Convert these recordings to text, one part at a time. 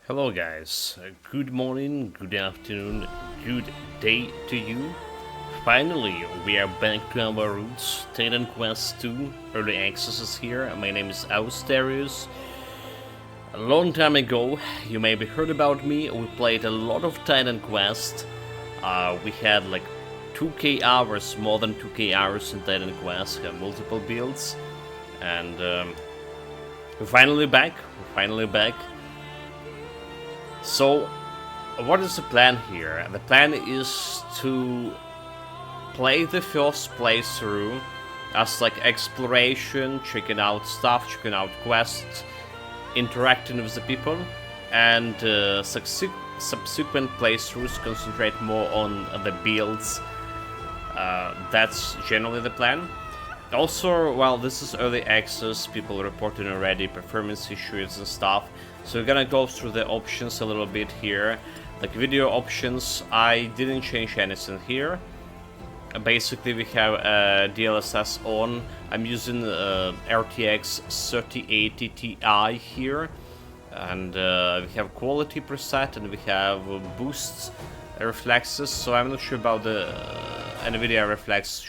Hello guys, good morning, good afternoon, good day to you. Finally, we are back to our roots. Titan Quest 2 Early Access is here. My name is Austerius. A long time ago, you maybe heard about me. We played a lot of Titan Quest. We had like 2k hours, more than 2k hours in Titan Quest. We have multiple builds. And we're finally back. So, what is the plan here? The plan is to play the first playthrough as like exploration, checking out stuff, checking out quests, interacting with the people, and subsequent playthroughs concentrate more on the builds. That's generally the plan. Also, while this is early access, people reporting already performance issues and stuff. So we're gonna go through the options a little bit here. Like video options, I didn't change anything here. Basically, we have DLSS on. I'm using RTX 3080 Ti here. And we have quality preset and we have boosts reflexes. So I'm not sure about the NVIDIA reflex.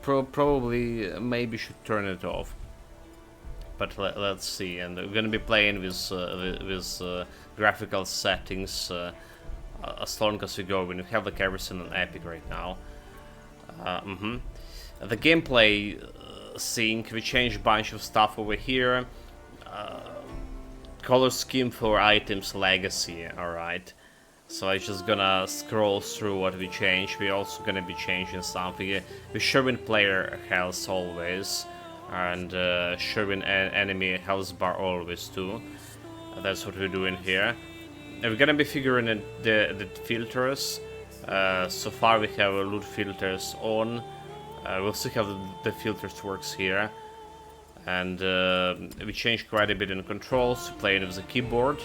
Probably maybe should turn it off, but let's see. And we're gonna be playing with graphical settings as long as we go. We have like everything on Epic right now. The gameplay sync, we changed a bunch of stuff over here. Color scheme for items legacy, alright. So I'm just gonna scroll through what we changed. We're also gonna be changing something. We're showing player health always, and showing enemy health bar always too. That's what we're doing here. And we're gonna be figuring out the filters. So far we have loot filters on. We'll see how the filters works here. And we changed quite a bit in controls, playing with the keyboard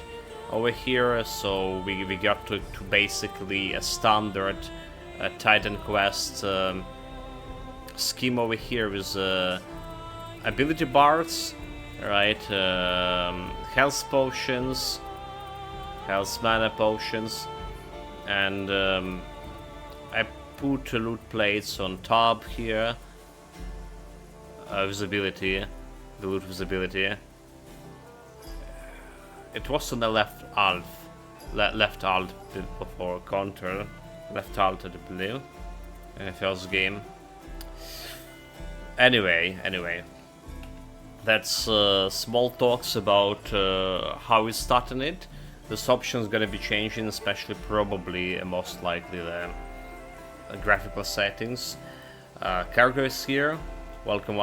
over here, so we got to basically a standard Titan Quest scheme over here with ability bars, right? Health potions, health mana potions, and I put loot plates on top here. Visibility, the loot visibility. It was on the left alt before counter, left alt I believe, in the first game. Anyway, that's small talks about how we're starting it. This option is gonna be changing, especially probably most likely the graphical settings. Cargo is here, welcome,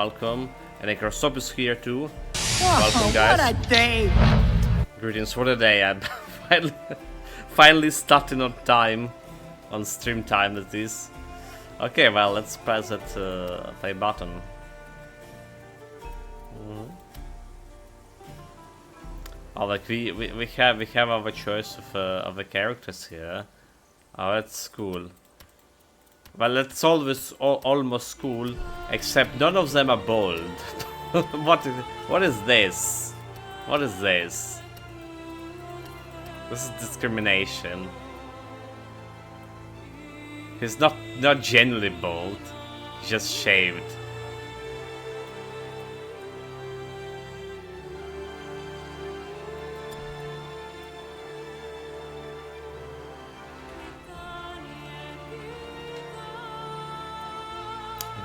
and Microsoft is here too. Welcome guys. What a day! Greetings for the day. I'm finally starting on time, on stream time that is. Okay, well, let's press that play button. Oh, like we have our choice of the characters here. Oh, that's cool. Well, it's always almost cool, except none of them are bold. What is this? What is this? This is discrimination. He's not genuinely bald. He's just shaved.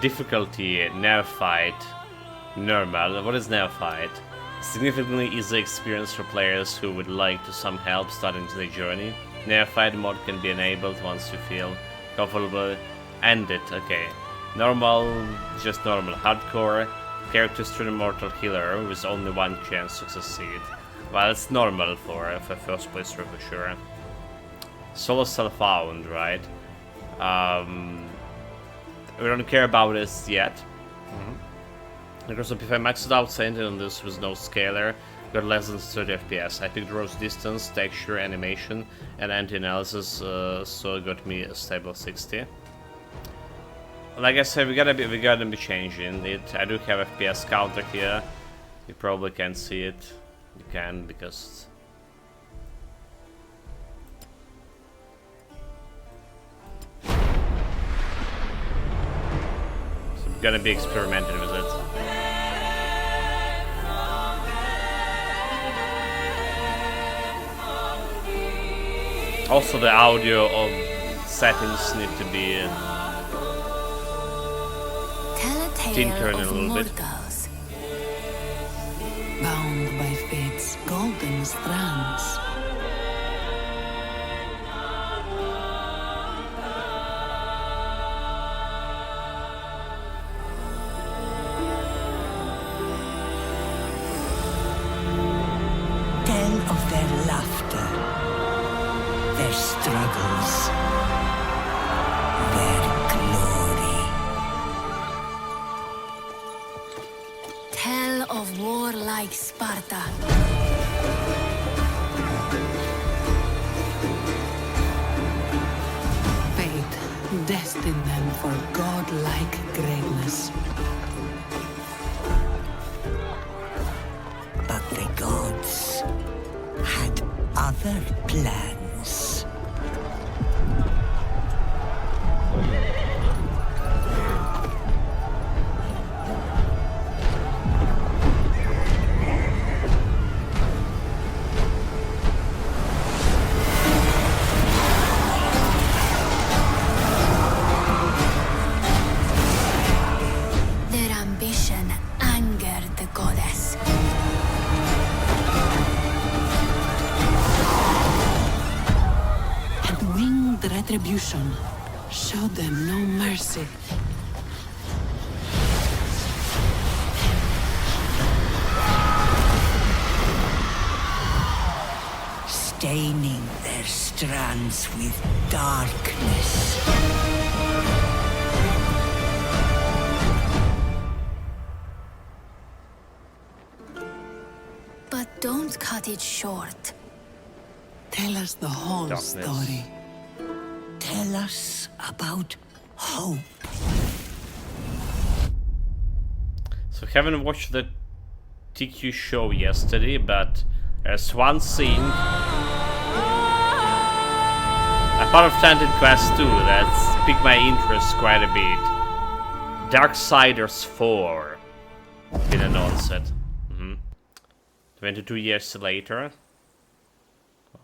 Difficulty neophyte. Normal. What is neophyte? Significantly easy experience for players who would like some help starting their journey. Neophyte mode can be enabled once you feel comfortable. End it. Okay. Normal, just normal. Hardcore. Character student mortal healer with only one chance to succeed. Well, it's normal for first playthrough for sure. Solo self-found, right? We don't care about this yet. Because if I maxed out Saint on this with no scaler, got less than 30 FPS. I picked rose distance, texture, animation, and anti-analysis, so it got me a stable 60. Like I said, we gotta be changing it. I do have FPS counter here. You probably can't see it. You can because gonna be experimenting with it. Also, the audio of settings need to be tinkering a little bit. Bound by fate's golden strands. Tell of their laughter, their struggles, their glory. Tell of warlike Sparta. Fate destined them for godlike greatness. But the gods had other plans. Their ambition angered the goddess. And winged retribution showed them no mercy. Staining their strands with darkness. But don't cut it short. Tell us the whole Darkness. story. Tell us about hope. So haven't watched the TQ show yesterday, but there's one scene, a part of Talented Quest 2 that's piqued my interest quite a bit. Darksiders 4 been announced. 22 years later.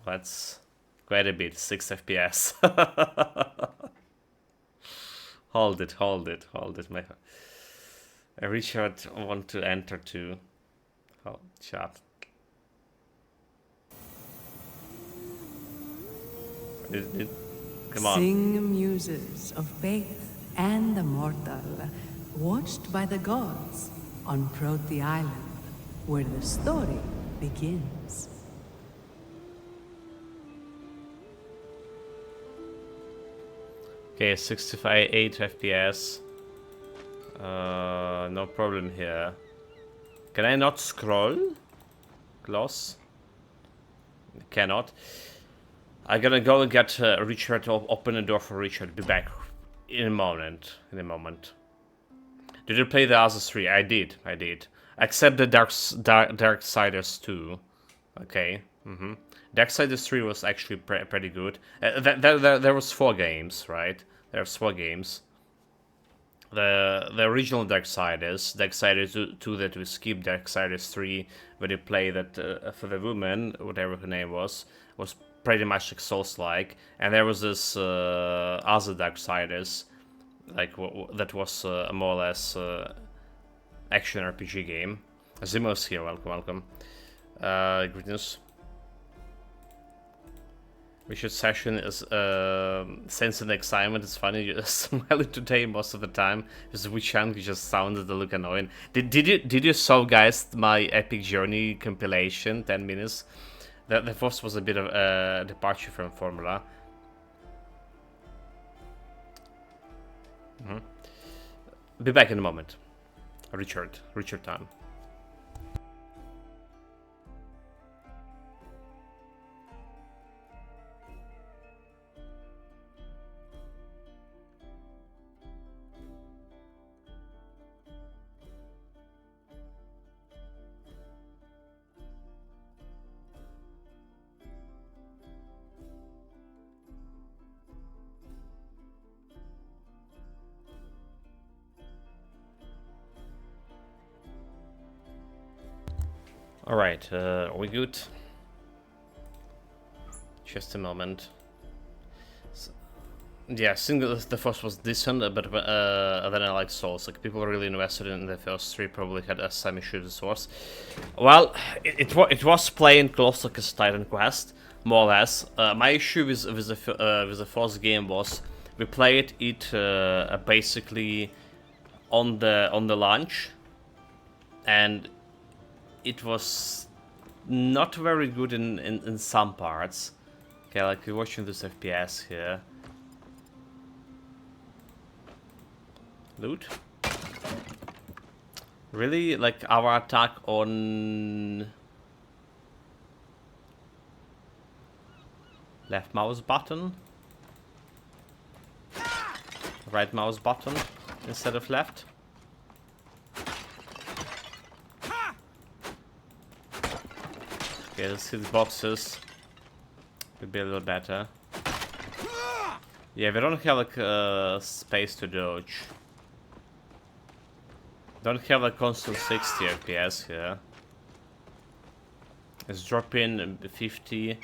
That's quite a bit. 6 FPS. Hold it. My Richard want to enter too. Oh, chat. Come on. Sing muses of faith and the mortal, watched by the gods on Proti Island, where the story begins. Okay, 8 FPS. No problem here. Can I not scroll? Close? Cannot. I'm gonna go and get Richard. Open the door for Richard. Be back in a moment. Did you play the other 3? I did. Except the Darksiders 2. Okay. Darksiders 3 was actually pretty good. There was 4 games, right? There's 4 games. The original Darksiders 2 that we skipped, Darksiders 3, where they play that for the woman, whatever her name was pretty much like Souls-like. And there was this other Darksiders, like that was more or less action RPG game. Zimos here, welcome. Greetings. Richard's session is sense and excitement. It's funny, you're smiling today most of the time. Because Wuchang just sounded a little annoying. Did you saw, guys, my Epic Journey compilation, 10 minutes? The first was a bit of a departure from formula. Be back in a moment. Richard time. Alright, are we good? Just a moment. Yeah, I think the first was decent, but then I like Souls. Like, people really invested in the first three, probably had some issues with Souls. Well, it was playing close like a Titan Quest, more or less. My issue with the first game was we played it basically on the launch, and it was not very good in some parts. Okay, like we're watching this FPS here. Loot? Really? Like our attack on left mouse button? Right mouse button instead of left? Okay, let's hit boxes. Could be a little better. Yeah, we don't have like space to dodge. Don't have a constant 60 FPS here. Let's drop in 50.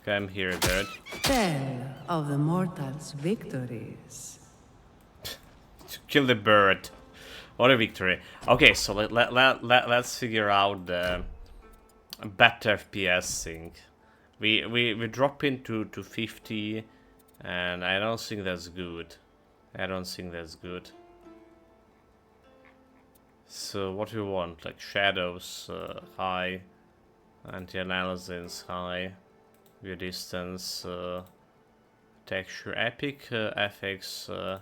Come here, bird. Tell of the mortals' victories. Kill the bird. What a victory. Okay, so let's figure out the better FPS thing. We drop into 50. And I don't think that's good. I don't think that's good. So what we want? Like shadows high, anti-analysis high, view distance, texture epic, FX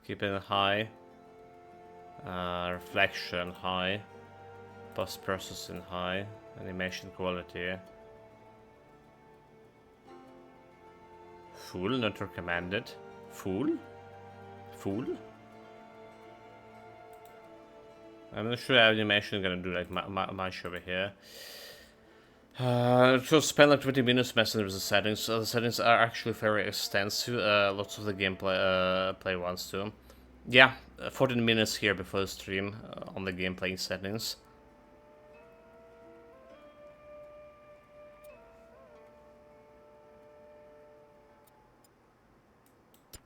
keep it high, reflection high, post processing high, animation quality. Full, not recommended. Full? Full? I'm not sure animation is gonna do like much over here. So spend like 20 minutes messing with the settings. The settings are actually very extensive. Lots of the gameplay play wants to. Yeah, 14 minutes here before the stream on the gameplay settings.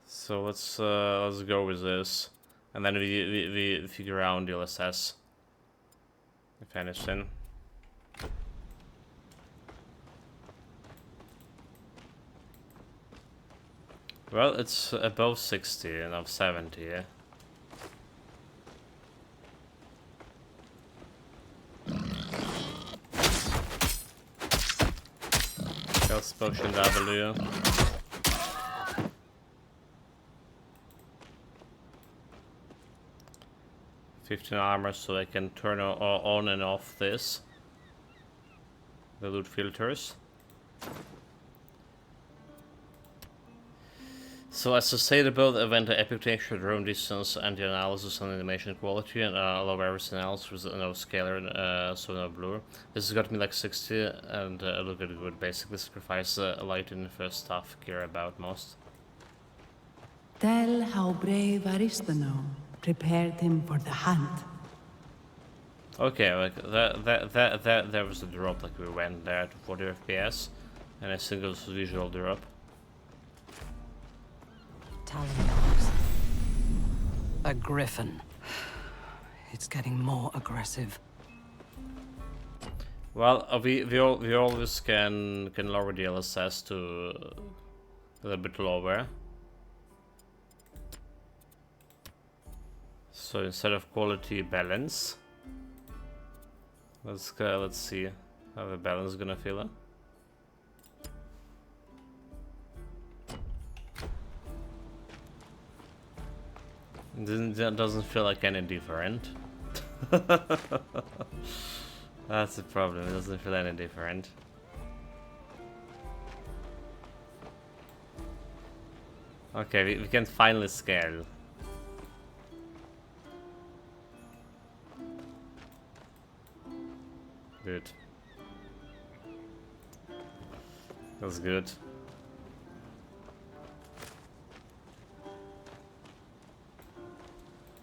So let's go with this, and then we figure out DLSS, if anything. Well, it's above 60 and of 70. Yeah? Health potion W. 15 armor, so I can turn on and off this. The loot filters. So as I said about the event, epic texture, drone distance, anti-analysis, and animation quality, and allow everything else with no scalar, so no blur. This has got me like 60, and look at it good. Basically sacrifice the light in the first stuff I care about most. Tell how brave Aristono prepared him for the hunt. Okay, like there was a drop, like we went there to 40 FPS, and a single visual drop. Talons. A gryphon. It's getting more aggressive. Well, we always can lower the LSS to a little bit lower. So instead of quality, balance. Let's see how the balance is gonna feel. It doesn't feel like any different. That's the problem. It doesn't feel any different. Okay, we can finally scale. Good. That's good.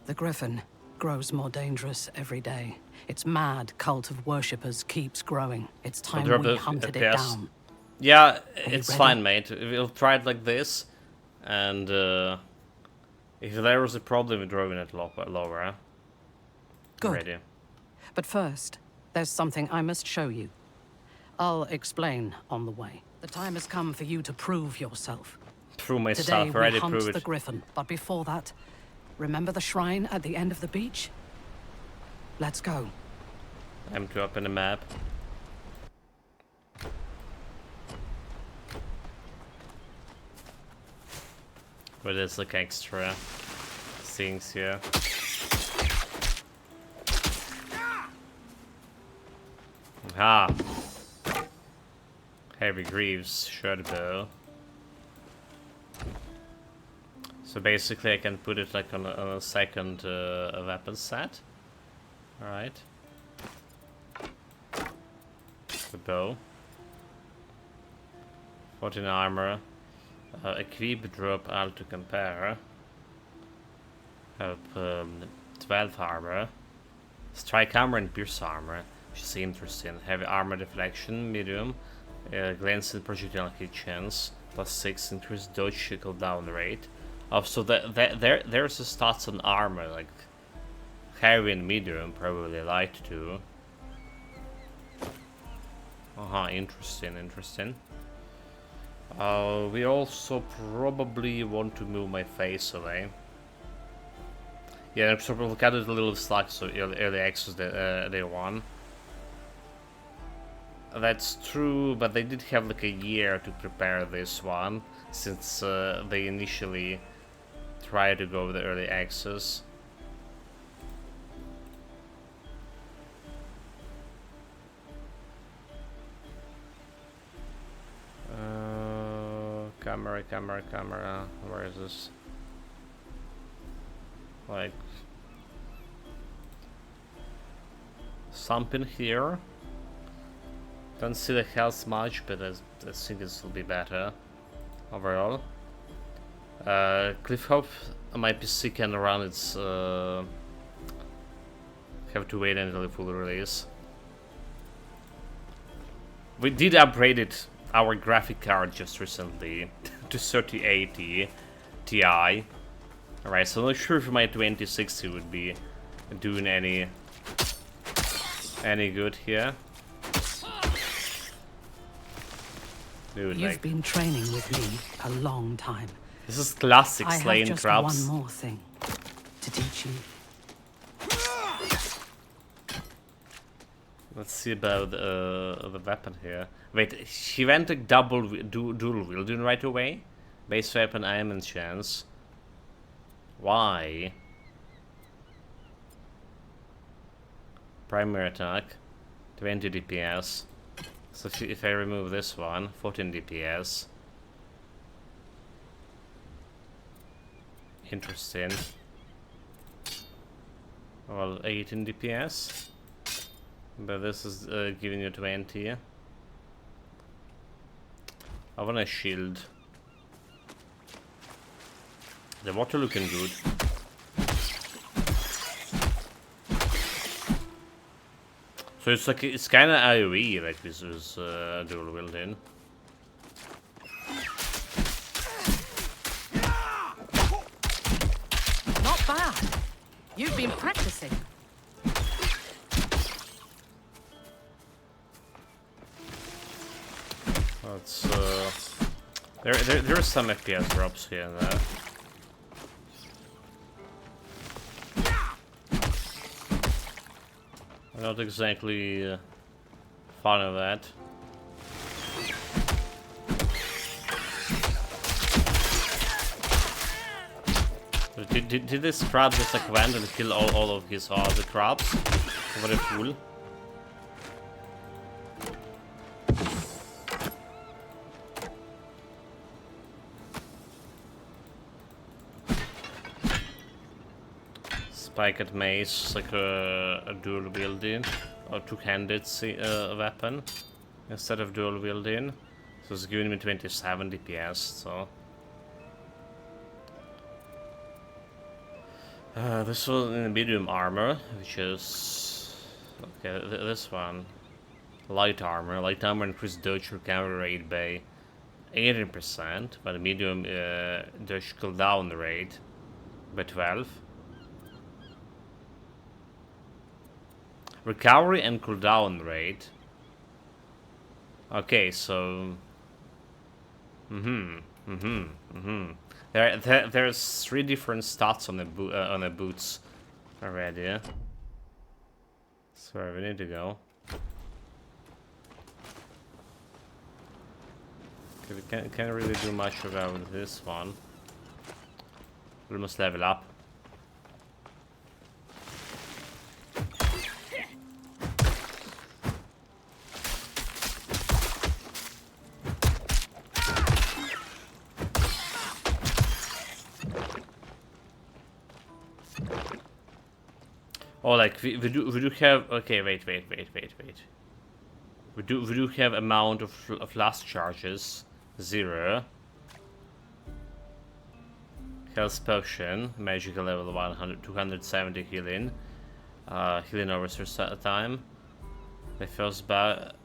The The Gryphon grows more dangerous every day. Its mad cult of worshippers keeps growing. It's time drop we the hunted it FPS. down. Yeah, Are you it's ready? fine, mate. We'll try it like this, and if there was a problem with drawing it lower, Good. ready. But first, there's something I must show you. I'll explain on the way. The time has come for you to prove yourself. Prove Today myself, we already hunt prove the it. Gryphon, but before that, remember the shrine at the end of the beach? Let's go. I'm to open the map. But there's like extra things here. Aha! Heavy greaves, short bow. So basically I can put it like on a second weapon set. Alright. The bow. 14 armor. Equip, drop, all to compare. Have 12 armor. Strike armor and pierce armor, which is interesting. Heavy armor deflection, medium. Glancing projectile hit chance. +6 increased dodge cooldown rate. Oh, so there's the stats on armor, like heavy and medium, probably light too. Interesting. We also probably want to move my face away. Yeah, I'm sort of got a little slack, so early access day one. That's true, but they did have like a year to prepare this one, since they initially tried to go with the early access. Camera. Where is this? Like something here. Don't see the health much, but I think this will be better overall. Cliffhope, my PC can run its. Have to wait until the full release. We did upgrade it, our graphic card just recently to 3080 Ti. Alright, so I'm not sure if my 2060 would be doing any good here. Dude, You've been training with me a long time. This is classic I slaying have just crabs. one more thing to teach you. Let's see about the weapon here. Wait, she went to dual wielding right away? Base weapon, I am in chance. Why? Primary attack, 20 DPS. So if I remove this one, 14 DPS. Interesting. Well, 18 DPS. But this is giving you 20. I want a shield. The water looking good. So it's like it's kind of AoE, like this is dual wielding. Not bad. You've been practicing. Let's there's some FPS drops here and there. I'm not exactly fond of that. Did this crab just like went and kill all of his other crabs? What a fool. Spiked mace, like a dual wielding or two-handed weapon instead of dual wielding. So it's giving me 27 DPS. So This one in medium armor, which is okay. This one, light armor. Light armor increases dodge recovery rate by 18%, but medium dodge cooldown rate by 12. Recovery and cooldown rate. Okay, so. There's 3 different stats on the boots already. So where we need to go. Okay, we can't really do much about this one. We must level up. Oh, like we do have. Okay, wait. We do have amount of last charges 0. Health potion, magical level 100, 270 healing, healing over a time. The first bout.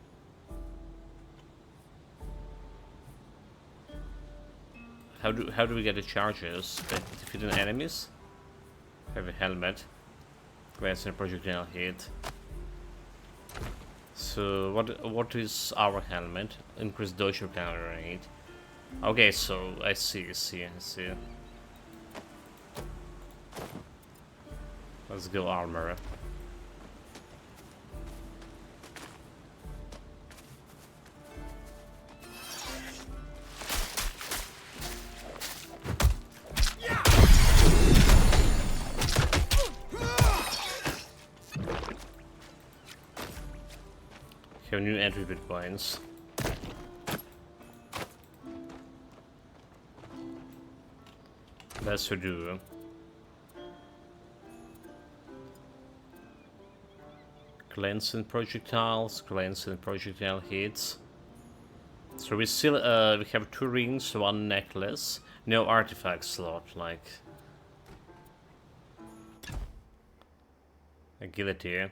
How do we get the charges? By defeating enemies? Have a helmet. Grants a projectile hit. So what is our helmet? Increased dodge recovery rate. Okay, so I see. Let's go armor. Have new entry bit points. That's to do. Cleansing projectiles, cleansing projectile hits. So we still we have 2 rings, 1 necklace, no artifact slot, like agility.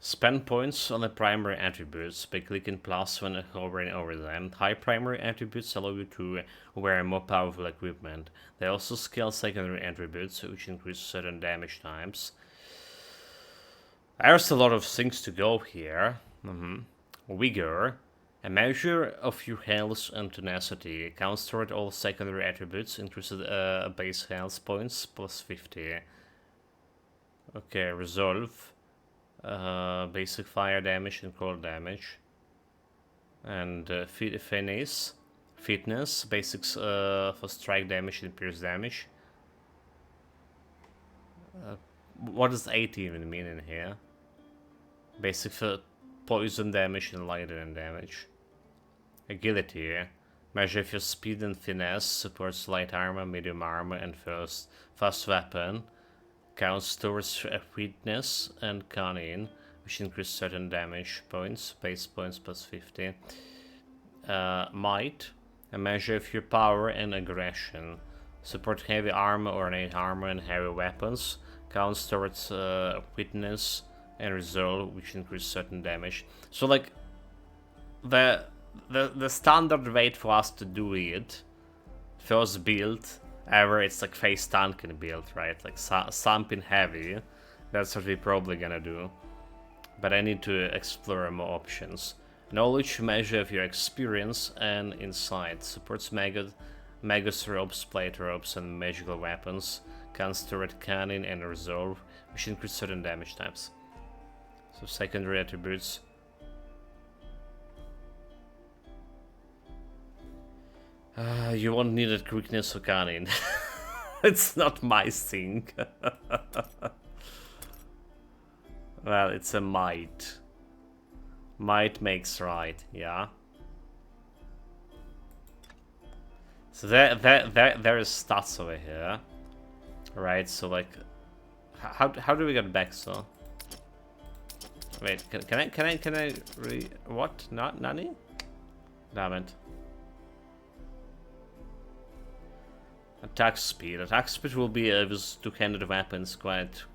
Spend points on the primary attributes by clicking plus when hovering over them. High primary attributes allow you to wear more powerful equipment. They also scale secondary attributes, which increase certain damage times. There's a lot of things to go here. Vigor. A measure of your health and tenacity. Counts toward all secondary attributes, increases base health points plus 50. Okay, resolve. Basic fire damage and cold damage. And fitness, basics for strike damage and pierce damage. What does 80 even mean in here? Basic for poison damage and lightning damage. Agility, measure of your speed and finesse, supports light armor, medium armor, and fast weapon. Counts towards fitness and cunning, which increase certain damage points, base points plus 50. Might, a measure of your power and aggression. Support heavy armor or innate armor and heavy weapons. Counts towards fitness and resolve, which increase certain damage. So like the standard way for us to do it, first build. Ever it's like face tanking build, right? Like something heavy. That's what we're probably gonna do. But I need to explore more options. Knowledge, measure of your experience and insight. Supports Magus ropes, plate ropes, and magical weapons. Counts toward cannon and resolve, which increase certain damage types. So secondary attributes. You won't need a quickness or cunning. It's not my thing. Well, it's a might. Might makes right, yeah. So there is stats over here, right? So like, how do we get back? So wait, can I what? Not Nani? Damn it. Attack speed. Attack speed will be with two-handed weapons quite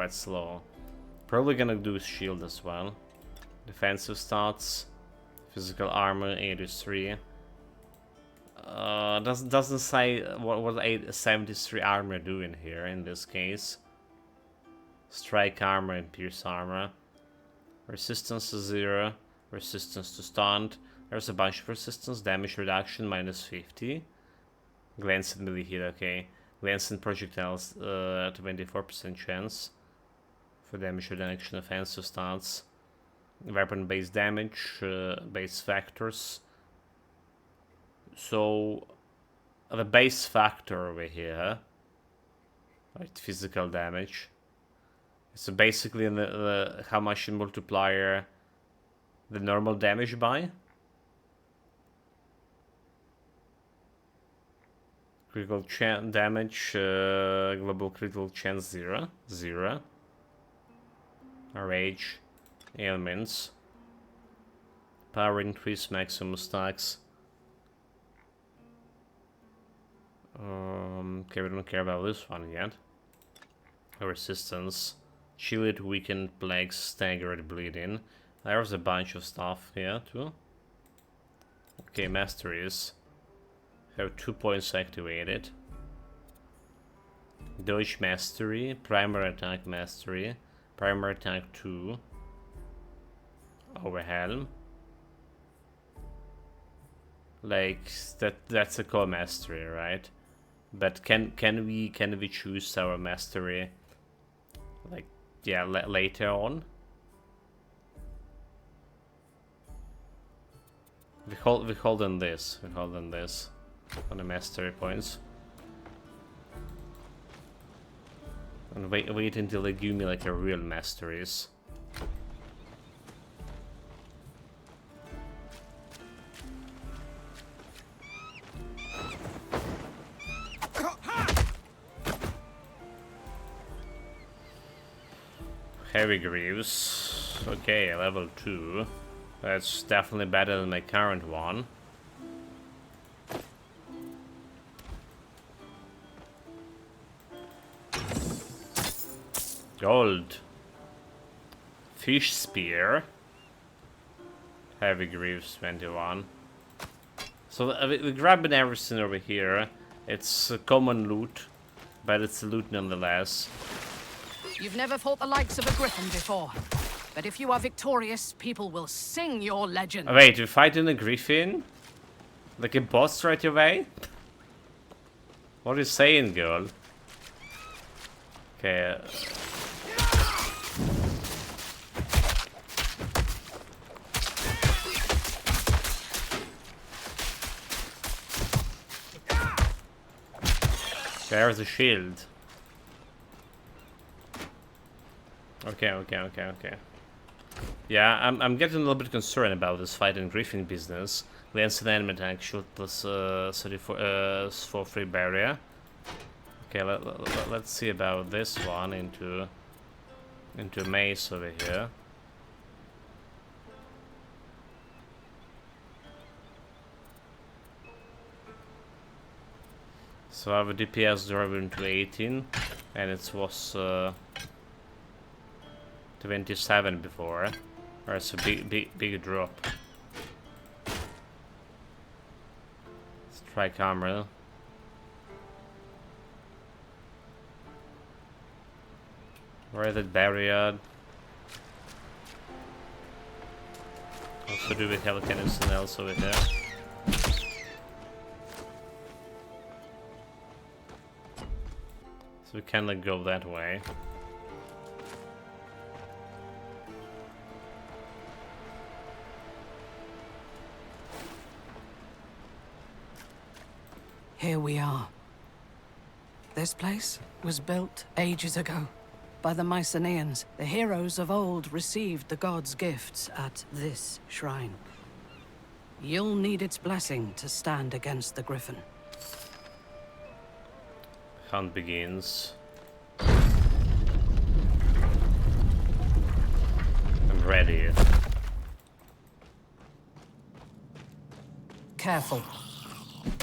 slow. Probably gonna do shield as well. Defensive stats. Physical armor 83. Doesn't say what 73 armor do in here in this case. Strike armor and pierce armor. Resistance to 0. Resistance to stunned. There's a bunch of resistance. Damage reduction minus 50. Glance and melee hit, okay. Glance and projectiles 24% chance for damage reduction. Offensive stats. Weapon based damage, base factors. So the base factor over here, right? Physical damage. So basically the how much you multiplier the normal damage by. Critical damage, global critical chance 0. Rage, ailments, power increase, maximum stacks. Okay, we don't care about this one yet. Resistance, chilled, weakened, plagues, staggered, bleeding. There's a bunch of stuff here too. Okay, masteries. Have 2 points activated. Dodge mastery, primary attack mastery, primary attack 2. Overhelm. Like that's a core mastery, right? But can we choose our mastery like yeah later on? We hold on this on the mastery points. And wait until they give me like a real masteries. Heavy Greaves. Okay, level 2. That's definitely better than my current one. Gold. Fish Spear. Heavy Greaves 21. So we're grabbing everything over here. It's common loot, but it's loot nonetheless. You've never fought the likes of a griffin before. But if you are victorious, people will sing your legend. Oh, wait, you're fighting a griffin? Like a boss right away? What are you saying, girl? Okay. There's a shield. Okay. Yeah, I'm getting a little bit concerned about this fighting griffin business. Lance and enemy attack, shoot plus 34 for free barrier. Okay, let's see about this one into mace over here. So I have a DPS driven to 18, and it was 27 before. That's a big drop. Strike armor. Where is it barrier? Also do we have anything else over here? So we cannot go that way. Here we are. This place was built ages ago by the Mycenaeans. The heroes of old received the gods' gifts at this shrine. You'll need its blessing to stand against the griffin. Hunt begins. I'm ready. Careful.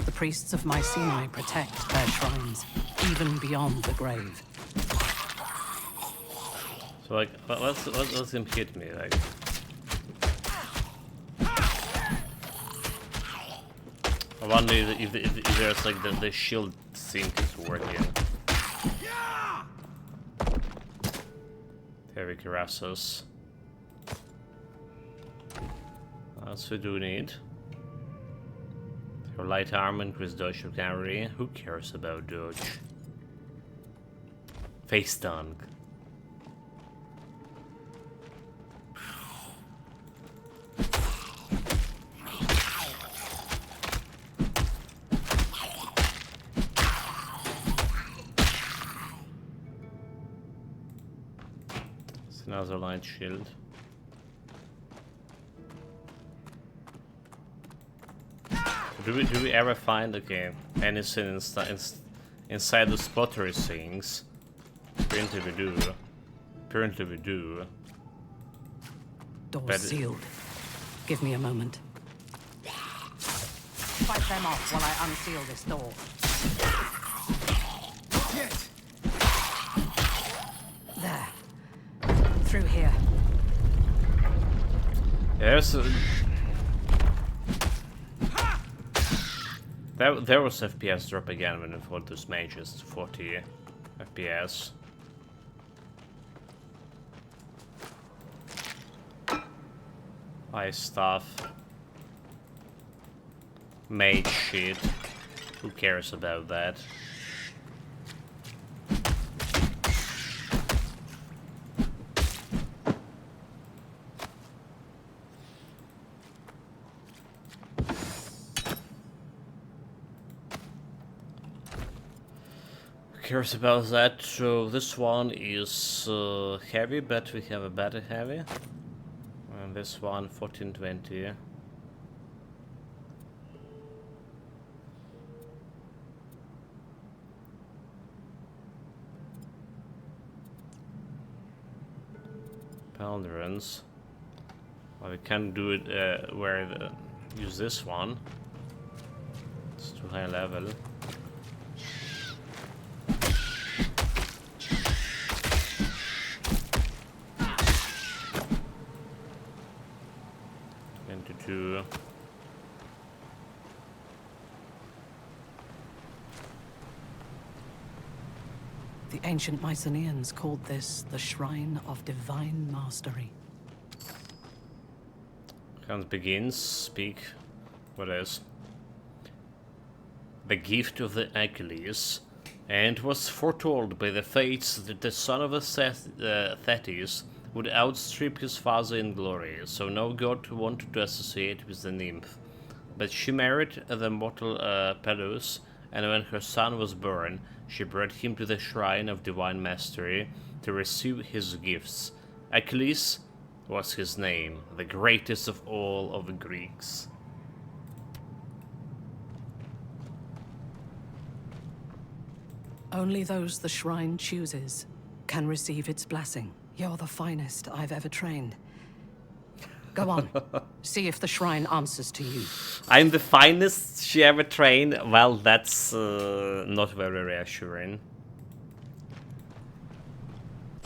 The priests of Mycenae protect their shrines, even beyond the grave. So like, let's him hit me, like. I wonder if there's like the shield thing is working. Heavy cuirassiers. What else we do need? For light armor, increase dodge of cavalry. Who cares about dodge? Face dunk. It's another light shield. Do we ever find anything inside the spottery things? Apparently we do. Apparently we do. Door's sealed. Give me a moment. Fight them off while I unseal this door. There. Through here. There's a... There was FPS drop again when we fought those mages, 40 FPS. Ice stuff. Mage shit. Who cares about that? Cares about that. So this one is heavy, but we have a better heavy. And this one 1420. Ponderance. Well, we can do it use this one. It's too high level. The ancient Mycenaeans called this the Shrine of Divine Mastery. Count begins. Speak. What is? The gift of the Achilles, and was foretold by the fates that the son of Thetis would outstrip his father in glory, so no god wanted to associate with the nymph. But she married the mortal Pelus, and when her son was born, she brought him to the shrine of divine mastery to receive his gifts. Achilles was his name, the greatest of all of the Greeks. Only those the shrine chooses can receive its blessing. You're the finest I've ever trained. Go on, see if the shrine answers to you. I'm the finest she ever trained? Well, that's not very reassuring.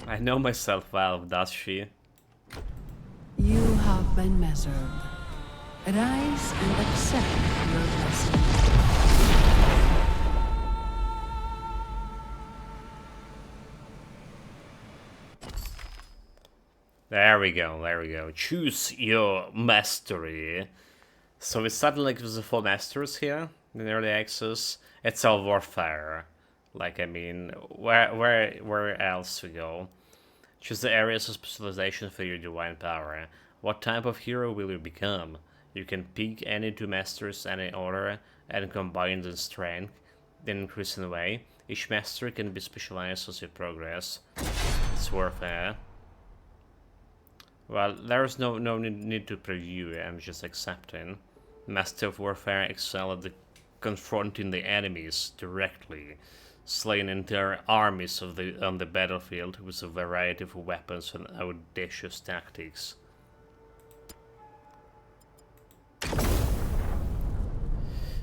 I know myself well, does she? You have been measured. Rise and accept your blessing. There we go, there we go. Choose your mastery. So we started like with the 4 masters here in early access. It's all warfare. Like, I mean, where else we go? Choose the areas of specialization for your divine power. What type of hero will you become? You can pick any 2 masters, any order, and combine the strength, then increase in a way. Each master can be specialized as you progress. It's warfare. Well, there's no need to preview it, I'm just accepting. Master of Warfare excel at confronting the enemies directly, slaying entire armies on the battlefield with a variety of weapons and audacious tactics.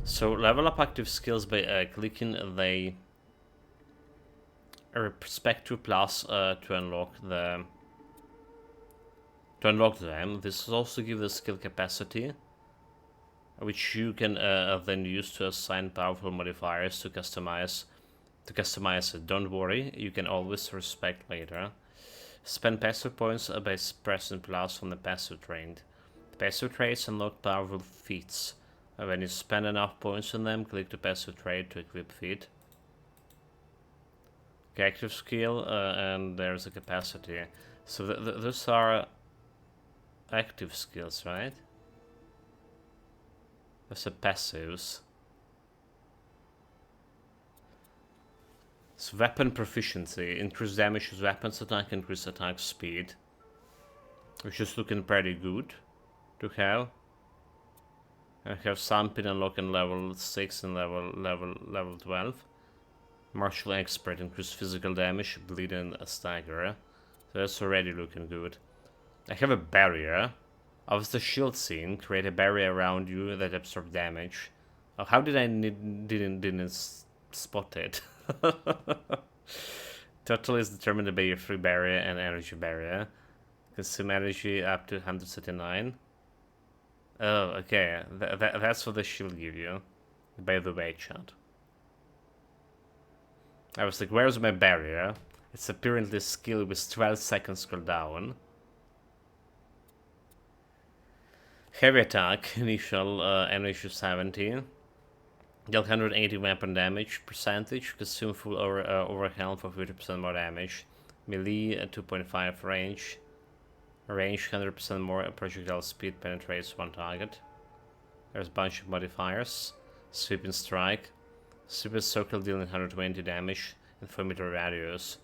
So level up active skills by clicking the respective plus to unlock them. This also gives the skill capacity, which you can then use to assign powerful modifiers to customize it. Don't worry, you can always respect later. Spend passive points by pressing plus on the passive trait. The passive traits unlock powerful feats. When you spend enough points on them, click the passive trait to equip feat. Okay, active skill, and there's a capacity. So those are active skills, right? Those are passives. So weapon proficiency, increase damage with weapons attack, increase attack speed, which is looking pretty good to have. I have something unlocked in level 6 and level 12. Martial expert, increase physical damage, bleed and stagger. So that's already looking good. I have a barrier. Of the shield scene, create a barrier around you that absorbs damage. Oh, how did I didn't spot it? Total is determined by your free barrier and energy barrier. Consume energy up to 139. Oh, okay. That's what the shield give you. By the way, chat. I was like, where's my barrier? It's apparently a skill with 12 seconds cooldown. Heavy attack, initial energy 17. Deal 180 weapon damage percentage, consume full overhealth for 50% more damage. Melee 2.5 range. Range 100% more projectile speed, penetrates one target. There's a bunch of modifiers. Sweeping strike. Super circle dealing 120 damage in 4 meter radius.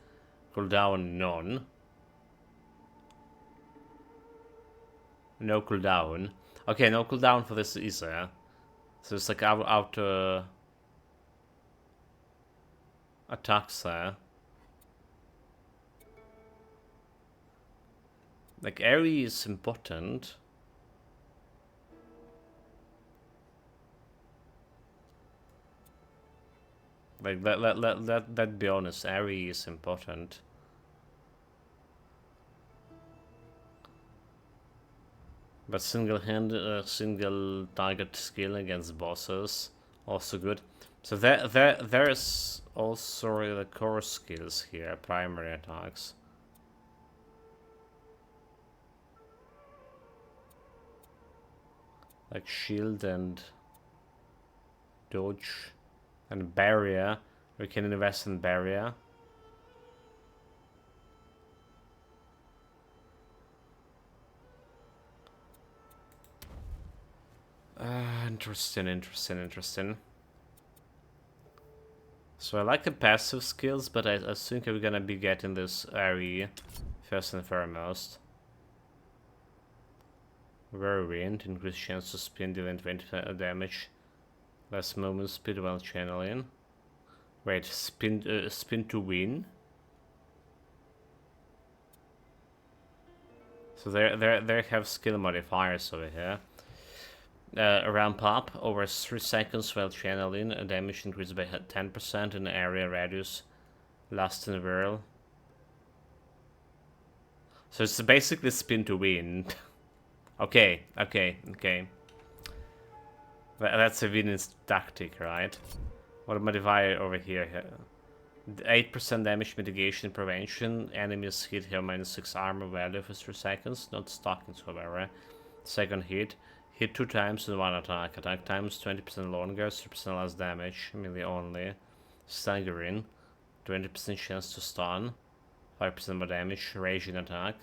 Cooldown none. No cooldown. Okay, no cooldown for this either. So it's like out attacks there. Like area is important. Like let's be honest, area is important. But single target skill against bosses, also good. So there's also the core skills here, primary attacks. Like shield and dodge and barrier. We can invest in barrier. Interesting. So I like the passive skills, but I think we're gonna be getting this area first and foremost. Whirlwind, increased chance to spin, dealing 20 damage. Less movement speed while channeling. Wait, spin to win. So they have skill modifiers over here. Ramp up over 3 seconds while channeling. Damage increased by 10% in the area radius. Last in the whirl. So it's basically spin to win. Okay. That's a winning tactic, right? What modifier over here? 8% damage mitigation prevention. Enemies hit have -6 armor value for 3 seconds. Not stockings, however. Second hit. Hit 2 times in 1 attack. Attack times 20% longer, 3% less damage. Melee only. Staggering. 20% chance to stun. 5% more damage. Raging attack.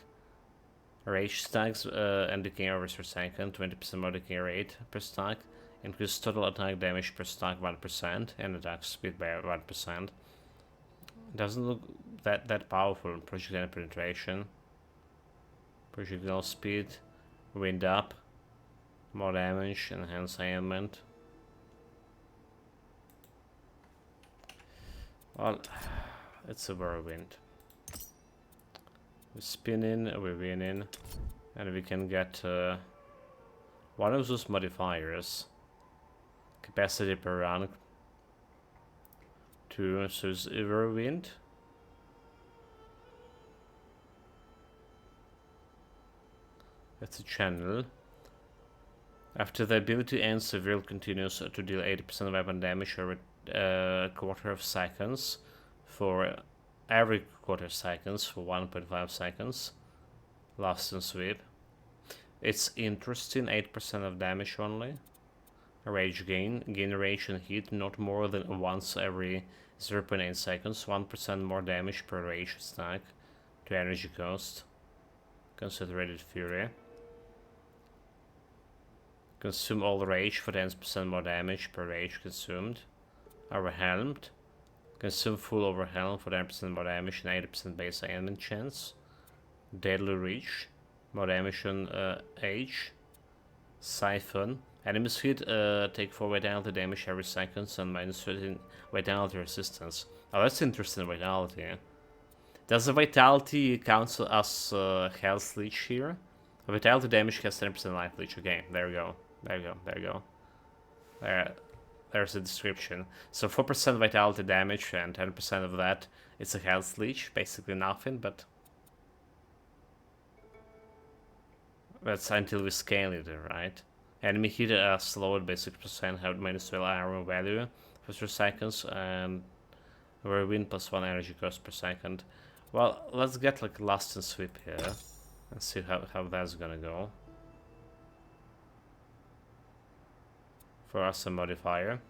Rage stacks and decay over 3 seconds. 20% more decay rate per stack. Increase total attack damage per stack 1%. And attack speed by 1%. Doesn't look that powerful. Projectile penetration. Projectile speed. Wind up. More damage, enhanced ailment. Well, it's a whirlwind. We spin in, we win in, and we can get one of those modifiers. Capacity per run. 2, so it's Whirlwind. That's a channel. After the ability ends, the whirl continues to deal 80% weapon damage every quarter of seconds for every quarter seconds for 1.5 seconds. Last in sweep. It's interesting, 8% of damage only. Rage gain. Gain rage and heat not more than once every 0.8 seconds. 1% more damage per rage stack to energy cost. Concentrated fury. Consume all rage for 10% more damage per rage consumed. Overwhelmed. Consume full overwhelm for 10% more damage and 80% base ailment chance. Deadly reach. More damage on H. Siphon. Enemies hit take 4 vitality damage every second and minus 13 vitality resistance. Oh, that's interesting, vitality. Does the vitality count as health leech here? Vitality damage has 10% life leech. Okay, there we go. There you go, there you go. There's a description. So 4% vitality damage and 10% of that is a health leech. Basically nothing, but that's until we scale it, right? Enemy hit slowed by 6%, have minus 12 armor value for 3 seconds, and Whirlwind plus 1 energy cost per second. Well, let's get like last and sweep here and see how that's gonna go. For us, a modifier.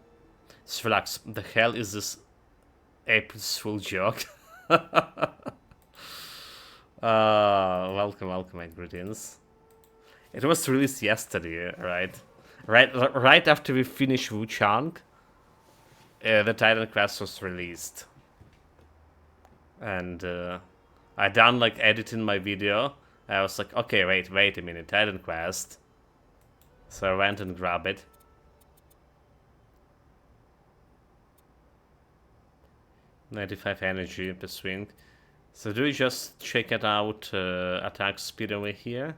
Sphalax, the hell is this April's Fool joke? Welcome, and greetings. It was released yesterday, right? Right after we finished Wu Chang, the Titan Quest was released. And I done like editing my video. I was like, okay, wait a minute, Titan Quest. So I went and grabbed it. 95 energy per swing. So do we just check it out, attack speed over here?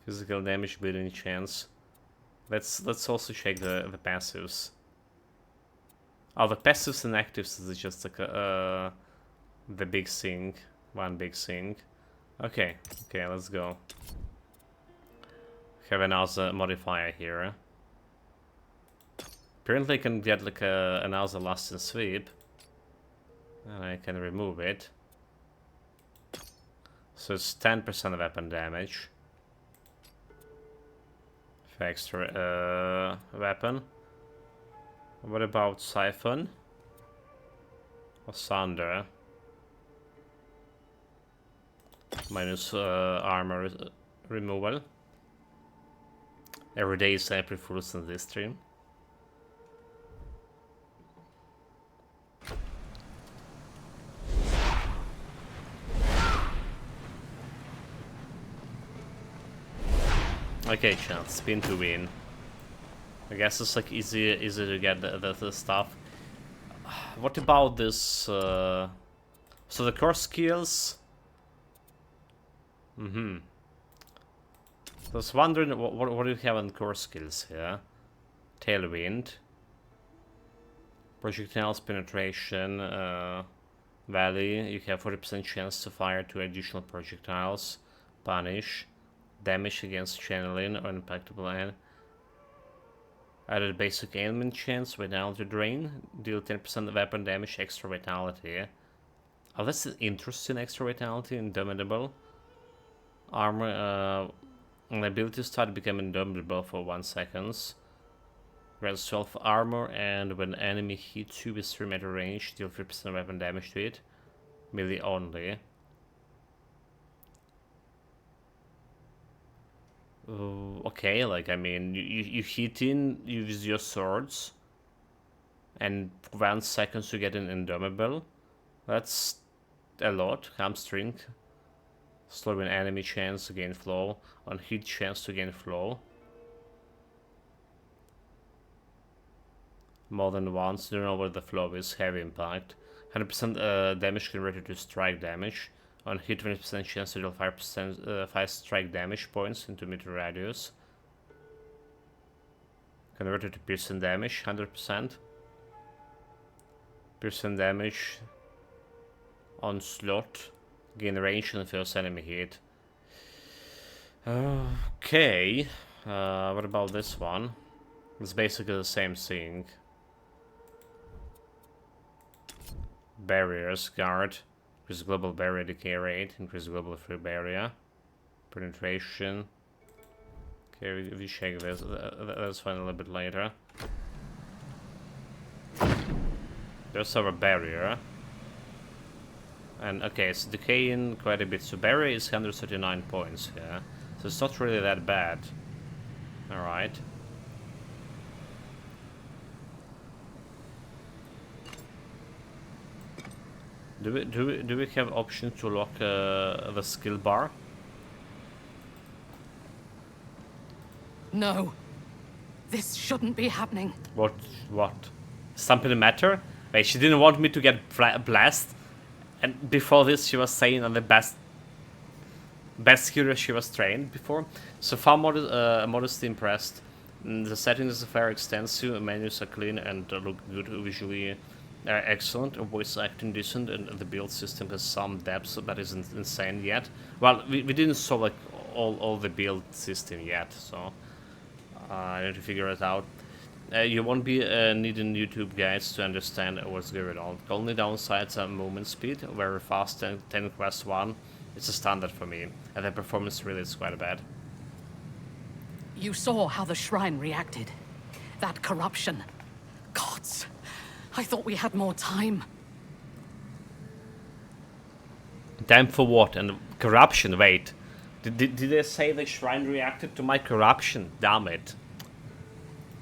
Physical damage, bleeding chance. Let's also check the passives. Oh, the passives and actives is just like the big thing, one big thing. Okay, let's go. Have another modifier here. Apparently I can get like another last and sweep. And I can remove it. So it's 10% of weapon damage. For extra weapon. What about Siphon? Or Thunder? Minus armor removal. Every day is April Fool's in this stream. Okay, chance, spin to win. I guess it's like easy to get the stuff. What about this? So the core skills. I was wondering what do you have on core skills here? Tailwind, projectiles penetration, valley. You have 40% chance to fire 2 additional projectiles. Punish. Damage against channeling or impactable end. Added basic ailment chance, vitality drain. Deal 10% of weapon damage, extra vitality. Oh, that's an interesting extra vitality, indomitable. Armor, ability start become indomitable for 1 second. Grants 12 armor, and when enemy hits you with 3 meter range, deal 3% weapon damage to it. Melee only. Okay, like, I mean, you hit in, you use your swords, and 1 second you get an indomitable. That's a lot. Hamstring. Slowing enemy chance to gain flow. On hit chance to gain flow. More than once. Don't know what the flow is. Heavy impact. 100% damage converted to strike damage. On hit, 20% chance to deal 5% 5 strike damage points into meter radius. Converted to piercing damage, 100%. Piercing damage. Onslaught. Gain range and first enemy hit. Okay. What about this one? It's basically the same thing. Barriers, guard. Increase global barrier decay rate. Increase global free barrier. Penetration. Okay, we check this. Let's find a little bit later. There's our barrier. And okay, it's decaying quite a bit. So barrier is 139 points, yeah. So it's not really that bad. Alright. Do we have option to lock the skill bar? No. This shouldn't be happening. What? Something the matter? Wait, she didn't want me to get blessed? And before this she was saying on the best hero she was trained before? So far modestly impressed. The settings are very extensive, menus are clean and look good visually. Excellent, voice acting decent, and the build system has some depth that isn't insane yet. Well, we didn't saw like all the build system yet, so I need to figure it out. You won't be needing YouTube guides to understand what's going on. The only downsides are movement speed, very fast, and 10 quest 1. It's a standard for me, and the performance really is quite bad. You saw how the shrine reacted. That corruption. Gods, I thought we had more time. Time for what? And corruption, wait. Did they say the shrine reacted to my corruption? Damn it.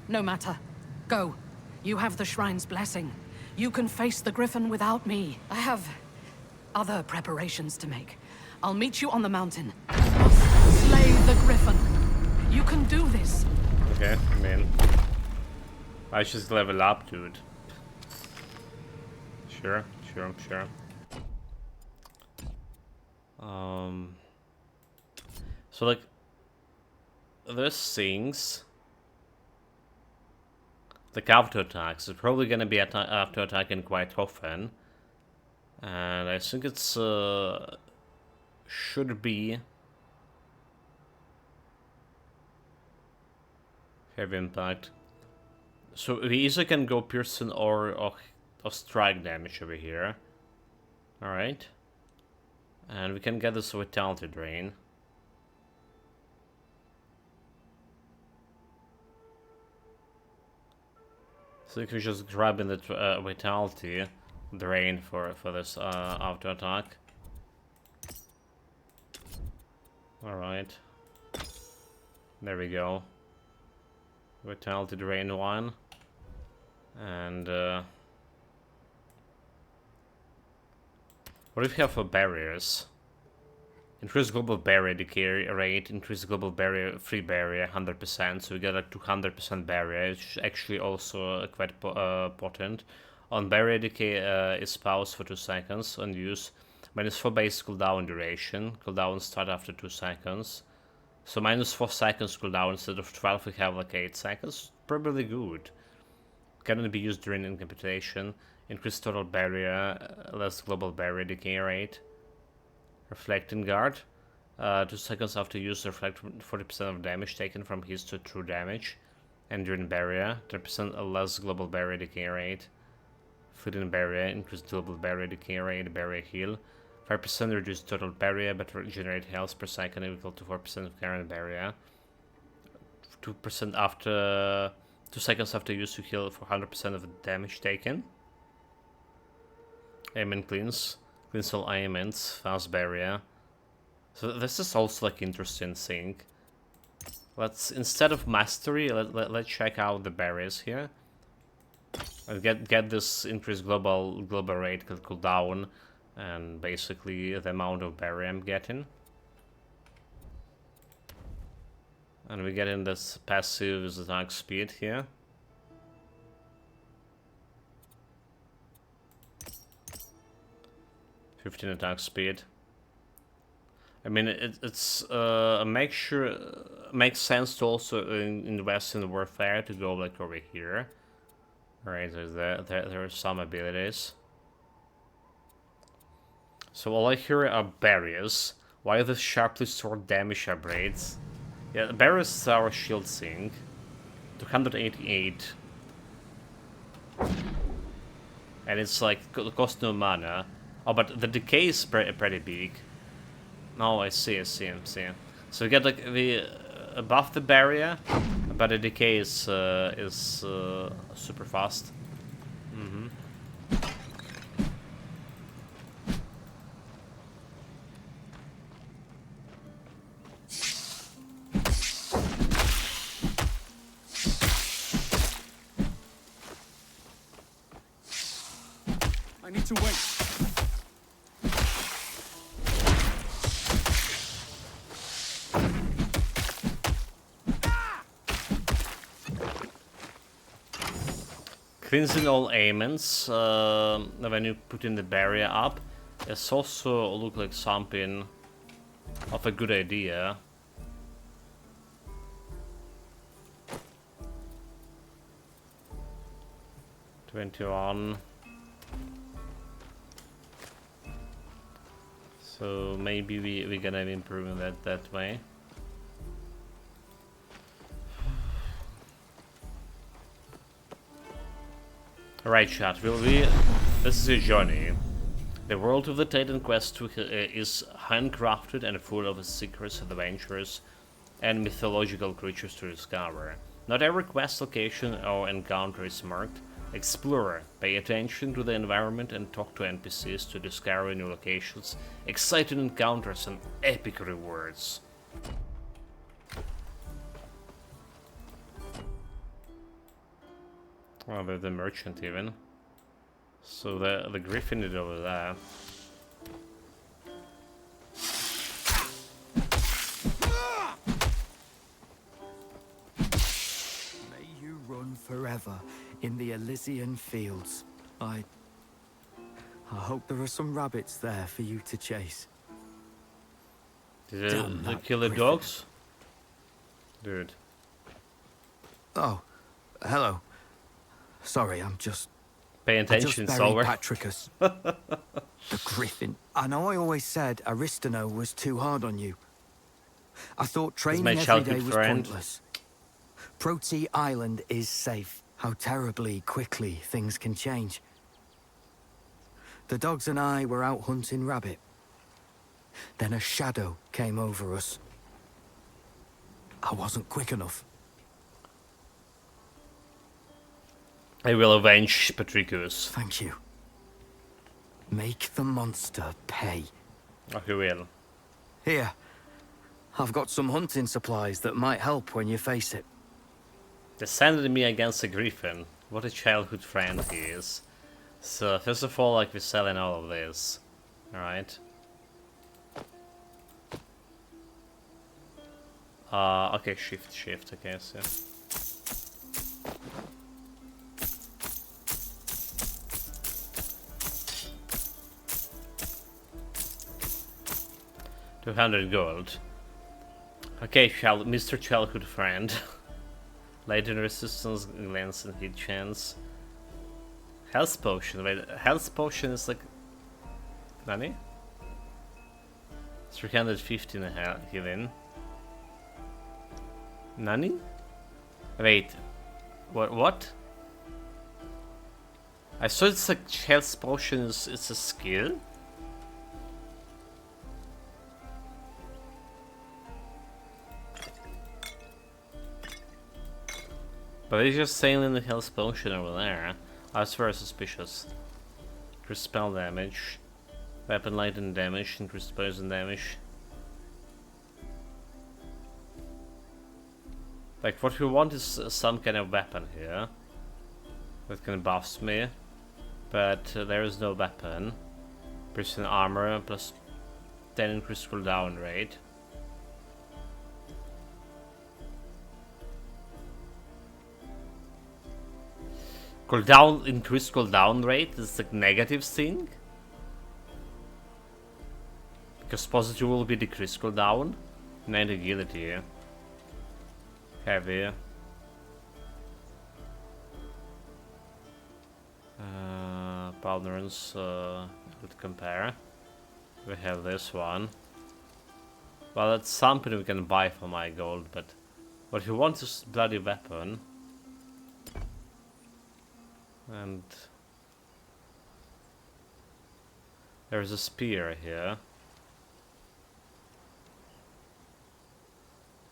No matter. Go. You have the shrine's blessing. You can face the Gryphon without me. I have other preparations to make. I'll meet you on the mountain. You must slay the Gryphon. You can do this. Okay, I mean, I just level up, dude. Sure. So like, there's things. The auto attacks are probably gonna be auto attacking quite often, and I think it's should be heavy impact. So we either can go piercing or strike damage over here. All right, and we can get this vitality drain. So if we just grab in the vitality drain for this auto attack. All right, there we go. Vitality drain 1, and what do we have for barriers? Increase global barrier decay rate, increase global barrier free barrier 100%, so we get a 200% barrier, which is actually also quite potent. On barrier decay is pause for 2 seconds on use, -4 base cooldown duration, cooldown start after 2 seconds. So -4 seconds cooldown instead of 12 we have like 8 seconds, probably good. Cannot be used during incapacitation, increase total barrier, less global barrier decay rate. Reflecting guard, 2 seconds after use, reflect 40% of damage taken from his to true damage. Enduring barrier, 10% less global barrier decay rate. Fleeting barrier, increased global barrier decay rate, barrier heal. 5% reduced total barrier, but regenerate health per second equal to 4% of current barrier. 2% after 2 seconds after use, you heal for 100% of the damage taken. Aim cleanse. Cleanse all ailments, fast barrier. So this is also like interesting thing. Let's, instead of mastery, let's check out the barriers here. And get this increased global rate cooldown, and basically the amount of barrier I'm getting. And we get in this passive attack speed here. +15 attack speed. I mean, it's makes sense to also invest in warfare to go like over here. Alright, there are some abilities. So all I hear are barriers. Why are the sharply sword damage upgrades? Yeah, barriers is our shield sync. 288. And it's like, cost no mana. Oh, but the decay is pretty big. Oh, I see. So we get like the above the barrier, but the decay is super fast. I need to wait. Cleansing all ailments when you put in the barrier up. It's also look like something of a good idea. $21. So maybe we're gonna improve that way. Alright, chat, this is your journey. The world of the Titan quest is handcrafted and full of secrets, adventures, and mythological creatures to discover. Not every quest location or encounter is marked. Explorer, pay attention to the environment and talk to NPCs to discover new locations, exciting encounters, and epic rewards. Oh, there's the merchant even. So the griffin is over there. May you run forever in the Elysian fields. I hope there are some rabbits there for you to chase. Did Damn they that kill the griffin. dogs? Dude. Oh, hello. Sorry, I'm just... Pay I just attention, buried Solver. Patricus. The griffin. I know I always said Aristano was too hard on you. I thought training my every childhood day was friend. pointless. Proti Island is safe. How terribly quickly things can change. The dogs and I were out hunting rabbit. Then a shadow came over us. I wasn't quick enough. I will avenge Patricus. Thank you. Make the monster pay. Oh, he will. Here. I've got some hunting supplies that might help when you face it. Descended me against a griffin. What a childhood friend he is. So, first of all, like, we're selling all of this. Alright. Okay, shift, okay, so... $200 gold. Okay, Mr. Childhood Friend. Latent resistance, glance and hit chance. Health potion. Wait, health potion is like... Nani? 315 healing. Nani? Wait. What? I saw it's like health potion is it's a skill? But he's just saying in the health potion over there. That's very suspicious. Increased spell damage. Weapon lighten damage, increased poison damage. Like, what we want is some kind of weapon here. That can buff me. But there is no weapon. Prison armor plus 10 increased cooldown rate. Increased cooldown rate is like negative thing? Because positive will be decreased cooldown. 90 agility. Heavy. Tolerance, would compare. We have this one. Well, that's something we can buy for my gold, but what if you want this bloody weapon? And there's a spear here.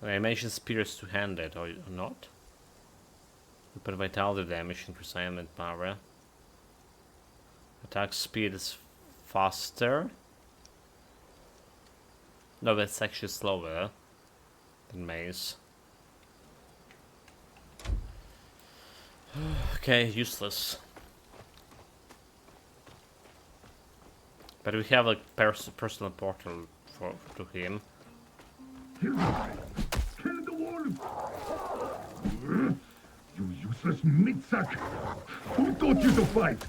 And I mentioned spears two-handed, or not? Weapon vitality damage, increase aimment power. Attack speed is faster. No, it's actually slower than mace. Okay, useless. But we have a personal portal to him. Kill the wolf! You useless meatsack! Who taught you to fight?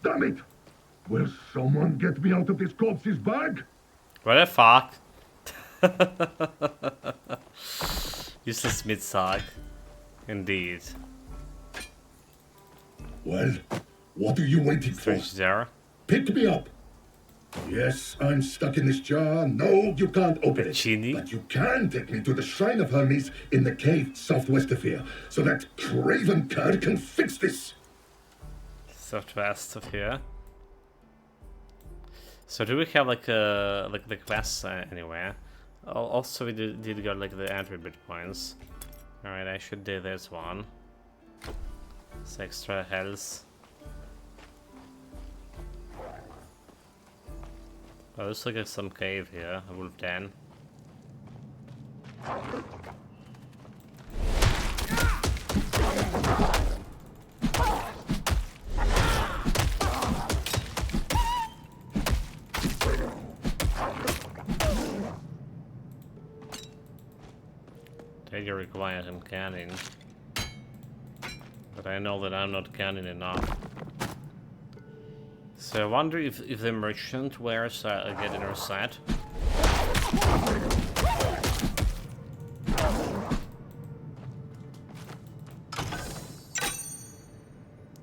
Damn it! Will someone get me out of this corpse's bag? What the fuck? Useless mid-sack. Indeed. Well, what are you waiting for? Fish there. Pick me up! Yes, I'm stuck in this jar. No, you can't open it. Genie? But you can take me to the Shrine of Hermes in the cave southwest of here, so that craven cur can fix this. Southwest of here. So do we have like the quests anywhere? Also, we did got like the attribute points. All right, I should do this one. It's extra health. Oh, looks like there's some cave here. A wolf den. You require some canning, but I know that I'm not canning enough. So I wonder if the merchant wears a getting set.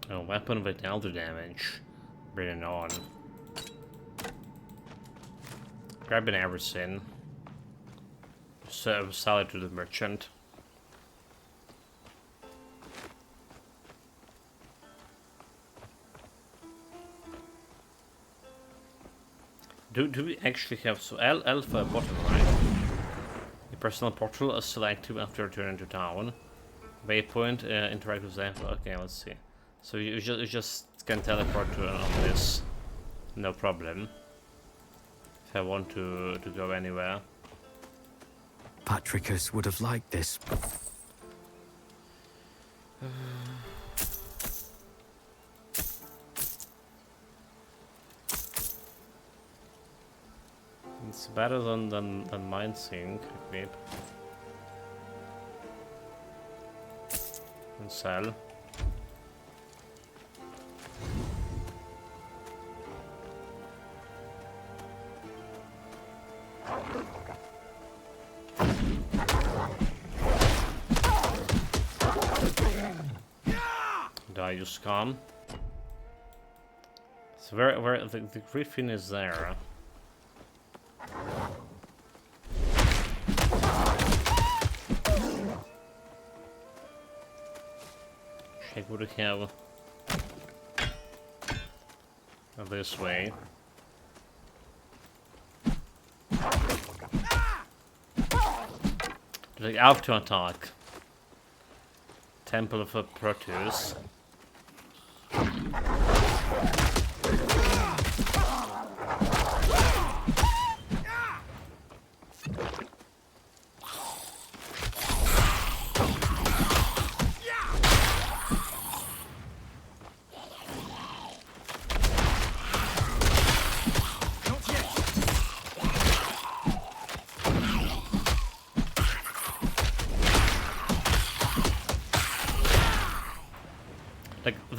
A weapon with elder damage. Bring it on. Grabbing everything. So sell it to the merchant. Do we actually have so alpha bottom right? The personal portal is selected after returning to town. Waypoint interact with them. Okay, let's see. So you just can teleport to on this, no problem. If I want to go anywhere. Patricus would have liked this. It's better than Mind Sync equip. And sell. Die, you scum. So where the griffin is there. Check what we have this way. Like out to attack. Temple of Proteus.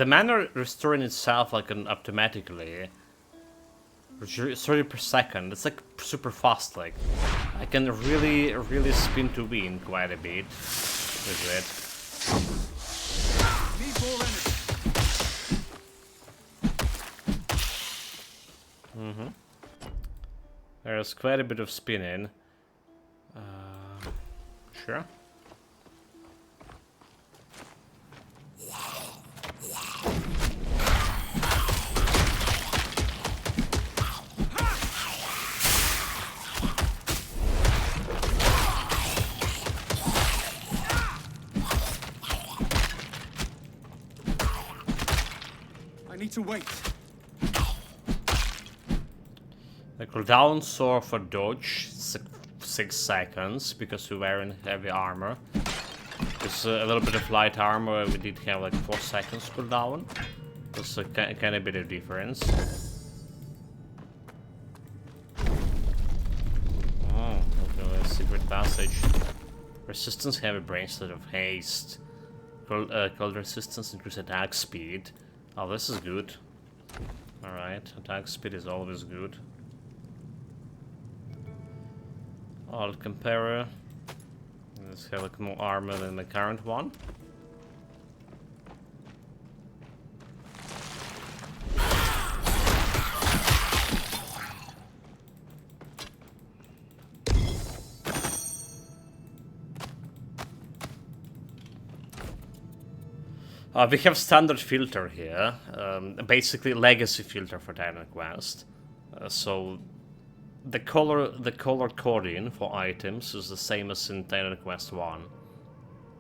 the mana restoring itself like automatically 30 per second. It's like super fast. Like I can really spin to win quite a bit with it. There's quite a bit of spinning. Sure. I need to wait. The cooldown saw for dodge 6 seconds because we were in heavy armor. There's a little bit of light armor. We did have like 4 seconds cooldown. That's a kind of bit of difference. Oh, okay, a secret passage. Resistance heavy bracelet of haste. Cold resistance increase attack speed. Oh, this is good. Alright, attack speed is always good. I'll compare. Let's have like more armor than the current one. We have standard filter here, basically legacy filter for Titan Quest. So the color coding for items is the same as in Titan Quest 1.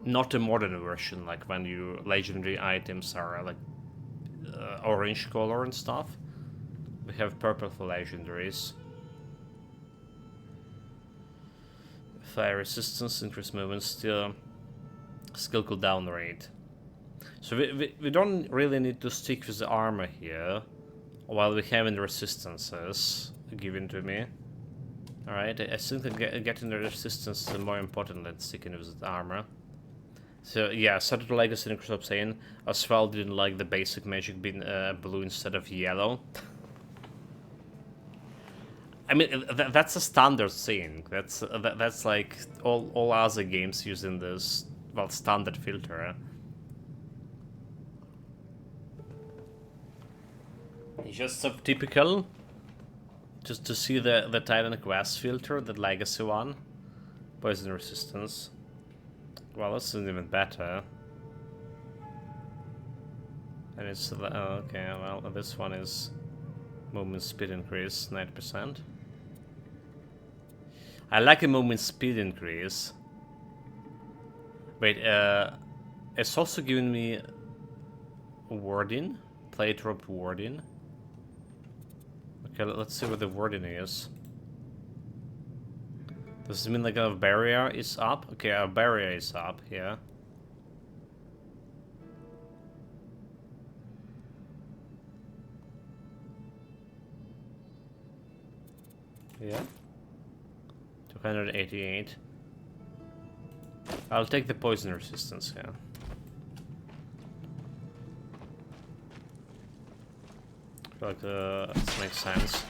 Not a modern version, like when your legendary items are like orange color and stuff. We have purple for legendaries. Fire resistance, increased movement, skill cooldown rate. So we don't really need to stick with the armor here, while we have the resistances given to me. Alright, I think that getting the resistance is more important than sticking with the armor. So yeah, started Legacy and Crystal saying as well didn't like the basic magic being blue instead of yellow. I mean, that's a standard thing. That's like all other games using this, well, standard filter. It's just so typical. Just to see the Titan Quest filter, the legacy one. Poison resistance. Well, this isn't even better. And it's okay. Well, this one is movement speed increase 90%. I like a movement speed increase. Wait, it's also giving me wording, plate rope wording. Okay, let's see what the wording is. Does it mean like our barrier is up? Okay, our barrier is up here. Yeah. 288. I'll take the poison resistance here. I feel like this makes sense.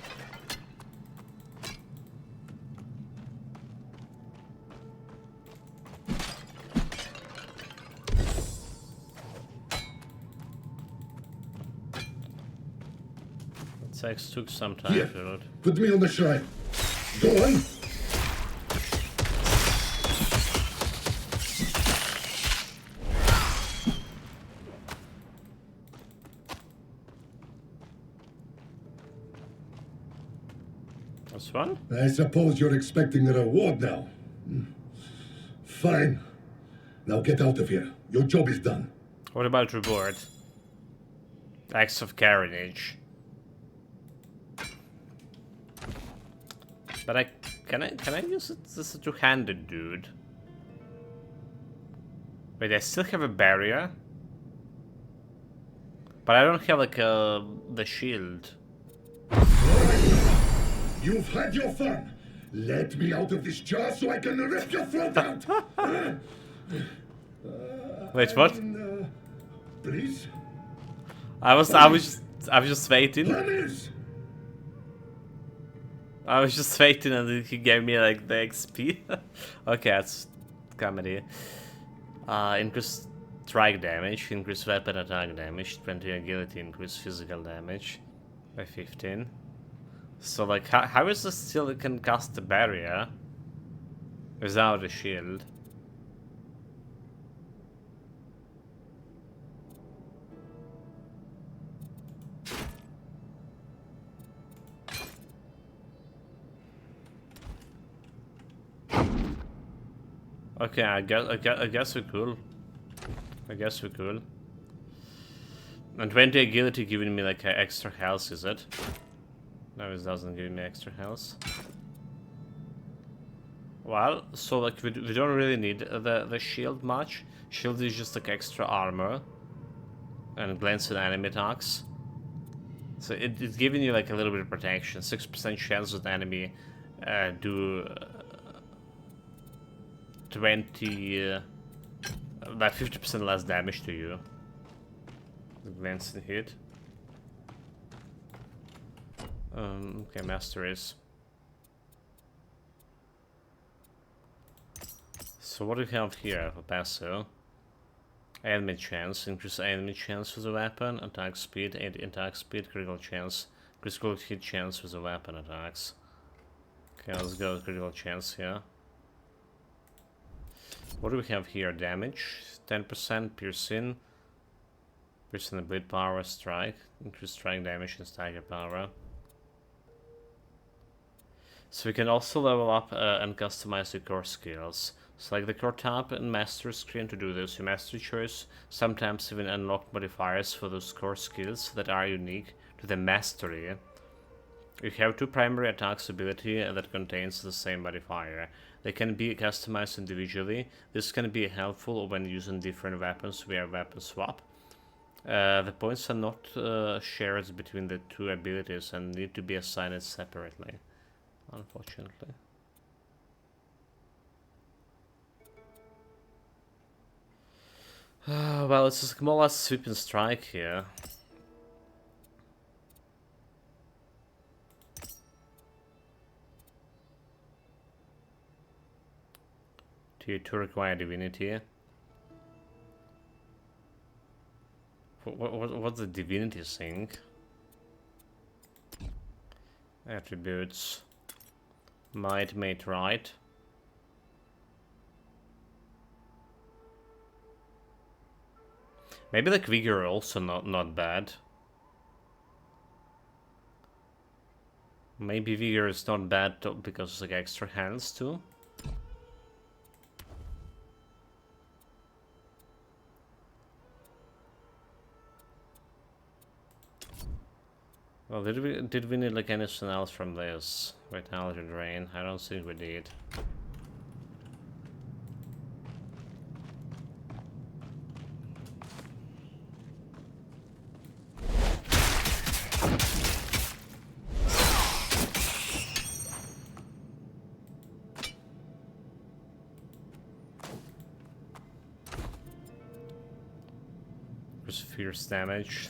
It took some time Here, to load. put me on the shrine. Go on. This one? I suppose you're expecting a reward now. Fine. Now get out of here. Your job is done. What about reward? Acts of carnage. But can I use it as a two-handed dude? Wait, I still have a barrier, but I don't have like the shield. You've had your fun. Let me out of this jar so I can rip your throat out. Wait, what? Please. I was just waiting. Hermes! I was just waiting and he gave me like the XP. Okay, that's comedy. Increase strike damage, increase weapon attack damage, 20 agility, increase physical damage by 15. So like, how is this still can cast the barrier without a shield? Okay, I guess we could. I guess we could. And 20 agility giving me like extra health, is it? No, it doesn't give me extra health. Well, so like we don't really need the shield much. Shield is just like extra armor and glancing enemy attacks. So it's giving you like a little bit of protection. 6% chance that enemy do 50% less damage to you. The glancing hit. Okay, masteries. So what do we have here for passive? Enemy chance, increase enemy chance with a weapon, attack speed, attack speed, critical chance, critical hit chance with a weapon attacks. Okay, let's go with critical chance here. What do we have here? Damage, 10%, piercing, and bleed power, strike, increase strike damage and stagger power. So we can also level up and customize the core skills. Select the core tab and master screen to do this. Your mastery choice sometimes even unlock modifiers for those core skills that are unique to the mastery. You have 2 primary attacks ability that contains the same modifier. They can be customized individually. This can be helpful when using different weapons via weapon swap. The points are not shared between the 2 abilities and need to be assigned separately, unfortunately. Well, it's a more or less sweeping strike here. Tier 2 require divinity. What's the divinity thing? Attributes. Might, mate, right. Maybe like vigor also not bad. Maybe vigor is not bad because it's like extra hands too. Well, did we need like anything else from this? Vitality drain? I don't think we did. Fierce damage.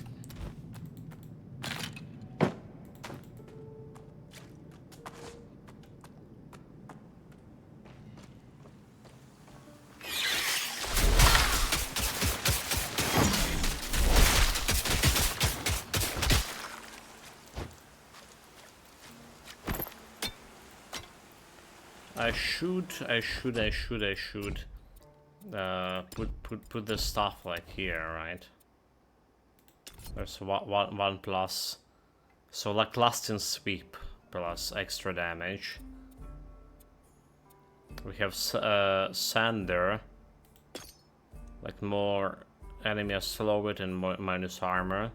I should put the stuff like here, right? There's one plus, so like lasting sweep plus extra damage. We have Sander, like more enemy are slow it and minus armor.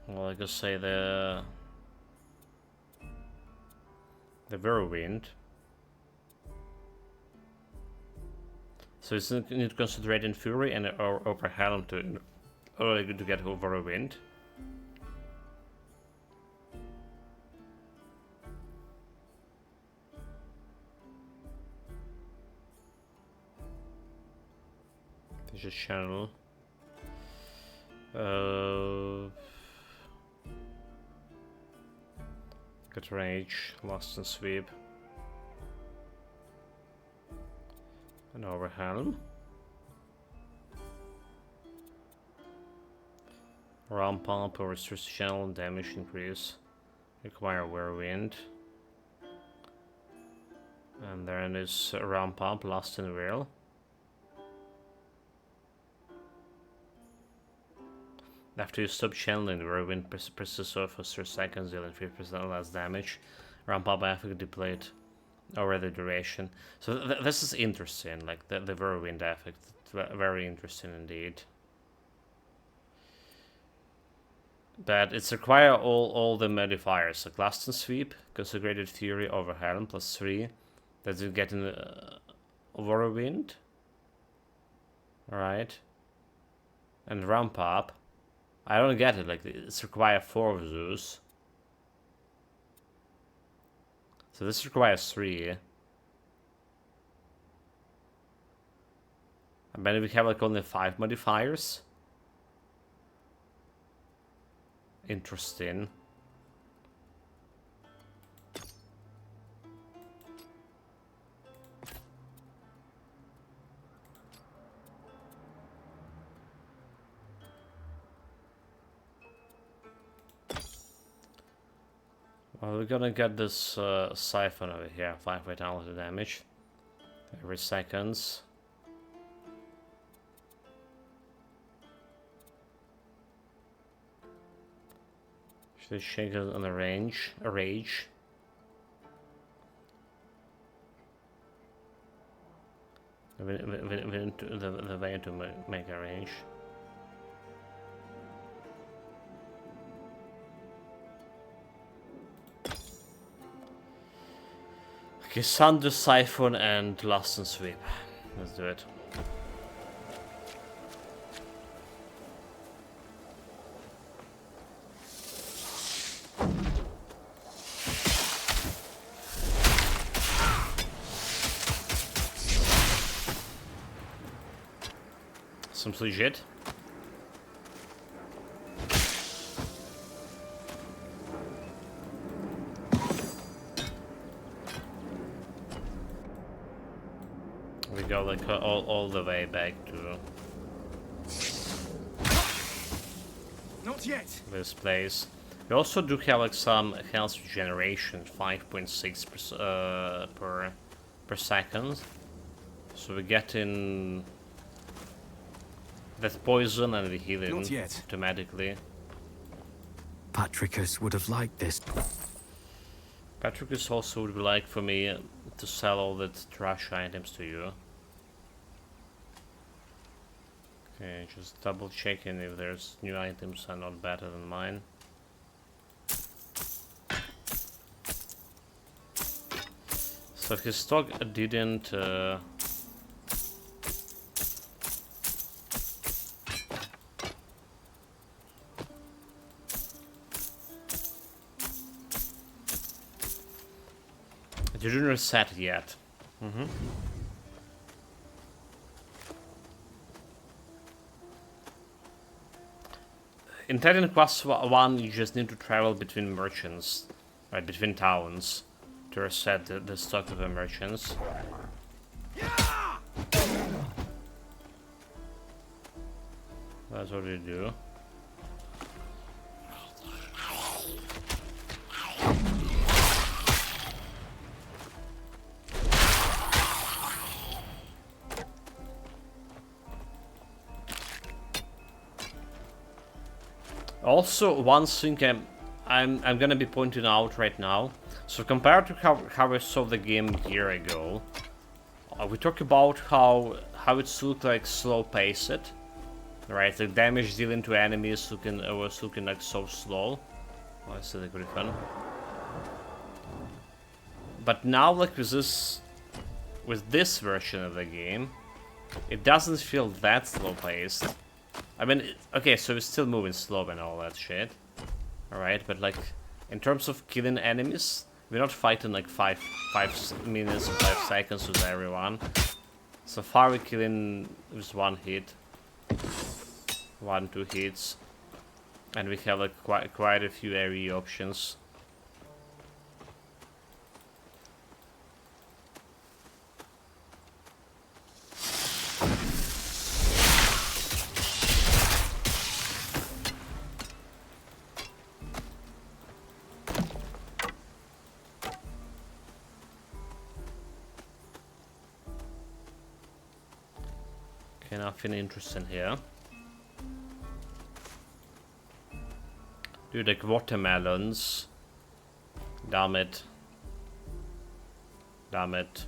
Well, I could say the Whirlwind. So it's need to concentrate in Fury and over Helm to get over a wind. There's a channel. Good rage, lost and sweep. An overhelm. Ramp up or restores channel damage increase. Require Whirlwind. And then is ramp up, Lost in Whirl. After you stop channeling, the Whirlwind persists for 3 seconds, dealing 3% less damage. Ramp up effect deployed over the duration. So this is interesting, like the Whirlwind effect. Very interesting indeed. But it's require all the modifiers, like Last and Sweep, Consecrated Fury, Overhelm, +3. Does it get in Whirlwind? Alright. And Ramp Up. I don't get it, like it's require 4 of those. So this requires 3. And then we have like only 5 modifiers. Interesting. Well, we're gonna get this siphon over here, 5 vitality damage every seconds. Should I shake it on a rage? The way to make a range. Okay, Sunder, Siphon, and Last and Sweep. Let's do it. Some legit. We go like all the way back to Not yet. this place. We also do have like some health regeneration, 5.6 per second. So we get in that poison and we heal it Not yet. automatically. Patricus would have liked this. Patricus also would like for me to sell all that trash items to you. Okay, just double checking if there's new items are not better than mine. So his stock didn't it didn't reset yet. In Titan Quest 1, you just need to travel between merchants, right, between towns, to reset the stock of the merchants. That's what we do. Also, one thing I'm gonna be pointing out right now. So compared to how I saw the game a year ago, we talk about how it's looked like slow paced, right? The damage dealing to enemies was looking like so slow. Oh, I see the gryphon. But now, like with this version of the game, it doesn't feel that slow paced. I mean, okay, so it's still moving slow and all that shit. Alright, but like, in terms of killing enemies, we're not fighting like 5 minutes or 5 seconds with everyone. So far we're killing with 1 hit. 1, 2 hits. And we have like quite a few area options. Okay, nothing interesting here. Dude, like watermelons. Damn it. Damn it.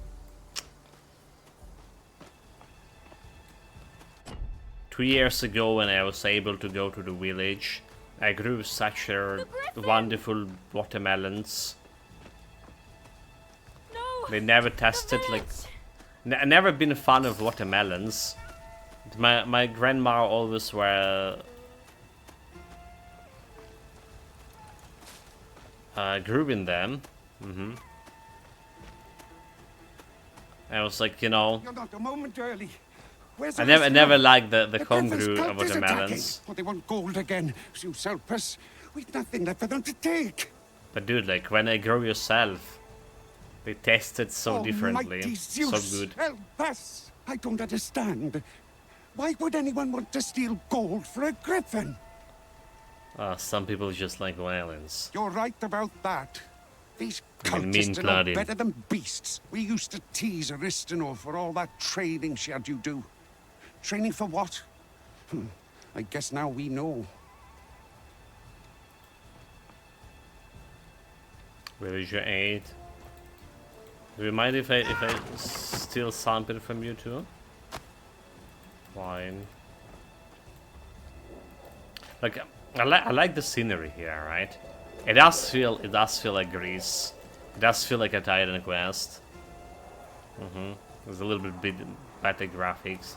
2 years ago when I was able to go to the village, I grew such a wonderful watermelons. No. They never tested like... never been a fan of watermelons. My grandma always were... grew in them. I was like, you know... You're not a moment early. Where's I the never rest liked the of them? home Griffin's grew cult is watermelons. attacking. Oh, they want gold again. You help us. We've nothing left for them to take. But dude, like when I grow yourself, they tasted so differently. Almighty So Zeus, good. help us. I don't understand. Why would anyone want to steal gold for a griffin? Some people just like violence. You're right about that. These I mean, cultists are no mean-blooded. better than beasts. We used to tease Aristino for all that training she had you do. Training for what? I guess now we know. Villager 8. Do you mind if I steal something from you too? Fine. Like I like the scenery here, right? It does feel like Greece. It does feel like a Titan quest. There's a little bit better graphics.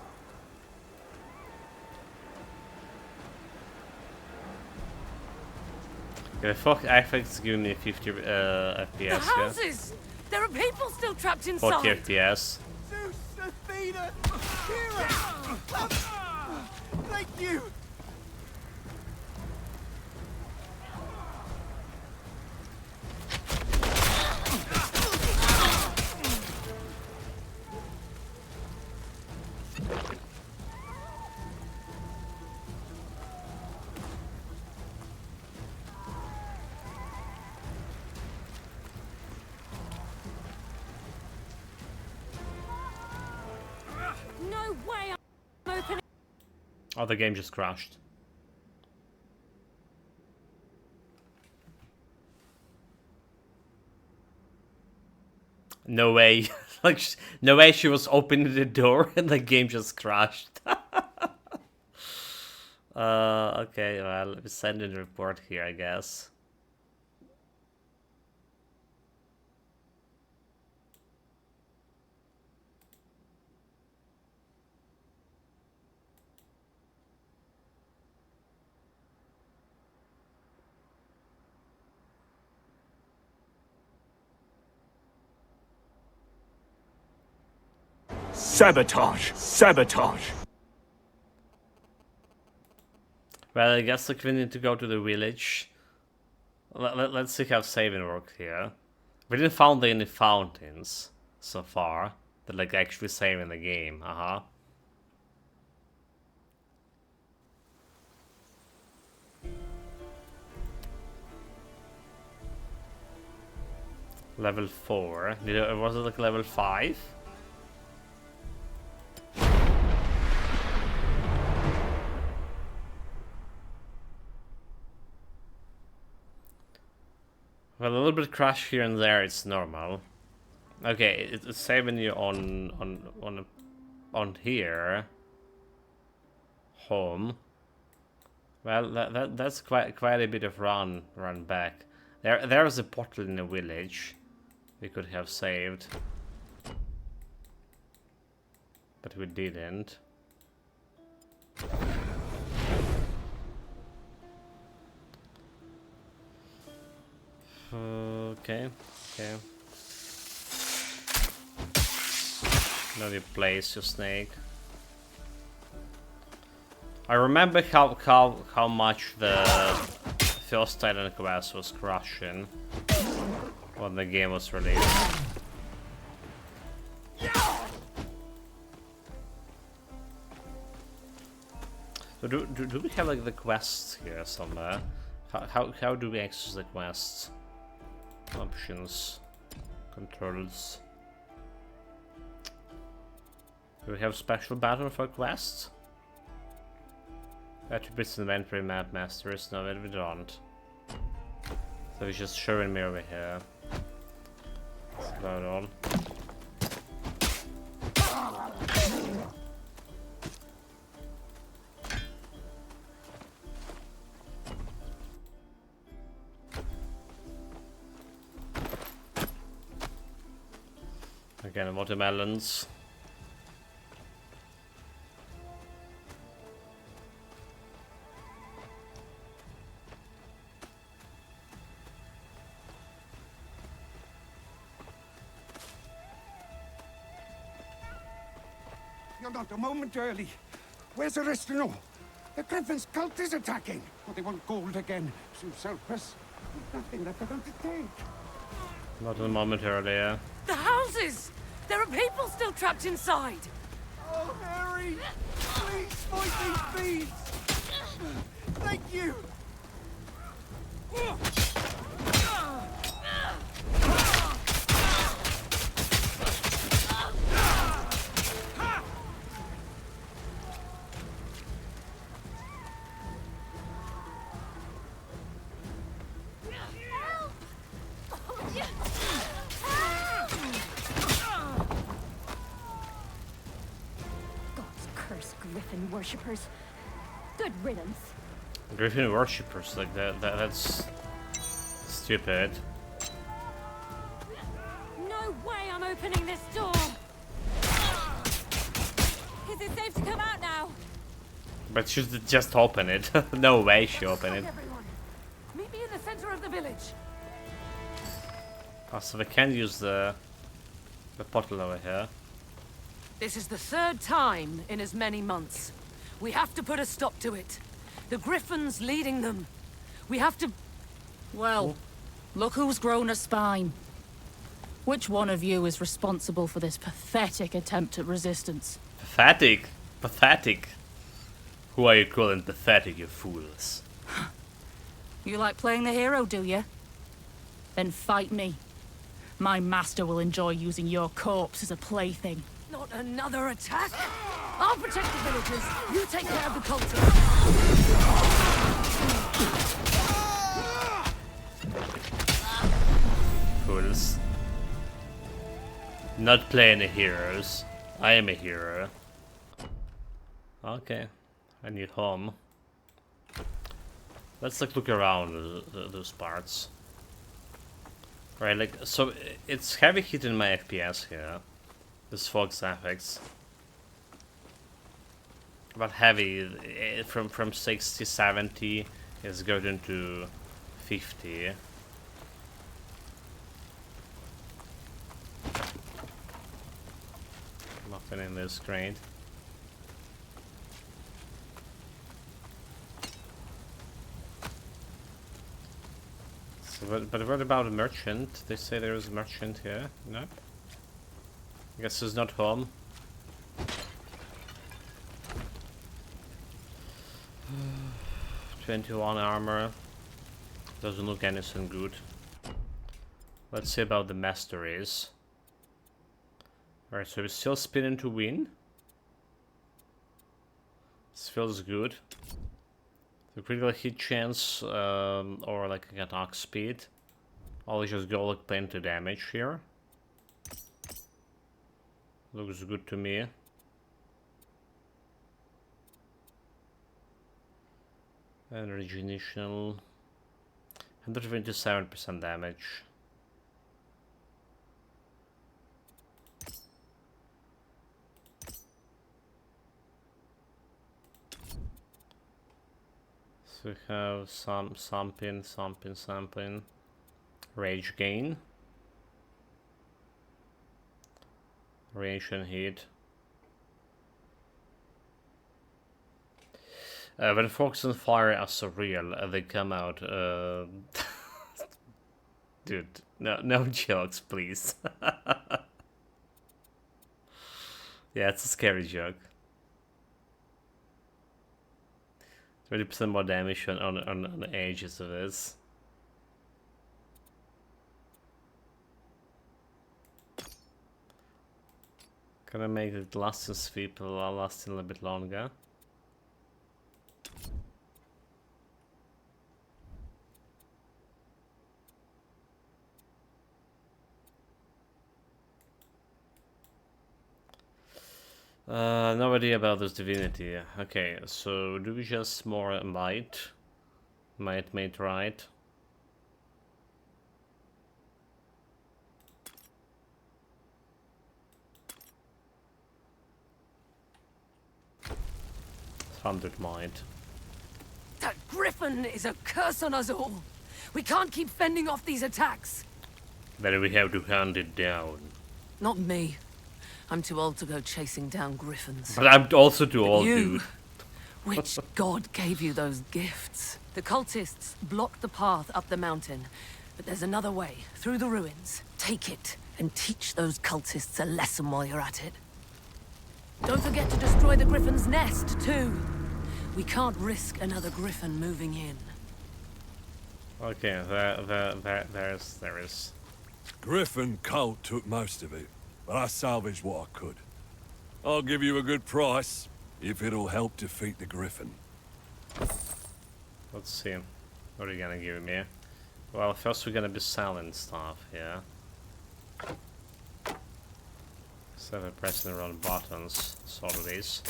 The fuck effects give me 50 FPS. The Yeah. houses! There are people still trapped inside! 40 FPS. Zeus, Athena, Hera! Thank you! No way I'm opening. Oh, the game just crashed. No way. Like, no way she was opening the door and the game just crashed. Okay, well, let me send in a report here, I guess. Sabotage! Sabotage! Well, I guess like we need to go to the village. Let's see how saving works here. We didn't found any fountains so far that like actually save in the game. Level 4. Was it like level 5? Well, a little bit crash here and there, it's normal. Okay, it's saving you on here. Home. Well, that's quite a bit of run back. There's a portal in the village we could have saved, but we didn't. Okay. Now you place your snake. I remember how much the first Titan quest was crushing when the game was released. So do we have like the quests here somewhere? How do we access the quests? Options, controls. Do we have special button for quests? Attributes inventory map masters. No, we don't. So it's just showing me over here. That's about all. Again, watermelons. You're not a moment early. Where's Aristino? The Griffin's cult is attacking. Oh, they want gold again. So selfless. Nothing left for them to take. Not a moment earlier. The houses! There are people still trapped inside! Oh, Harry! Please fight these beasts! Thank you! God's cursed Griffin worshippers. Good riddance. Griffin worshippers, like that's stupid. No way I'm opening this door! Is it safe to come out now? But she should just open it. No way she opened it. Everyone, meet me in the center of the village. Oh, so we can use the portal over here. This is the third time in as many months. We have to put a stop to it. The Griffin's leading them. We have to... Well, look who's grown a spine. Which one of you is responsible for this pathetic attempt at resistance? Pathetic? Pathetic? Who are you calling pathetic, you fools? You like playing the hero, do you? Then fight me. My master will enjoy using your corpse as a plaything. Not another attack! I'll protect the villagers. You take care of the cultists. Fools. Not playing the heroes. I am a hero. Okay. I need home. Let's like look around those parts. Right, like, so it's heavy hitting my FPS here. This Fox FX. But heavy, from 60, 70 is going into 50. Nothing in this crate. So, but what about a merchant? They say there is a merchant here. No? I guess he's not home. $21 armor. Doesn't look anything good. Let's see about the masteries. Alright, so we still spinning to win. This feels good. The critical hit chance, or like attack speed. Always just go like plenty damage here. Looks good to me. Energy initial. 127% damage. So we have some sampling. Rage gain. Range and heat. When folks on fire are surreal, they come out. Dude, no jokes, please. Yeah, it's a scary joke. 20% more damage on the edges of this. Gonna make it lasting sweep lasting a little bit longer. No idea about this divinity. Okay, so do we just more might? Might made right? Hundred might. That gryphon is a curse on us all. We can't keep fending off these attacks. Then we have to hunt it down. Not me. I'm too old to go chasing down griffins. But I'm also too old, you, dude. Which god gave you those gifts? The cultists blocked the path up the mountain, but there's another way, through the ruins. Take it, and teach those cultists a lesson while you're at it. Don't forget to destroy the griffin's nest, too. We can't risk another griffin moving in. Okay, there is. Griffin cult took most of it, but I salvaged what I could. I'll give you a good price, if it'll help defeat the griffin. Let's see. What are you gonna give me? Well, first we're gonna be selling stuff here. Instead of pressing the wrong buttons, sort of these.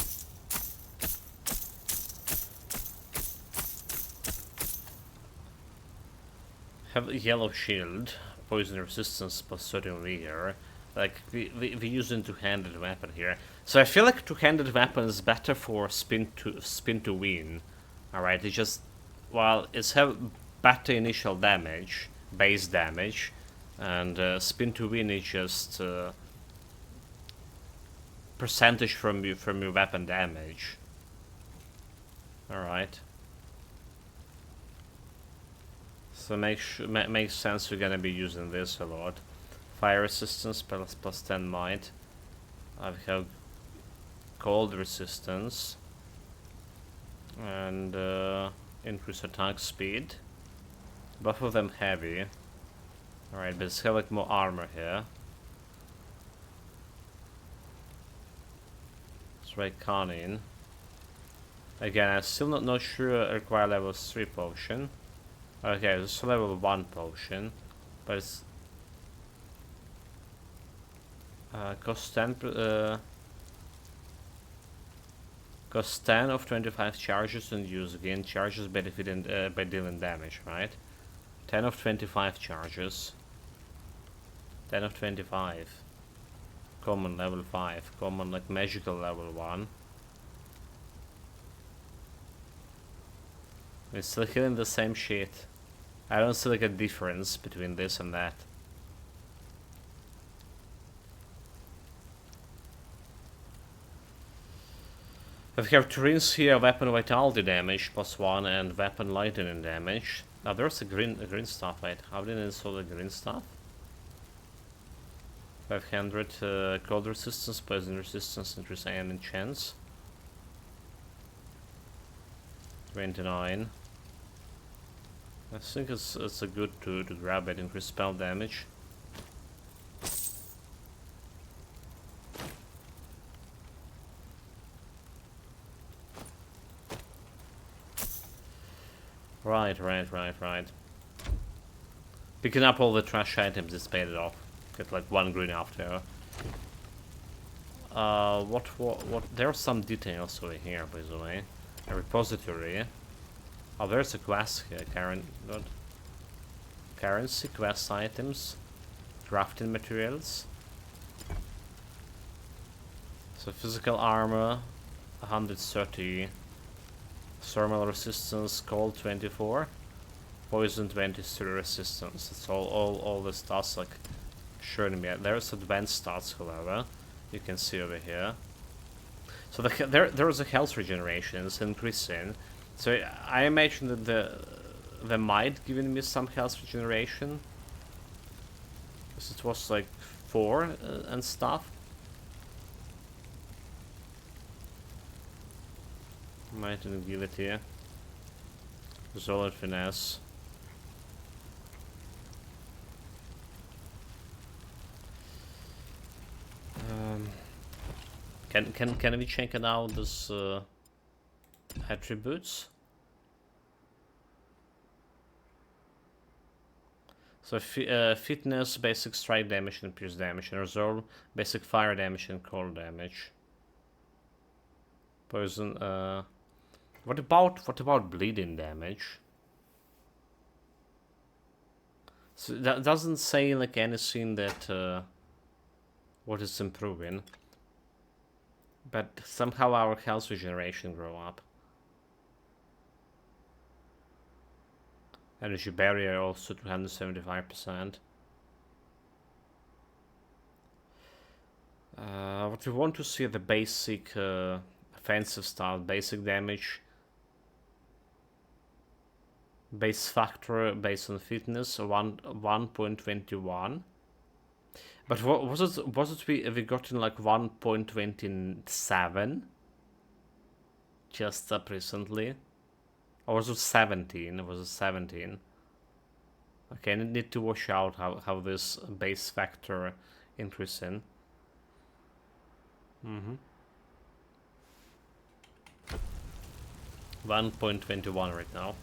Have a yellow shield, poison resistance plus certain vigor. Like we use a two-handed weapon here, so I feel like two-handed weapon is better for spin to win. All right, it just it's have better initial damage, base damage, and spin to win is just percentage from your weapon damage. All right. So makes sense we're gonna be using this a lot. Fire resistance plus 10 might. I have cold resistance and increase attack speed. Both of them heavy. Alright, but it's have like more armor here. Let's try Conning. Again, I'm still not sure I require level 3 potion. Okay, this is level 1 potion, but it's cost 10 of 25 charges and use again charges benefiting by dealing damage, right? 10 of 25 charges. 10 of 25. Common level 5. Common like magical level 1. It's still killing the same shit. I don't see like a difference between this and that. We have turrets here, weapon vitality damage +1 and weapon lightning damage. Now there's a green stuff, right? How did I install the green stuff? 500 cold resistance, poison resistance, increase and chance. 29. I think it's a good to grab it, increase spell damage. Right. Picking up all the trash items is paid it off. Get like 1 green after. What? There are some details over here, by the way. A repository. Oh, there's a quest here. Currency, quest items, crafting materials. So physical armor, 130. Thermal resistance, cold 24, poison 23 resistance. It's all the stats like showing me. There's advanced stats, however, you can see over here. So there is a health regeneration. It's increasing. So I imagine that they might giving me some health regeneration. Because it was like 4 and stuff. Might and give it here. Solid finesse. Can we check it out this attributes? So fitness, basic strike damage and pierce damage, and resolve, basic fire damage and cold damage. Poison. What about bleeding damage? So that doesn't say like anything that what is improving. But somehow our health regeneration grow up. Energy barrier also 275%. What we want to see the basic offensive stuff, basic damage, base factor based on fitness 1.21. But what was it we got in like 1.27 just up recently? Or was it 17? Was it 17? Okay, I need to watch out how this base factor increasing. 1.21 right now.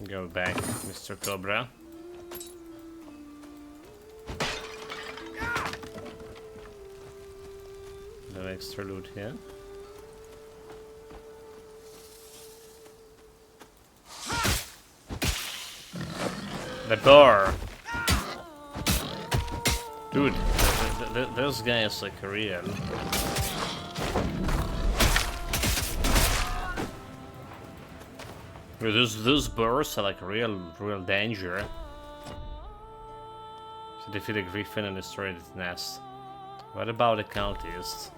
Go back, Mr. Cobra. No extra loot here. The door! Dude, those guys like real. Those bursts are like real danger. To defeat a gryphon and destroy its nest. What about the cultists?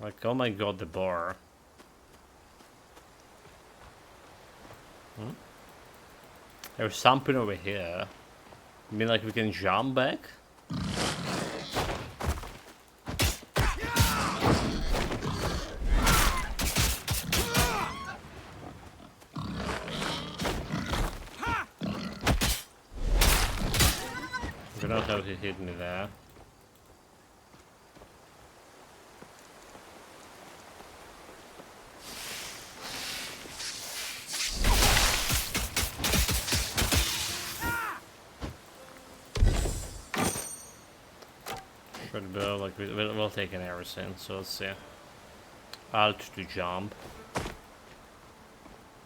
Like, oh my god, the bar. There's something over here. You mean like we can jump back? I don't know how he hit me there. Like we'll take an everything, so let's see. Alt to jump.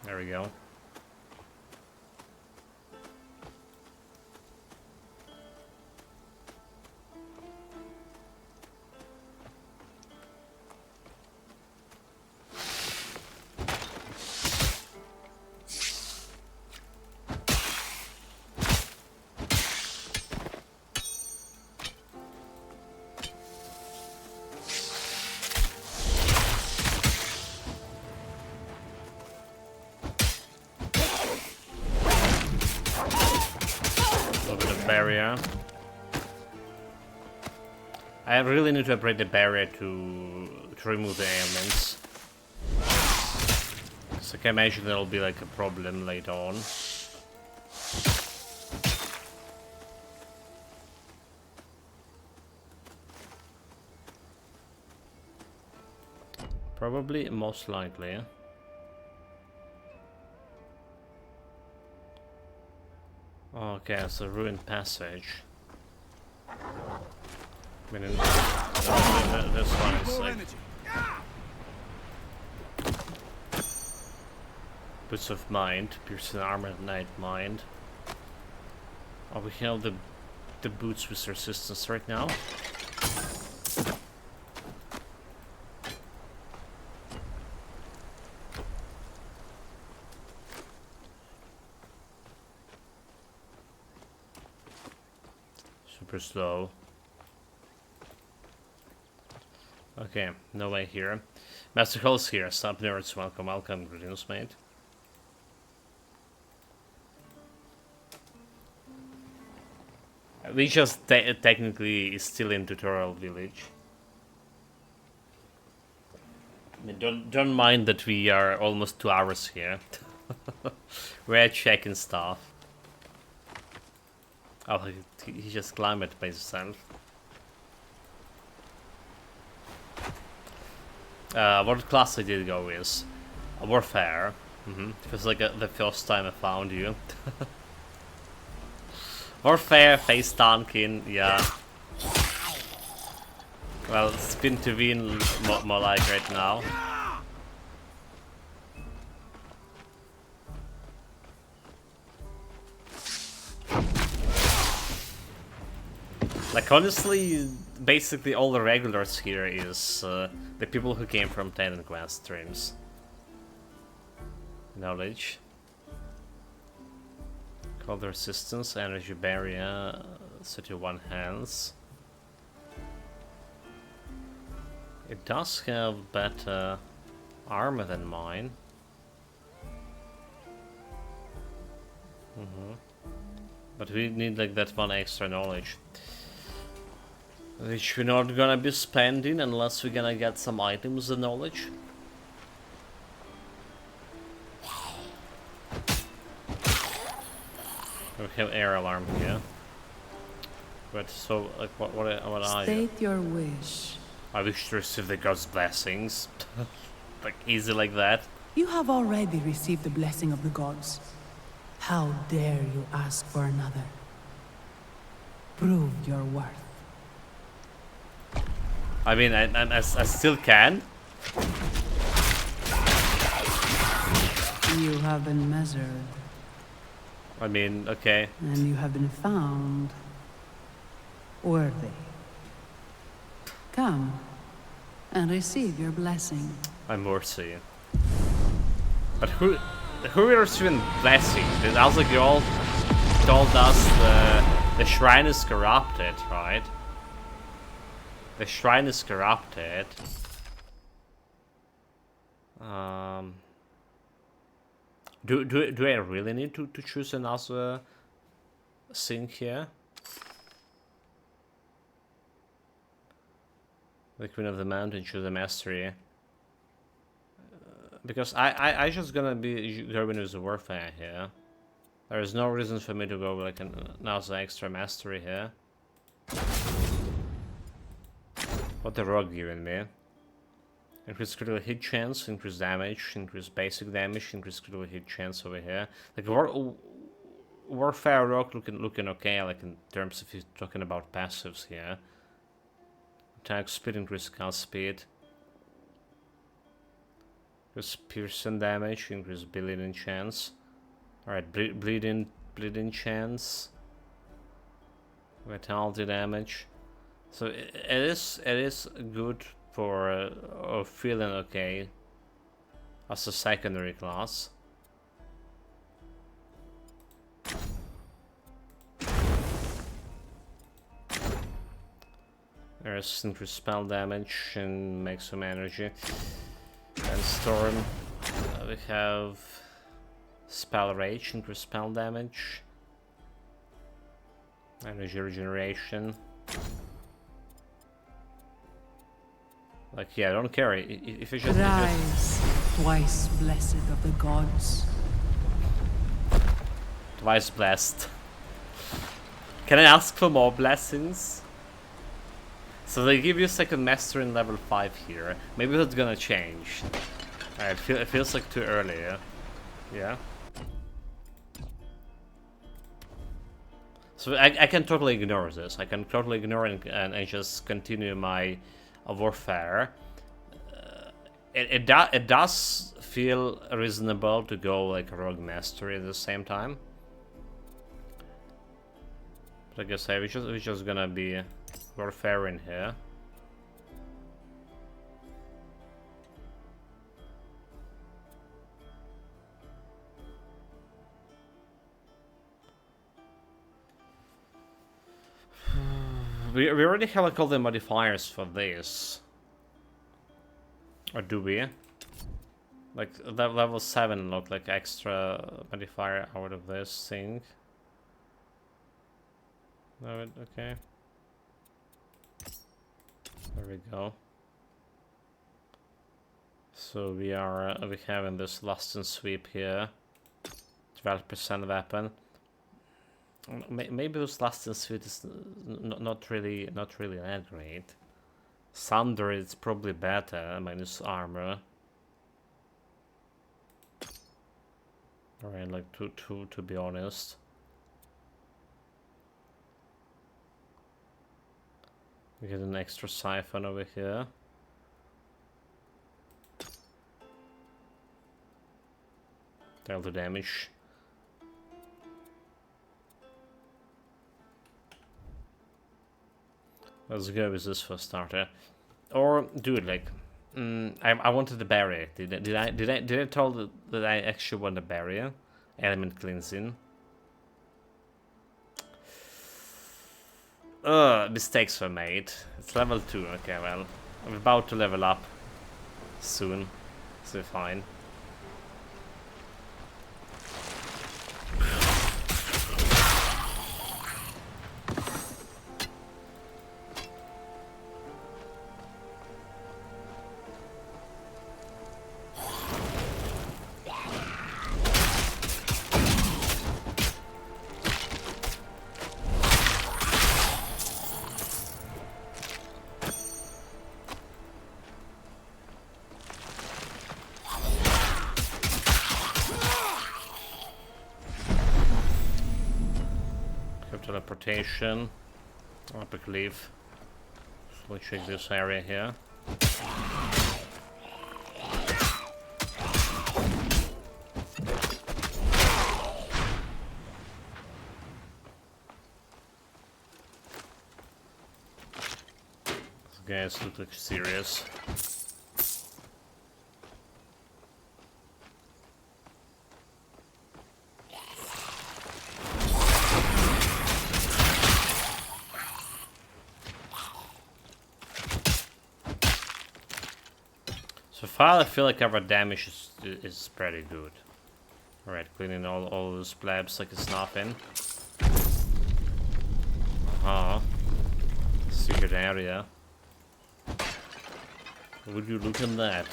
There we go. Barrier. I really need to upgrade the barrier to remove the ailments. So I can imagine that'll be like a problem later on. Probably, most likely. Okay, so ruined passage. I mean, this one is like boots of mind, piercing armor, night mind. Oh, we have the boots with resistance right now. Super slow. Okay, no way here. Master Hall's here. Stop nerds. Welcome, welcome. Greetings, mate. We just technically still in tutorial village. I mean, don't mind that we are almost 2 hours here. We're checking stuff. Oh, he just climbed it by himself. What class I did go with? Warfare. It was like the first time I found you. Warfare, face tanking, yeah. Well, spin to win more like right now. Like honestly, basically all the regulars here is the people who came from Titan Quest streams. Knowledge. Cold resistance, energy barrier, 31 hands. It does have better armor than mine. But we need like that one extra knowledge. Which we're not gonna be spending unless we're gonna get some items and knowledge. We have air alarm here. But so, like, what are you? State your wish. I wish to receive the god's blessings. Like, easy like that. You have already received the blessing of the gods. How dare you ask for another? Prove your worth. I mean, I still can. You have been measured. I mean, okay. And you have been found worthy. Come and receive your blessing. I'm worthy. But who are receiving blessing? Because I was like, you all told us the shrine is corrupted, right? The shrine is corrupted. Do I really need to choose another thing here? The Queen of the Mountain, choose a mastery. Because I just gonna be going with the warfare here. There is no reason for me to go like another extra mastery here. What the rock giving me? Increase critical hit chance, increase damage, increase basic damage, increase critical hit chance over here. Like warfare rock looking okay, like in terms of you talking about passives here. Attack speed, increase cast speed. Increase piercing damage, increase bleeding chance. Alright, bleeding chance. Vitality damage. So it is good for feeling okay as a secondary class. There's increased spell damage and make some energy. And storm, we have spell rage, increased spell damage, energy regeneration. Like, yeah, I don't care if it just... Rise, twice blessed of the gods. Twice blessed. Can I ask for more blessings? So they give you second master in level 5 here. Maybe that's gonna change. It feels like too early, yeah? Yeah? So I can totally ignore this. I can totally ignore it and just continue my warfare. It does feel reasonable to go like rogue mastery at the same time. Like I say, we're just gonna be warfaring here. We already have like all the modifiers for this. Or do we? Like that level 7 look like extra modifier out of this thing. No, okay. There we go. So we are we having this last and sweep here. 12% weapon. Maybe this last and sweep is not really that great. Thunder is probably better, minus armor. Alright, like to be honest. We get an extra siphon over here. That'll do damage. Let's go with this for starter. Or do it like I wanted the barrier. Did I tell that I actually want the barrier? Element cleansing. Mistakes were made. It's level 2. Okay, well, I'm about to level up soon, so fine. Teleportation. Epic leave. So we'll check this area here. These guys look like serious. So far, I feel like our damage is pretty good. Alright, cleaning all those blabs like it's nothing. Secret area. Would you look at that?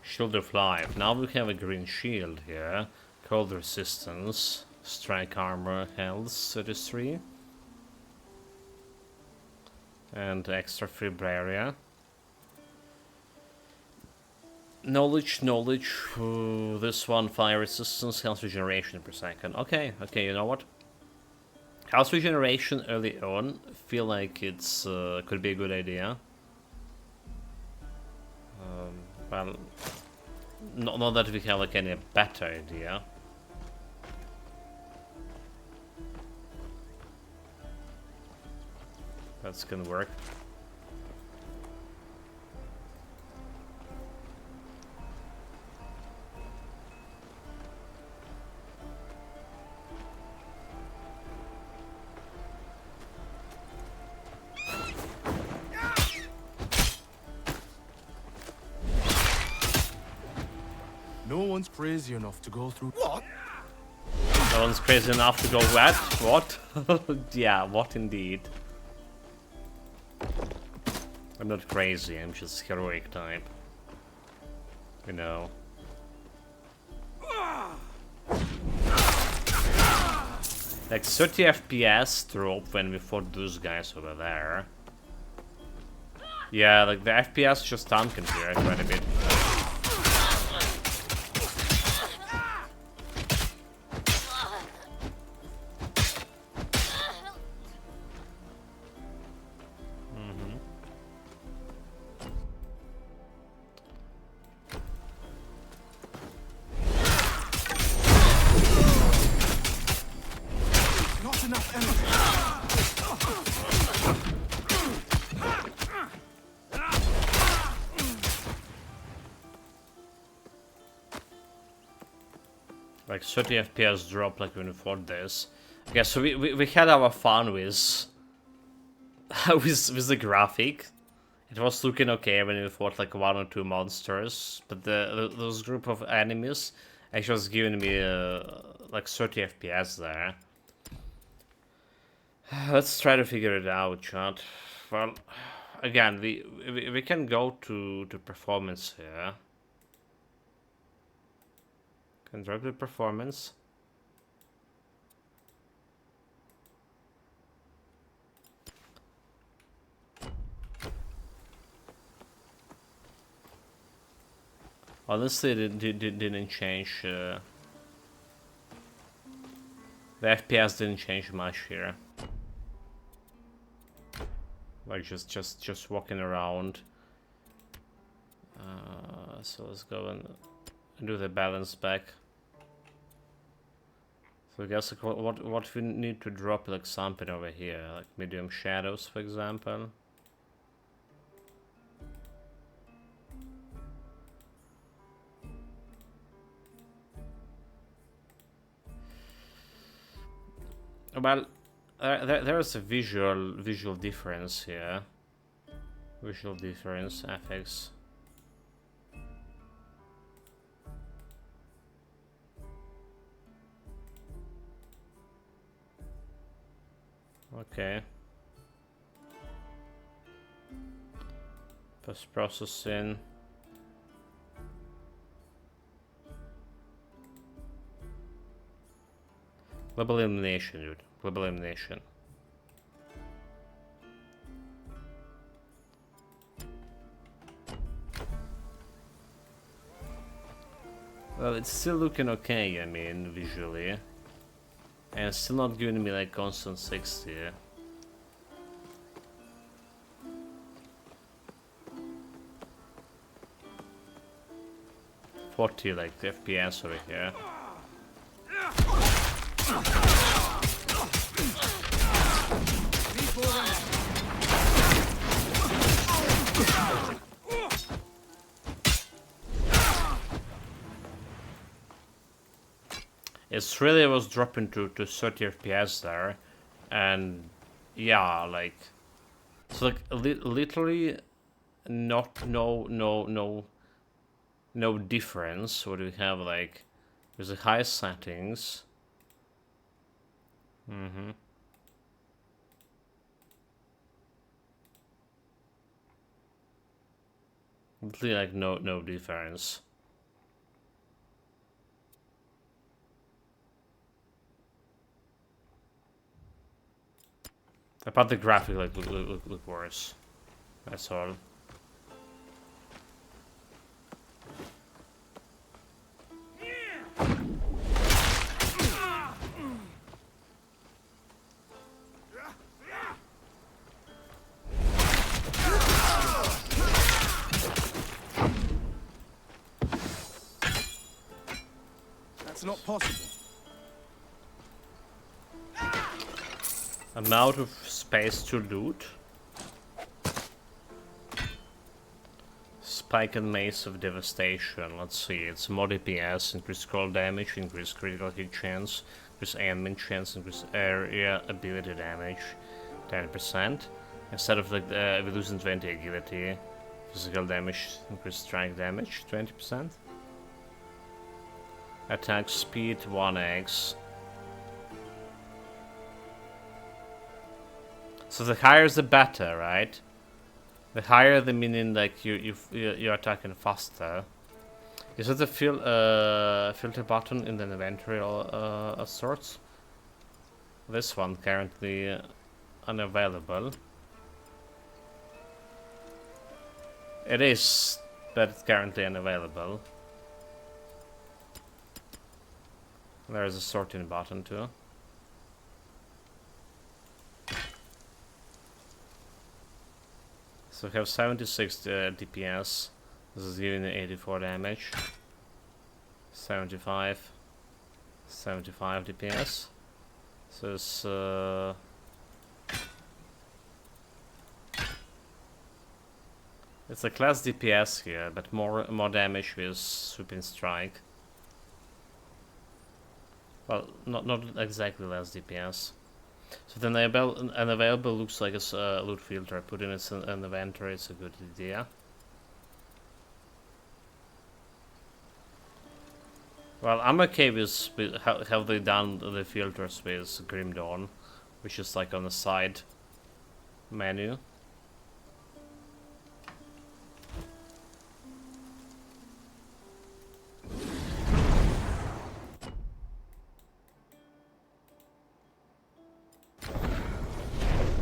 Shield of Life. Now we have a green shield here. Cold resistance, strike armor, health 33, and extra free area. Knowledge. This one, fire resistance, health regeneration per second. Okay, you know what? Health regeneration early on, feel like it's could be a good idea. Well, not that we have like any better idea. That's gonna work. No one's crazy enough to go through. What? No one's crazy enough to go what? What? Yeah, what indeed. I'm not crazy, I'm just heroic type. You know. Like 30 FPS drop when we fought those guys over there. Yeah, like the FPS just tanking here quite a bit. Like 30 FPS drop like when we fought this. Okay, so we had our fun with with the graphic. It was looking okay when we fought like 1 or 2 monsters, but those group of enemies actually was giving me like 30 FPS there. Let's try to figure it out, chat. Well, again, we can go to performance here. Can drop the performance. Honestly, it didn't change. The FPS didn't change much here. Like just walking around. So let's go and do the balance back. So I guess like, what we need to drop like something over here, like medium shadows, for example. Well, there is a visual difference here. Visual difference, FX. Okay. Post processing. Global elimination, dude. Global elimination. Well, it's still looking okay, I mean, visually. And it's still not giving me like constant 60. 40 like FPS over here. It's really was dropping to 30 FPS there, and yeah, like so like literally no difference. What do we have like with the high settings? Literally like no difference. Apart the graphic like look worse. That's all. That's not possible. I'm out of space to loot. Spike and Mace of Devastation. Let's see, it's more DPS, increased scroll damage, increased critical hit chance, increased aiming chance, increased area ability damage, 10%. Instead of like we're losing 20 agility, physical damage, increased strike damage, 20%. Attack speed 1x. So the higher the better, right? The higher the meaning like you're attacking faster. Is it a filter button in the inventory of sorts? This one currently unavailable. It is, but it's currently unavailable. There is a sorting button too. So we have 76 DPS. This is giving 84 damage. 75 DPS. So it's a class DPS here, but more damage with sweeping strike. Well, not exactly less DPS. So then an available looks like a loot filter. Put in its an inventory. It's a good idea. Well, I'm okay with how they done the filters with Grim Dawn, which is like on the side menu.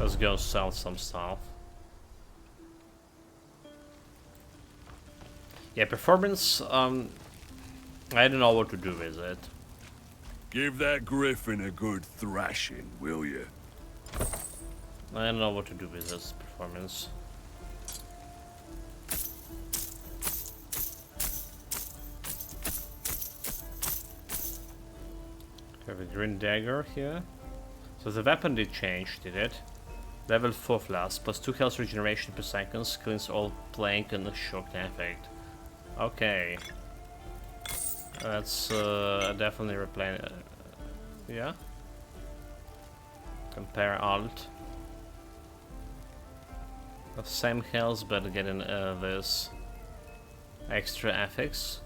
Let's go sell some stuff. Yeah, performance, I don't know what to do with it. Give that griffin a good thrashing, will you? I don't know what to do with this performance. We have a green dagger here. So the weapon did change, did it? Level 4 flask, plus 2 health regeneration per second, cleans all plank and a shock effect. Okay. That's definitely replay. Yeah. Compare alt. The same health, but getting this extra effects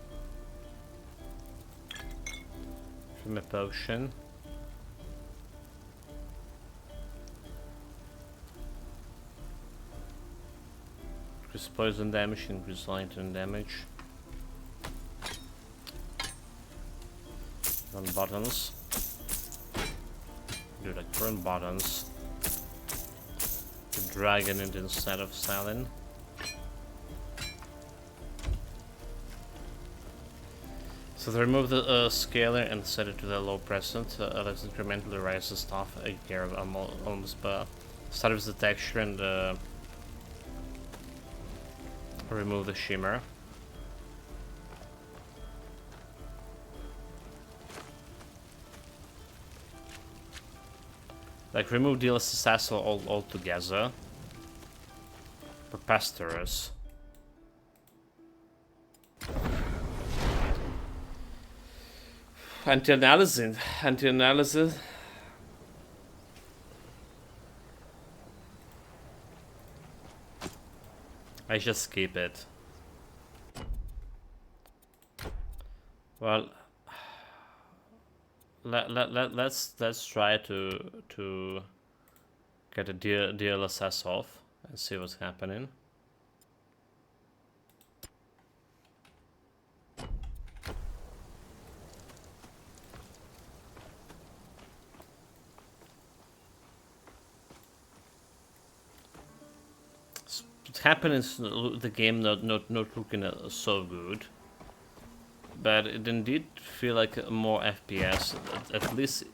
from a potion. Increase poison damage, increase lightning damage. On buttons. Do like burn buttons. To dragon it instead of selling. So to remove the scaler and set it to the low percent, let's incrementally raise the stuff here of almost start with the texture and remove the shimmer. Like remove the assassin altogether. Preposterous. Anti-analysis. I just skip it. Well, let's try to get a DLSS off and see what's happening. What's happening is the game not looking so good. But it indeed feel like more FPS. At least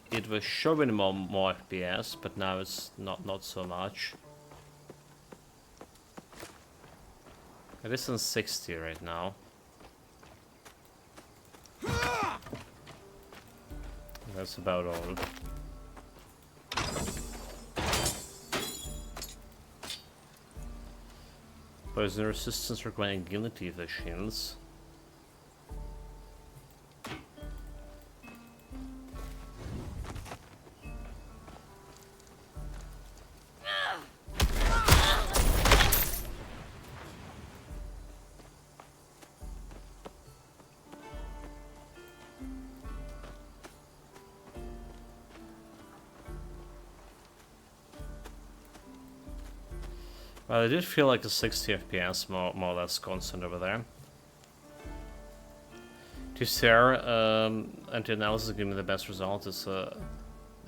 it was showing more FPS, but now it's not so much. It is on 60 right now. That's about all. Poison resistance requiring agility efficiency. Well, it did feel like a 60 FPS more or less constant over there. To stare, anti-analysis give me the best result. It's a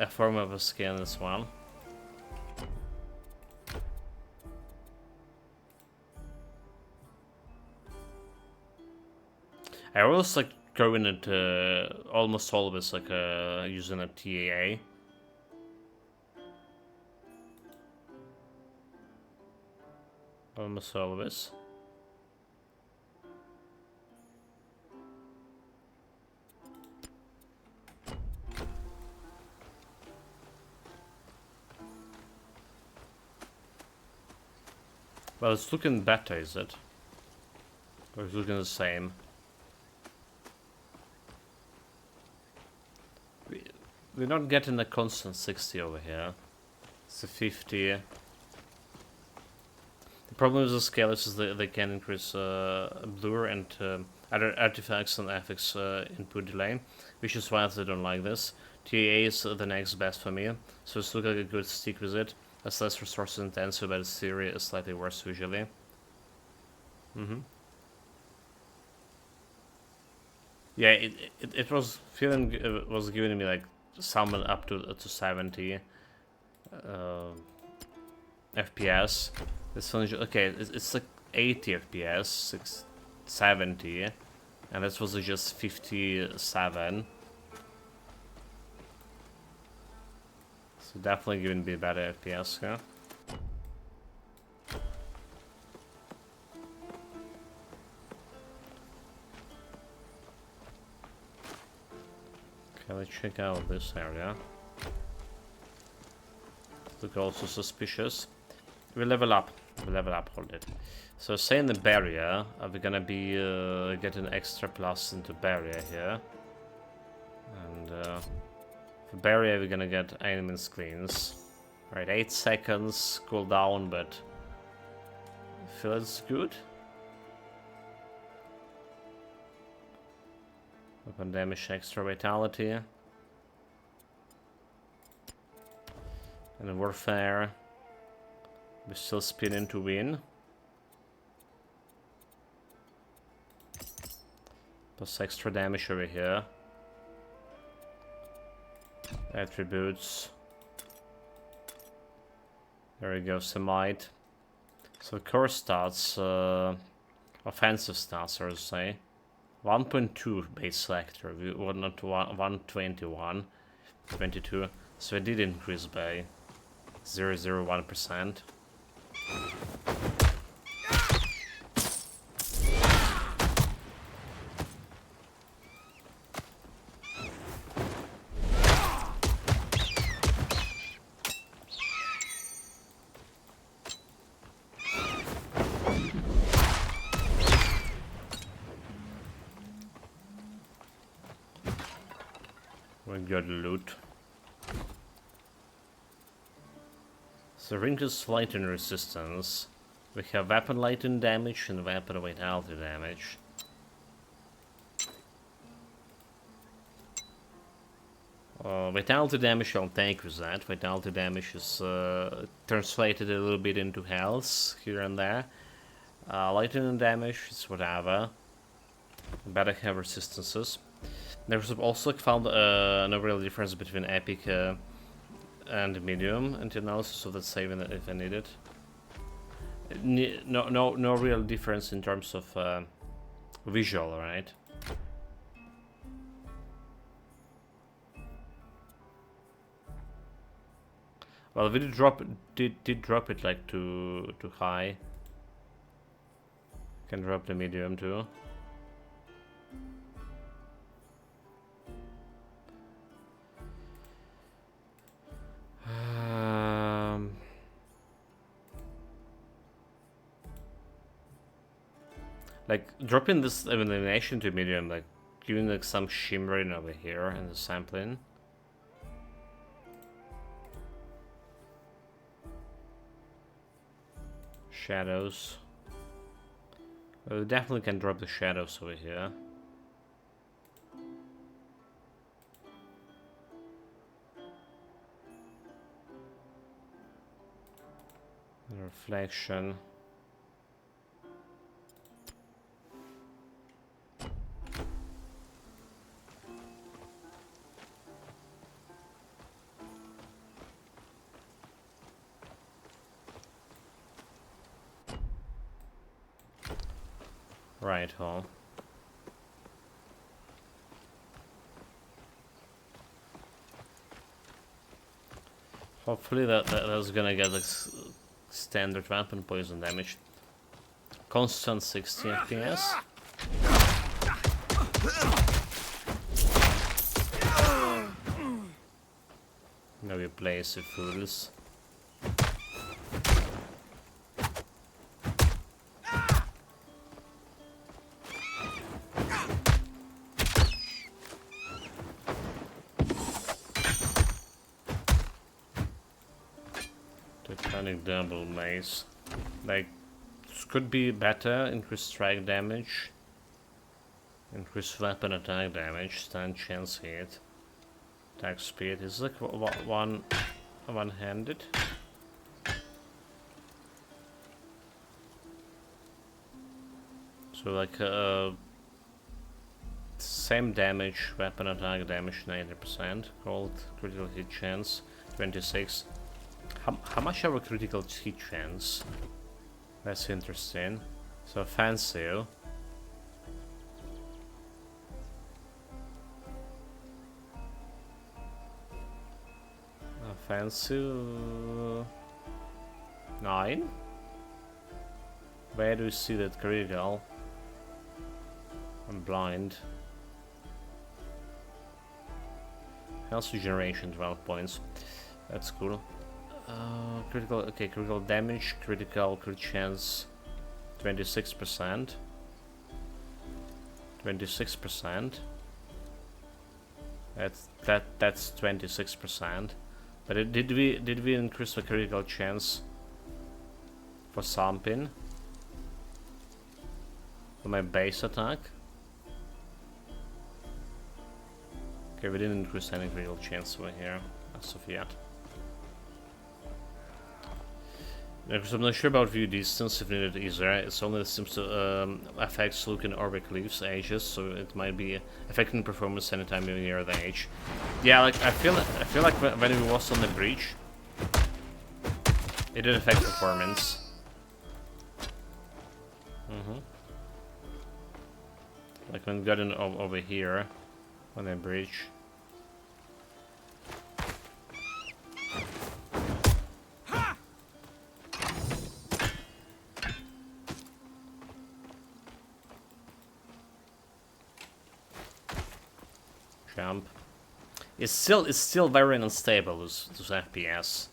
form of a skin as well. I always like going into almost always like using a TAA. Almost always. Well, it's looking better, is it? Or it's looking the same? We're not getting a constant 60 over here. It's a 50. The problem with the scale is that they can increase blur and other artifacts and FX input delay, which is why I don't like this. TA is the next best for me, so it's looking like a good stick with it. It's less resource intensive, but its theory is slightly worse visually. Yeah, it was feeling was giving me like somewhere up to 70 FPS. This one, okay, it's like 80 FPS, 70, and this was just 57. So definitely giving me better FPS, yeah. Okay, let's check out this area. Look also suspicious. We level up. Hold it. So say in the barrier, we're gonna be getting extra plus into barrier here. And for barrier we're gonna get enemy screens. Right, 8 seconds cooldown, but feels good. Weapon damage, extra vitality. And warfare. We still spinning to win. Plus extra damage over here. Attributes. There we go, Semite. So core stats, offensive stats, I would say. 1.2 base selector, we were not 121, 22. So it did increase by 0.01%. We got loot. So Rinkus lightning resistance. We have weapon lightning damage and weapon vitality damage. Vitality damage I'll take with that. Vitality damage is translated a little bit into health here and there. Lightning damage is whatever. Better have resistances. There's also found no real difference between epic and medium until now, so that's saving it if I need it. No real difference in terms of visual, right? Well, we did drop it like too high. Can drop the medium too. Like dropping this illumination to medium, like giving like some shimmering over here in the sampling. Shadows. Well, we definitely can drop the shadows over here. The reflection. Right, huh? Hopefully that's gonna get like standard weapon poison damage. Constant 60 FPS. Now we play as fools. Standing double mace. Like, this could be better. Increase strike damage. Increase weapon attack damage. Stand chance hit. Attack speed. Is like one-handed. So like same damage, weapon attack damage 90%, cold critical hit chance 26. How much are a critical hit chance? That's interesting. So offensive. Offensive 9. Where do you see that critical? I'm blind. Health regeneration 12 points. That's cool. Critical, okay, critical damage, critical crit chance 26%. 26%. That's 26%. But did we increase the critical chance for something? For my base attack? Okay, we didn't increase any critical chance over here as of yet. Because I'm not sure about view distance if needed either. It's only seems to affect Luke and Orbic Leaf's ages, so it might be affecting performance anytime you're near the age. Yeah, like I feel like when we was on the breach, it did affect performance. Like when we got in over here on the bridge. Jump. It's still very unstable, those FPS.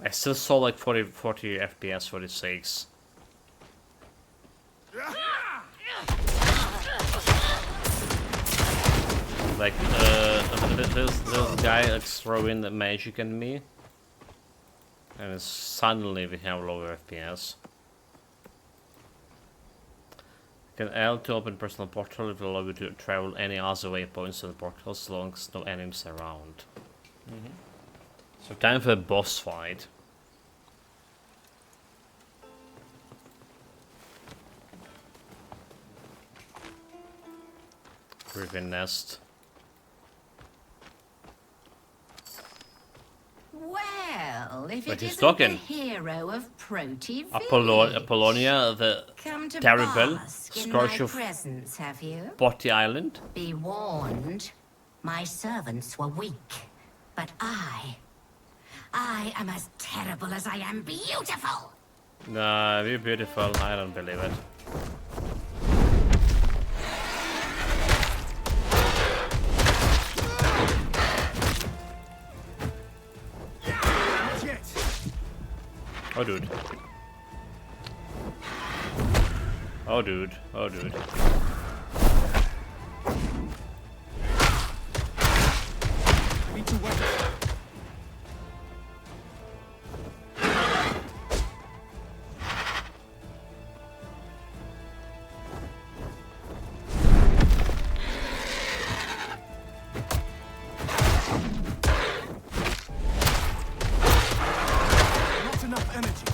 I still saw like 40 FPS, 46. Like this guy like throwing the magic at me, and suddenly we have lower FPS. Can L to open personal portal. It will allow you to travel any other waypoints in the portal as long as no enemies around. So time for a boss fight. Griffin nest. Well, if But it he's isn't talking. the hero of Proti Apollonia, the come to terrible, bask in scourge my of presence, have you? Proti Island. Be warned, my servants were weak, but I am as terrible as I am beautiful. Nah, you're beautiful. I don't believe it. Oh dude. Oh dude. Oh dude. Need to wait. Not enough energy.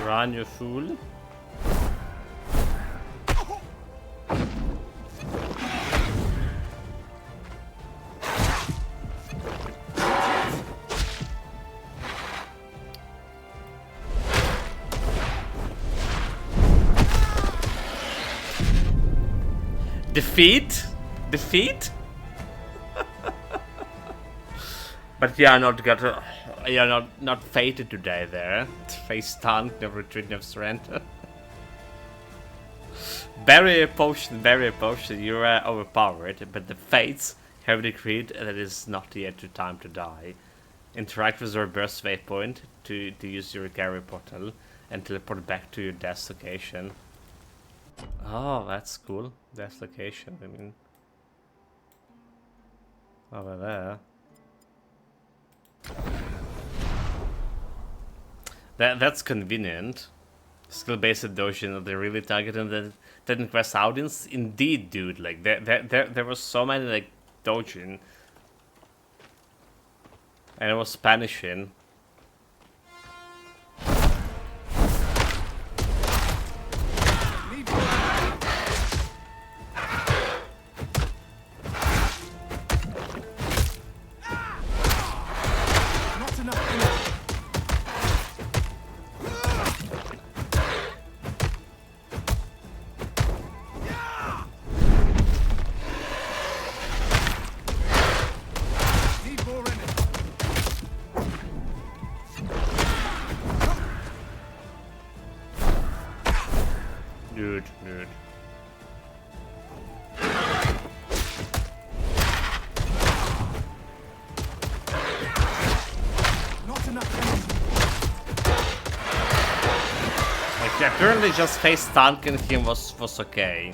Run, you fool. Defeat? Defeat? But yeah, not fated today there. Face stun, no retreat, no surrender. Barrier potion, you are overpowered, but the fates have decreed that it is not yet your time to die. Interact with your burst waypoint to use your carry portal and teleport back to your death location. Oh, that's cool. Death location, I mean. Over there. That's convenient. Skill-based dojin, they really targeted the Titan Quest audience? Indeed, dude. Like, there was so many, like, dojin. And it was Spanishing. Dude. Like, apparently just face tanking him was okay.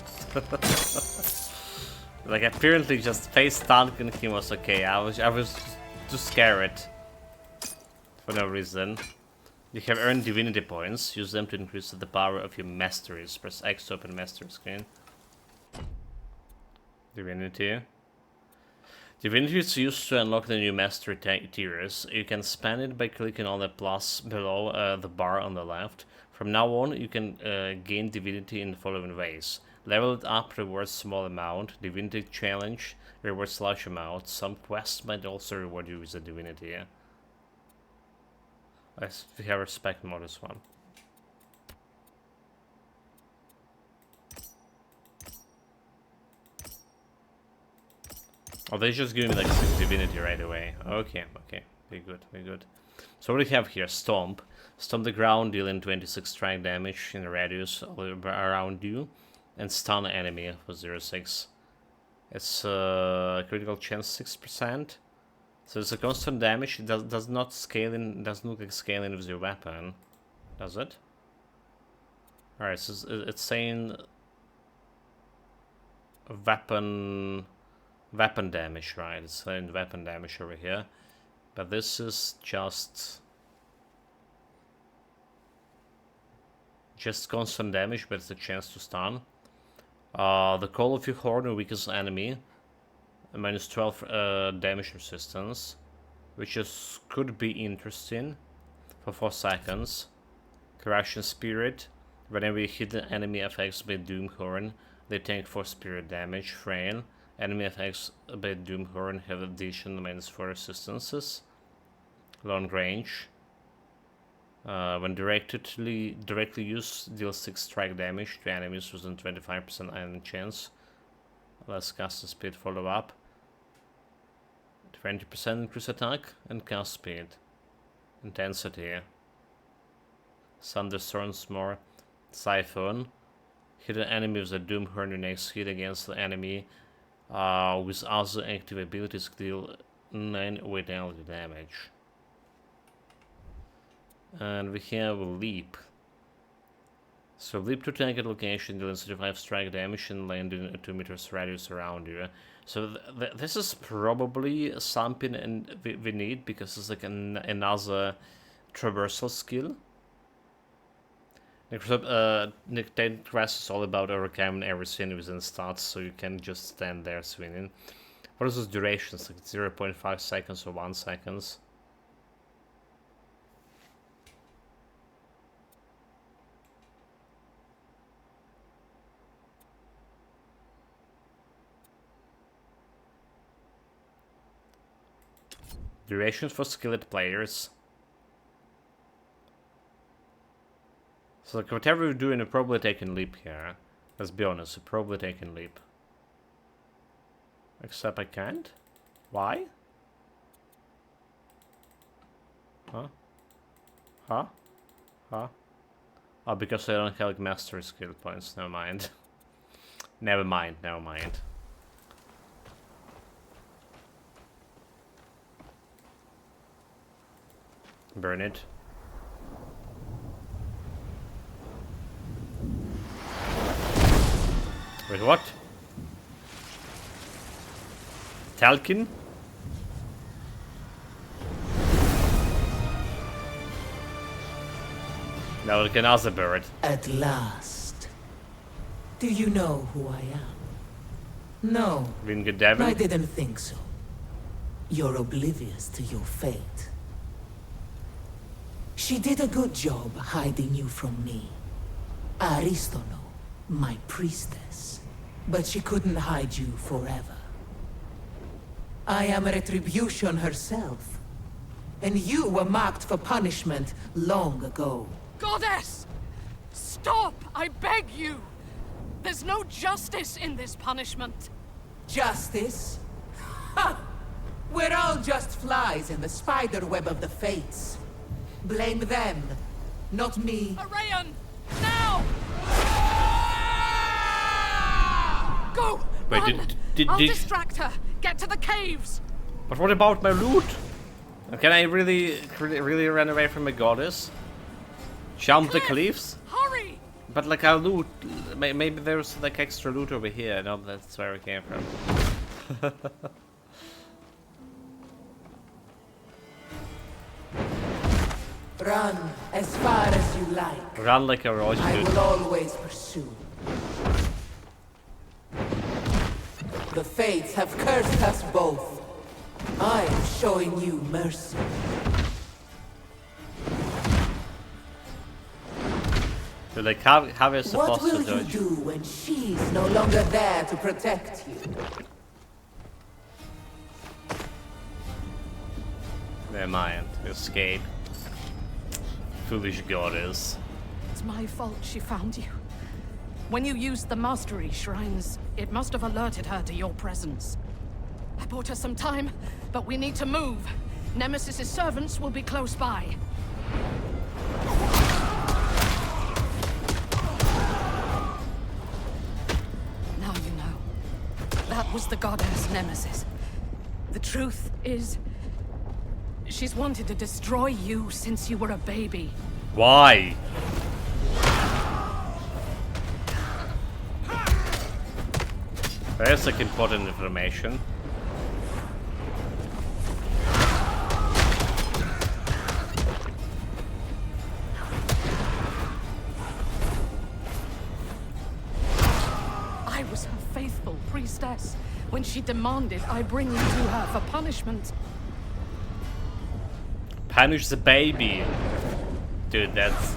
Like, apparently just face tanking him was okay. I was too scared. For no reason. You have earned divinity points. Use them to increase the power of your masteries. Press X to open mastery screen. Divinity. Divinity is used to unlock the new mastery tiers. You can spend it by clicking on the plus below the bar on the left. From now on, you can gain divinity in the following ways. Level it up rewards small amount. Divinity challenge rewards large amount. Some quests might also reward you with a divinity. Yeah? I have respect more this one. Oh, they just give me like 6 divinity right away. Okay, very good. So what do we have here? Stomp. Stomp the ground, dealing 26 strike damage in a radius around you, and stun enemy for 0.6. It's critical chance 6%. So it's a constant damage. It does not scale in. Doesn't look like scaling with your weapon, does it? All right, so it's saying weapon damage, right? It's saying weapon damage over here, but this is just constant damage, but it's a chance to stun. The Call of your Horn weakens enemy. Minus 12 damage resistance, which could be interesting for 4 seconds. Corruption Spirit. Whenever you hit the enemy effects by Doomhorn, they take 4 spirit damage. Frail. Enemy effects by Doomhorn have additional minus 4 resistances. Long range. When directly used, deals 6 strike damage to enemies within 25% iron chance. Let's cast the speed follow up. 20% increase attack and cast speed. Intensity. Thunderstorms more. Siphon. Hit an enemy with a Doomhorn. Your next hit against the enemy with other active abilities deal 9 vitality damage. And we have Leap. So leap to target location, dealing 35 strike damage and land in a 2 meters radius around you. So this is probably something we need, because it's like another traversal skill. Titan Quest is all about overcoming everything within stats, so you can just stand there swinging. What is this duration? It's like 0.5 seconds or 1 second. Durations for skilled players. So like whatever you're doing, you're probably taking leap here. Let's be honest, you're probably taking leap. Except I can't? Why? Huh? Huh? Huh? Oh, because I don't have like mastery skill points. Never mind. Never mind. Burn it. Wait, what? Talkin? Now like another bird. At last. Do you know who I am? No, Ringa Devon? I didn't think so. You're oblivious to your fate. She did a good job hiding you from me. Aristono, my priestess. But she couldn't hide you forever. I am Retribution herself. And you were marked for punishment long ago. Goddess! Stop! I beg you! There's no justice in this punishment. Justice? Ha! We're all just flies in the spider web of the fates. Blame them, not me. Arayan! Now! Go! Wait, Run! I'll distract her. Get to the caves. But what about my loot? Can I really run away from a goddess? Jump the cliffs? Hurry! But like I'll loot. Maybe there's like extra loot over here. No, that's where I came from. Run as far as you like. Run like a roach, I dude. will always pursue. The fates have cursed us both. I am showing you mercy. So like how are you What supposed will to you dodge? do when she's no longer there to protect you? Never mind. Escape. Foolish goddess. It's my fault she found you. When you used the mastery shrines, it must have alerted her to your presence. I bought her some time, but we need to move. Nemesis's servants will be close by. Now you know. That was the goddess Nemesis. The truth is, she's wanted to destroy you since you were a baby. Why? There's like important information. I was her faithful priestess when she demanded I bring you to her for punishment. Punish the baby. Dude, that's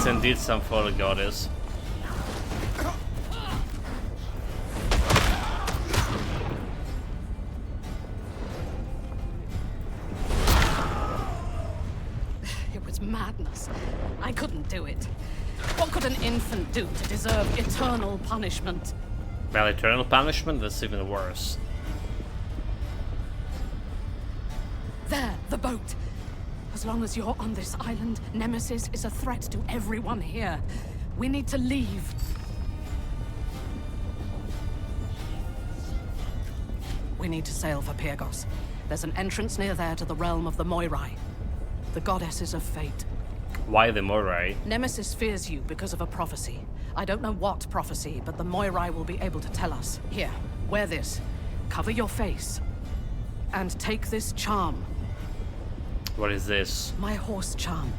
indeed some for the goddess. It was madness. I couldn't do it. What could an infant do to deserve eternal punishment? Well, eternal punishment? That's even worse. There, the boat. As long as you're on this island, Nemesis is a threat to everyone here. We need to leave. We need to sail for Pyrgos. There's an entrance near there to the realm of the Moirai. The goddesses of fate. Why the Moirai? Nemesis fears you because of a prophecy. I don't know what prophecy, but the Moirai will be able to tell us. Here, wear this. Cover your face. And take this charm. What is this? My horse charm.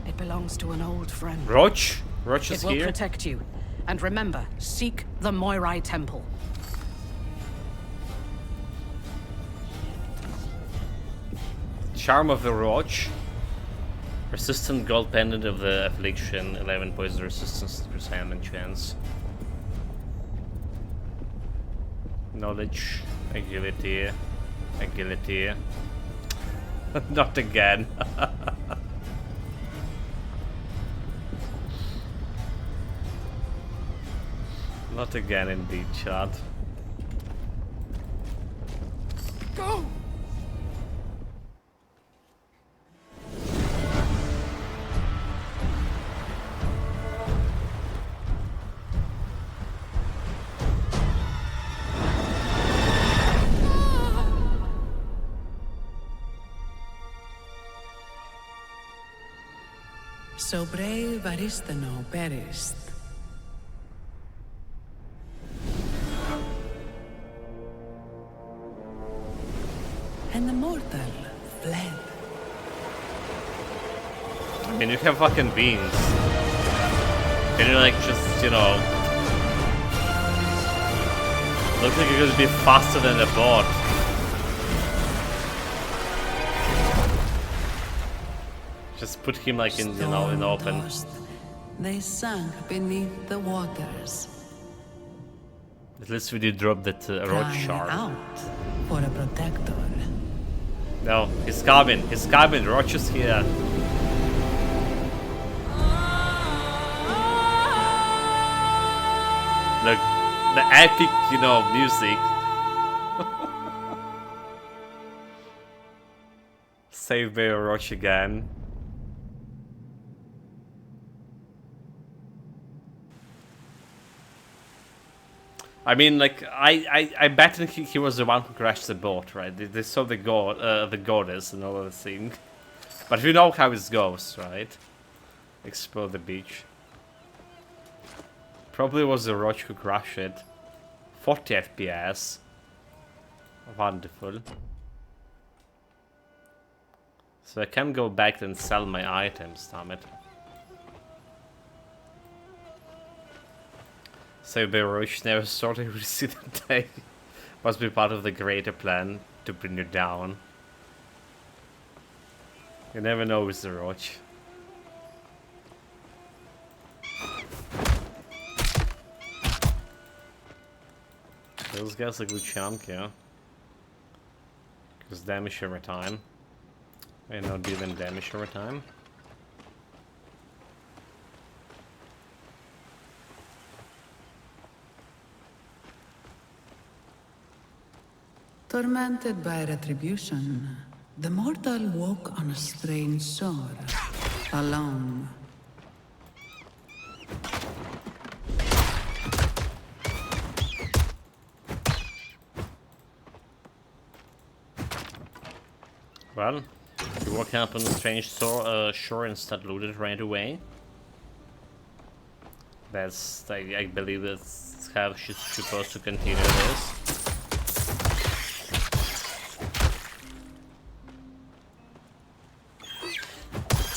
It belongs to an old friend. Roach? Roach is It will here? protect you. And remember, seek the Moirai Temple. Charm of the Roach. Resistant gold pendant of the affliction. 11 poison resistance, % chance. Knowledge. Agility. Agility. Not again. Not again, indeed, Chad. Go! So brave Aristono perished. And the mortal fled. mean, you have fucking wings. Can you like just, you know, look like you're gonna be faster than a bot. Just put him like in, you know, in open. Storm-tossed, they sank beneath the waters, At least we did drop that roach crying shard. out for a protector. No, he's coming. He's coming. Roach is here. Look, the epic, you know, music. Save by Roach again. I mean, like, I bet he was the one who crashed the boat, right? They saw the goddess and all of the thing. But we know how it goes, right? Explore the beach. Probably was the Roach who crashed it. 40 FPS. Wonderful. So I can go back and sell my items, damn it. So Roach never thought he would see the day. Must be part of the greater plan to bring you down. You never know with the Roach. Those guys are a good chunk, yeah. Because damage over time. And not dealing damage over time. Tormented by retribution, the mortal woke on a strange shore, alone. Well, you woke up on a strange shore and start looted right away. That's, I believe that's how she's supposed to continue this.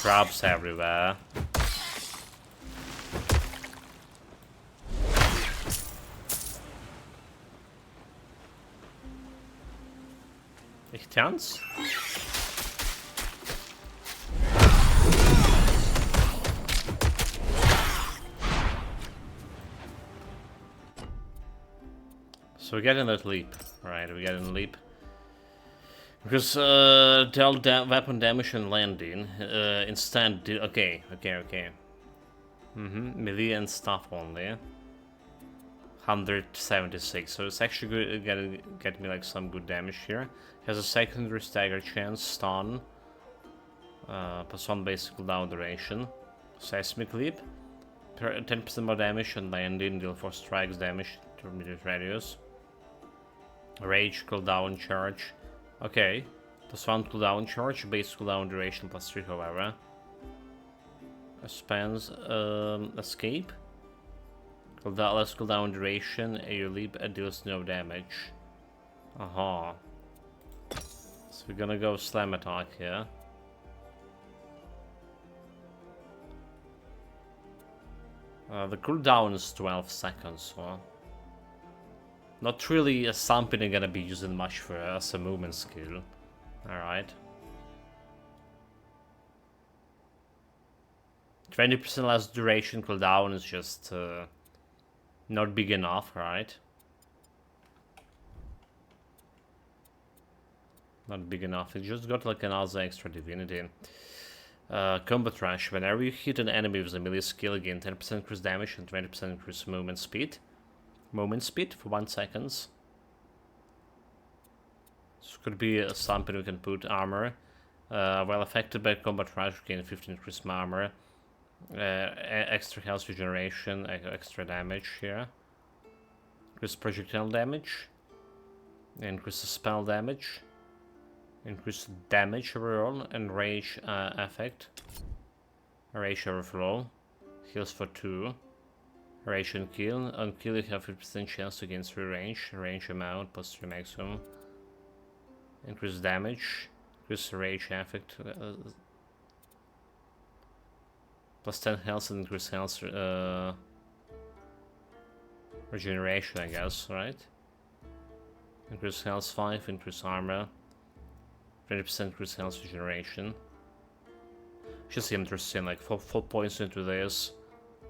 Crabs everywhere. Ich tanz? So we're getting that leap, right? We're getting leap. Because dealt weapon damage and landing. Instant. Okay. Melee and stuff only. 176. So it's actually gonna get me like some good damage here. Has a secondary stagger chance, stun. Plus 1 basic cooldown duration. Seismic leap. 10% more damage and landing. Deal 4 strikes damage to immediate radius. Rage cooldown charge. Okay, plus 1 cooldown charge, base cooldown duration plus 3 however. Spans escape. Less cooldown duration, you leap deals no damage. Aha. So we're gonna go slam attack here. The cooldown is 12 seconds, so not really something I'm gonna be using much for as a movement skill. Alright. 20% less duration cooldown is just not big enough, right? Not big enough. It just got like another extra divinity. Combat Rush. Whenever you hit an enemy with a melee skill, gain 10% increased damage and 20% increased movement speed. Movement speed for 1 second. This could be something we can put armor. While affected by combat rush, gain 15 increased armor. Extra health regeneration, extra damage here. Increase projectile damage. Increase spell damage. Increase damage overall and rage effect. Rage overflow. Heals for 2. Rage and kill. On kill you have 50% chance to gain 3 range. Range amount plus 3 maximum. Increase damage. Increase rage effect. Plus 10 health and increase health regeneration, I guess, right? Increase health 5, increase armor. 20% increase health regeneration. Just interesting, like 4 points into this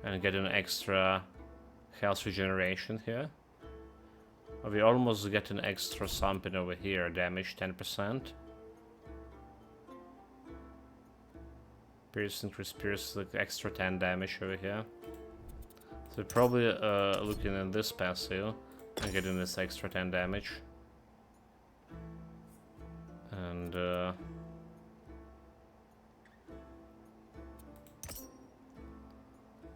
and get an extra health regeneration here. We almost get an extra something over here, damage 10%. Pierce increase pierce, like extra 10 damage over here. So we're probably looking at this passive and getting this extra 10 damage. And the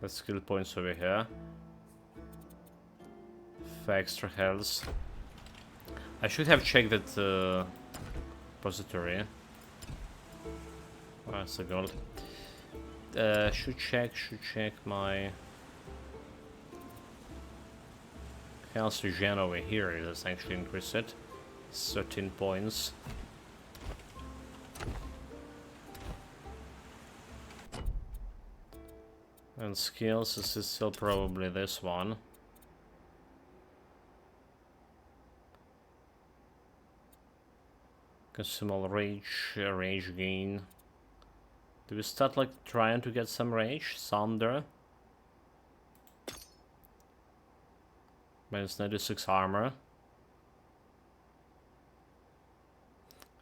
skill points over here for extra health. I should have checked that repository. Oh, that's a gold. Should check my health regen over here. Let's actually increase it. 13 points. And skills, this is still probably this one. Consumal rage gain. Do we start like trying to get some rage? Thunder. Minus 96 armor.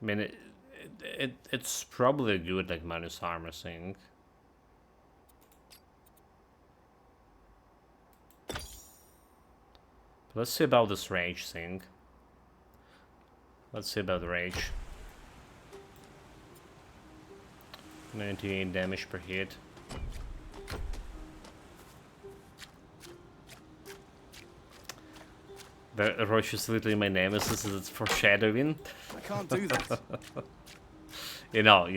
I mean, it's probably a good like minus armor thing. Let's see about this rage thing. Let's see about the rage. 98 damage per hit. The Roach is literally my nemesis. It's foreshadowing. I can't do that. you know,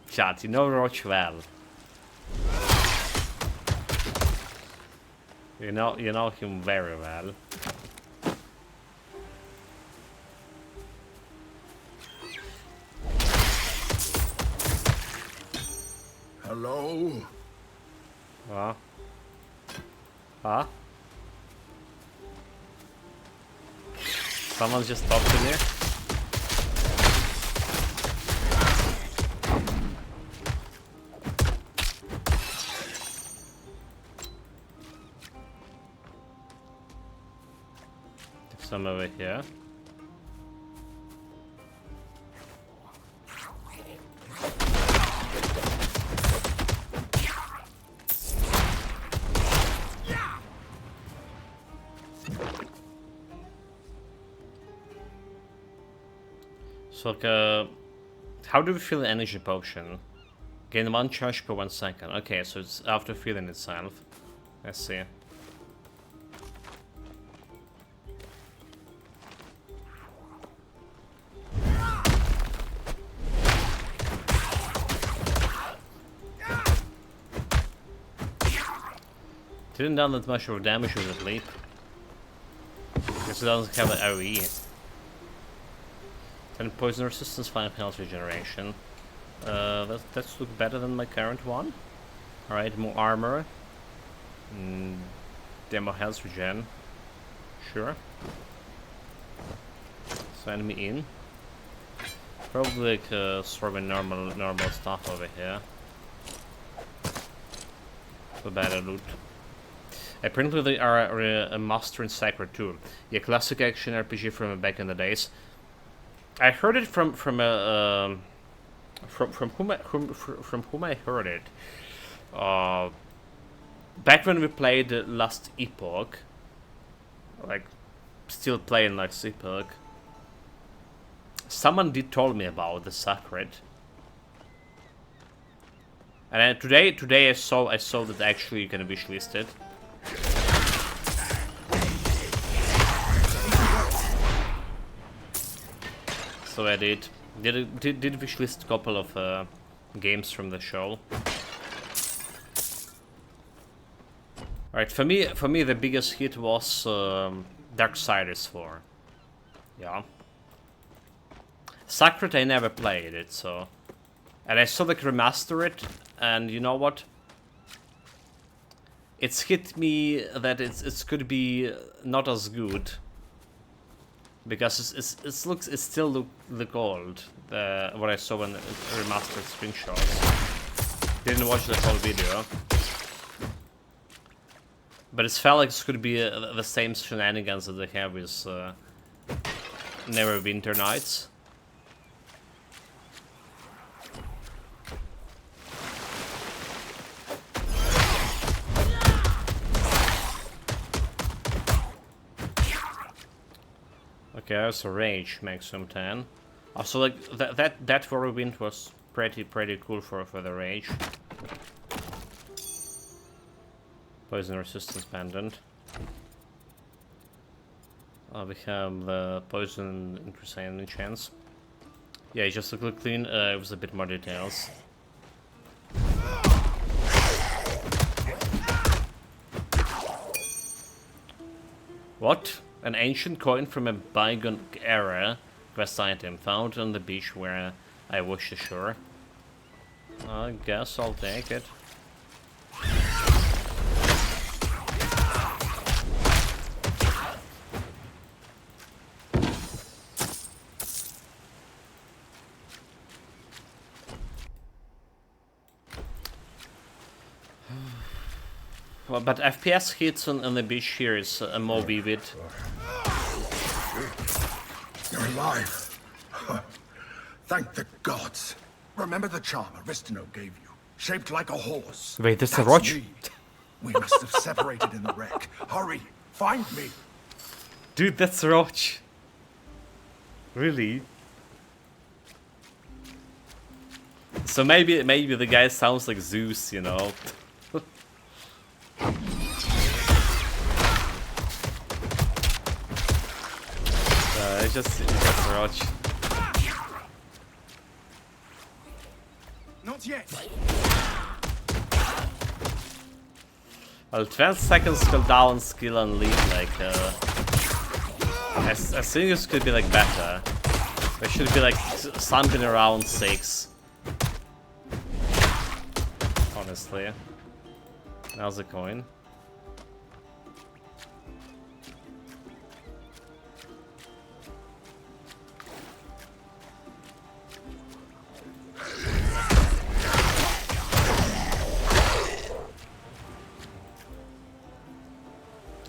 chat. You know Roach well. You know him very well. Hello? Huh? Someone just talked to me? Some over here. So, how do we feel the energy potion? Gain 1 charge per 1 second. Okay, so it's after feeling itself. Let's see. Didn't done that much of damage with the leap. Because it doesn't have an AoE. 10 poison resistance, 5 health regeneration. That's look better than my current one. Alright, more armor. Demo health regen. Sure. Send me in. Probably like throwing normal stuff over here. For better loot. Apparently they are a master in Sacred too. Yeah, classic action RPG from back in the days. I heard it from whom I heard it. Back when we played Last Epoch, like still playing Last Epoch, someone did told me about the Sacred. And today I saw that actually you can wish list it. So I did wish list a couple of games from the show. Alright, for me the biggest hit was Darksiders 4. Yeah. Sacred I never played it, so. And I saw they remaster it, and you know what? it's hit me that it's could be not as good because it still look old. What I saw in remastered screenshots. Didn't watch the whole video, but it felt like it could be the same shenanigans that they have with Neverwinter Nights. Okay, there's a rage maximum 10. Also, like that Whirlwind was pretty cool for the rage. Poison resistance pendant. We have the poison increasing chance. Yeah, just to look clean. It was a bit more details. What? An ancient coin from a bygone era. Quest item found on the beach where I washed ashore. I guess I'll take it. Well, but FPS hits on the beach here is more vivid. You're alive. Thank the gods. Remember the charm Aristino gave you? Shaped like a horse. Wait, this is a roach? We must have separated in the wreck. Hurry, find me. Dude, that's a roach. Really? So maybe the guy sounds like Zeus, you know? It's just a roach. Not yet. Well, 12 seconds cooldown skill and lead, like, I think this could be, like, better. It should be, like, something around 6. Honestly. Now's the coin.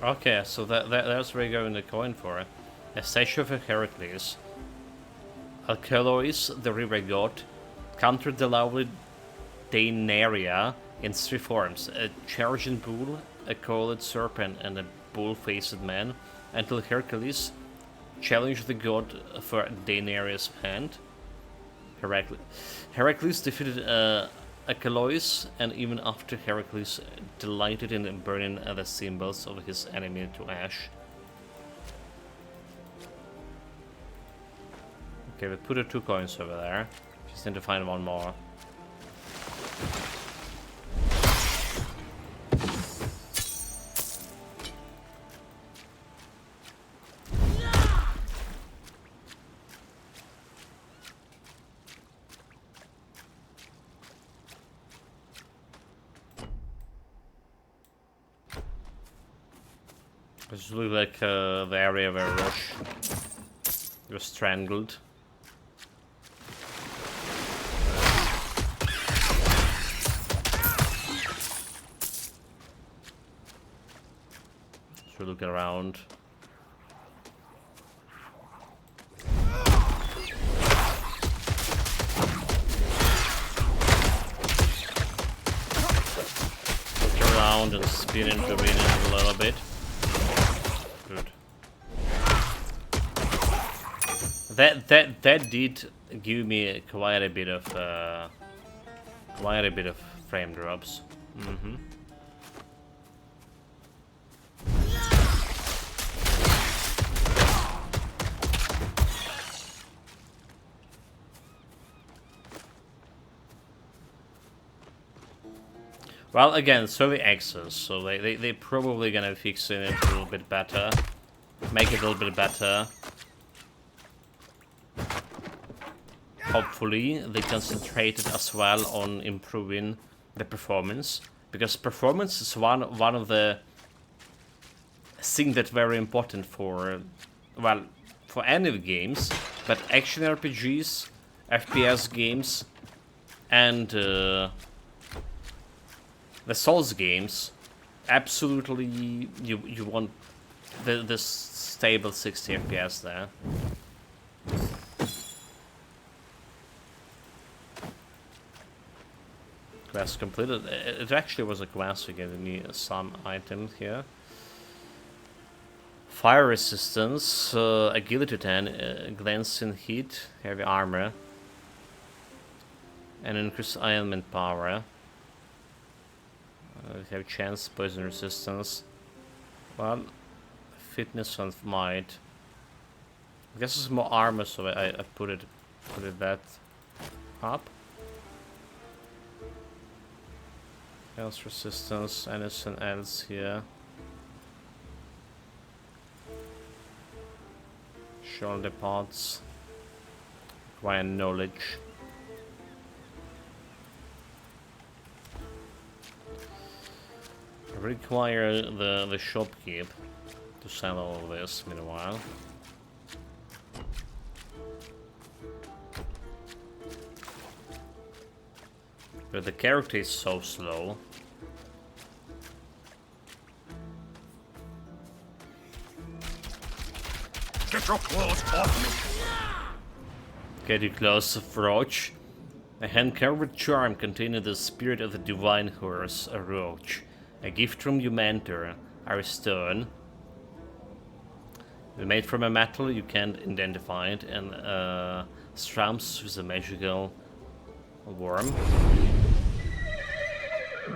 Okay, so that's where you're going the coin for. A statue of Heracles. Alkalois, the river god, countered the lovely Daenerys in 3 forms: a charging bull, a coiled serpent, and a bull-faced man, until Heracles challenged the god for Daenerys' hand. Heracles defeated Alkalois, and even after Heracles delighted in burning the symbols of his enemy to ash. Okay, we put the 2 coins over there. Just need to find one more. This looks like the area where Roche was strangled. So look around. Look around and spin into Vin a little bit. Good. That did give me quite a bit of frame drops. Well, again, so the X's, so they probably gonna fix it a little bit better, make it a little bit better. Hopefully, they concentrated as well on improving the performance, because performance is one of the things that's very important for, well, for any games, but action RPGs, FPS games, and the Souls games, absolutely you want this stable 60 FPS there. Quest completed. It actually was a quest. We gave me some items here. Fire resistance, agility 10, glancing heat, heavy armor, and increased ailment power. We have chance, poison resistance. Well, fitness and might. I guess it's more armor, so I put it that up. Health resistance, anything else here? Shoulder pods. Require knowledge. Require the shopkeep to sell all of this meanwhile. But the character is so slow. Get your claws off me! Get you close, Roach. A hand-carved charm containing the spirit of the divine horse, a roach. A gift from your mentor, Ariston. Made from a metal you can't identify it, and strums with a magical worm.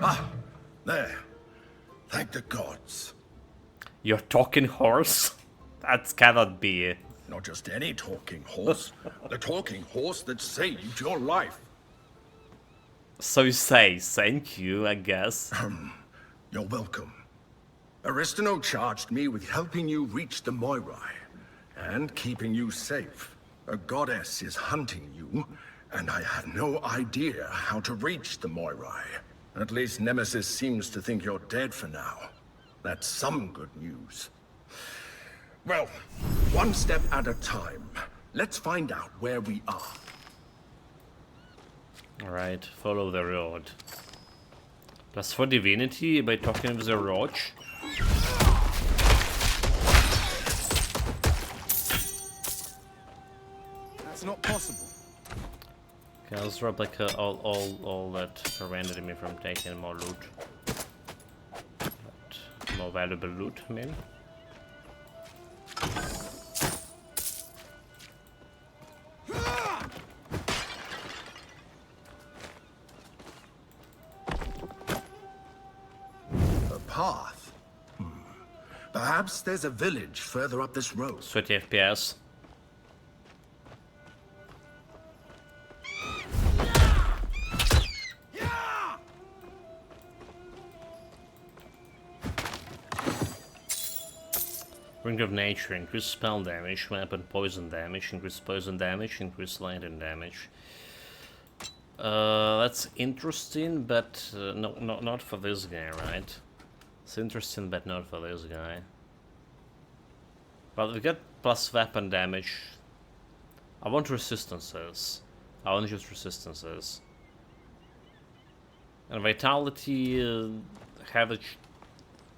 Ah, there. Thank the gods. Your talking horse? That cannot be. Not just any talking horse. The talking horse that saved your life. So you say, thank you, I guess. You're welcome. Aristino charged me with helping you reach the Moirai, and keeping you safe. A goddess is hunting you, and I had no idea how to reach the Moirai. At least Nemesis seems to think you're dead for now. That's some good news. Well, one step at a time. Let's find out where we are. Alright, follow the road. Plus for divinity by talking with the roach. That's not possible. Okay, let's drop like all that prevented me from taking more loot. But more valuable loot, I mean. A path? Perhaps there's a village further up this road. 30 FPS. Ring of Nature, increase spell damage, weapon poison damage, increase poison damage, increase lightning damage. That's interesting, but no, not for this guy, right? It's interesting, but not for this guy. Well, we got plus weapon damage. I want resistances. I want just resistances. And vitality,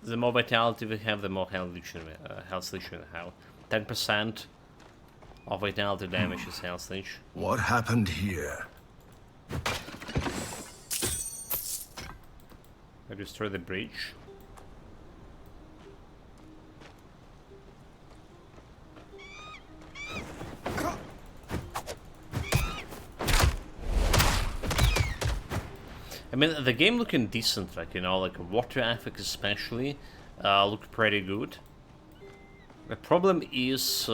the more vitality we have, the more health leech we have. 10% of vitality damage is health leech. What happened here? I destroy the bridge. I mean, the game looking decent, like, you know, like water effects especially look pretty good. The problem is,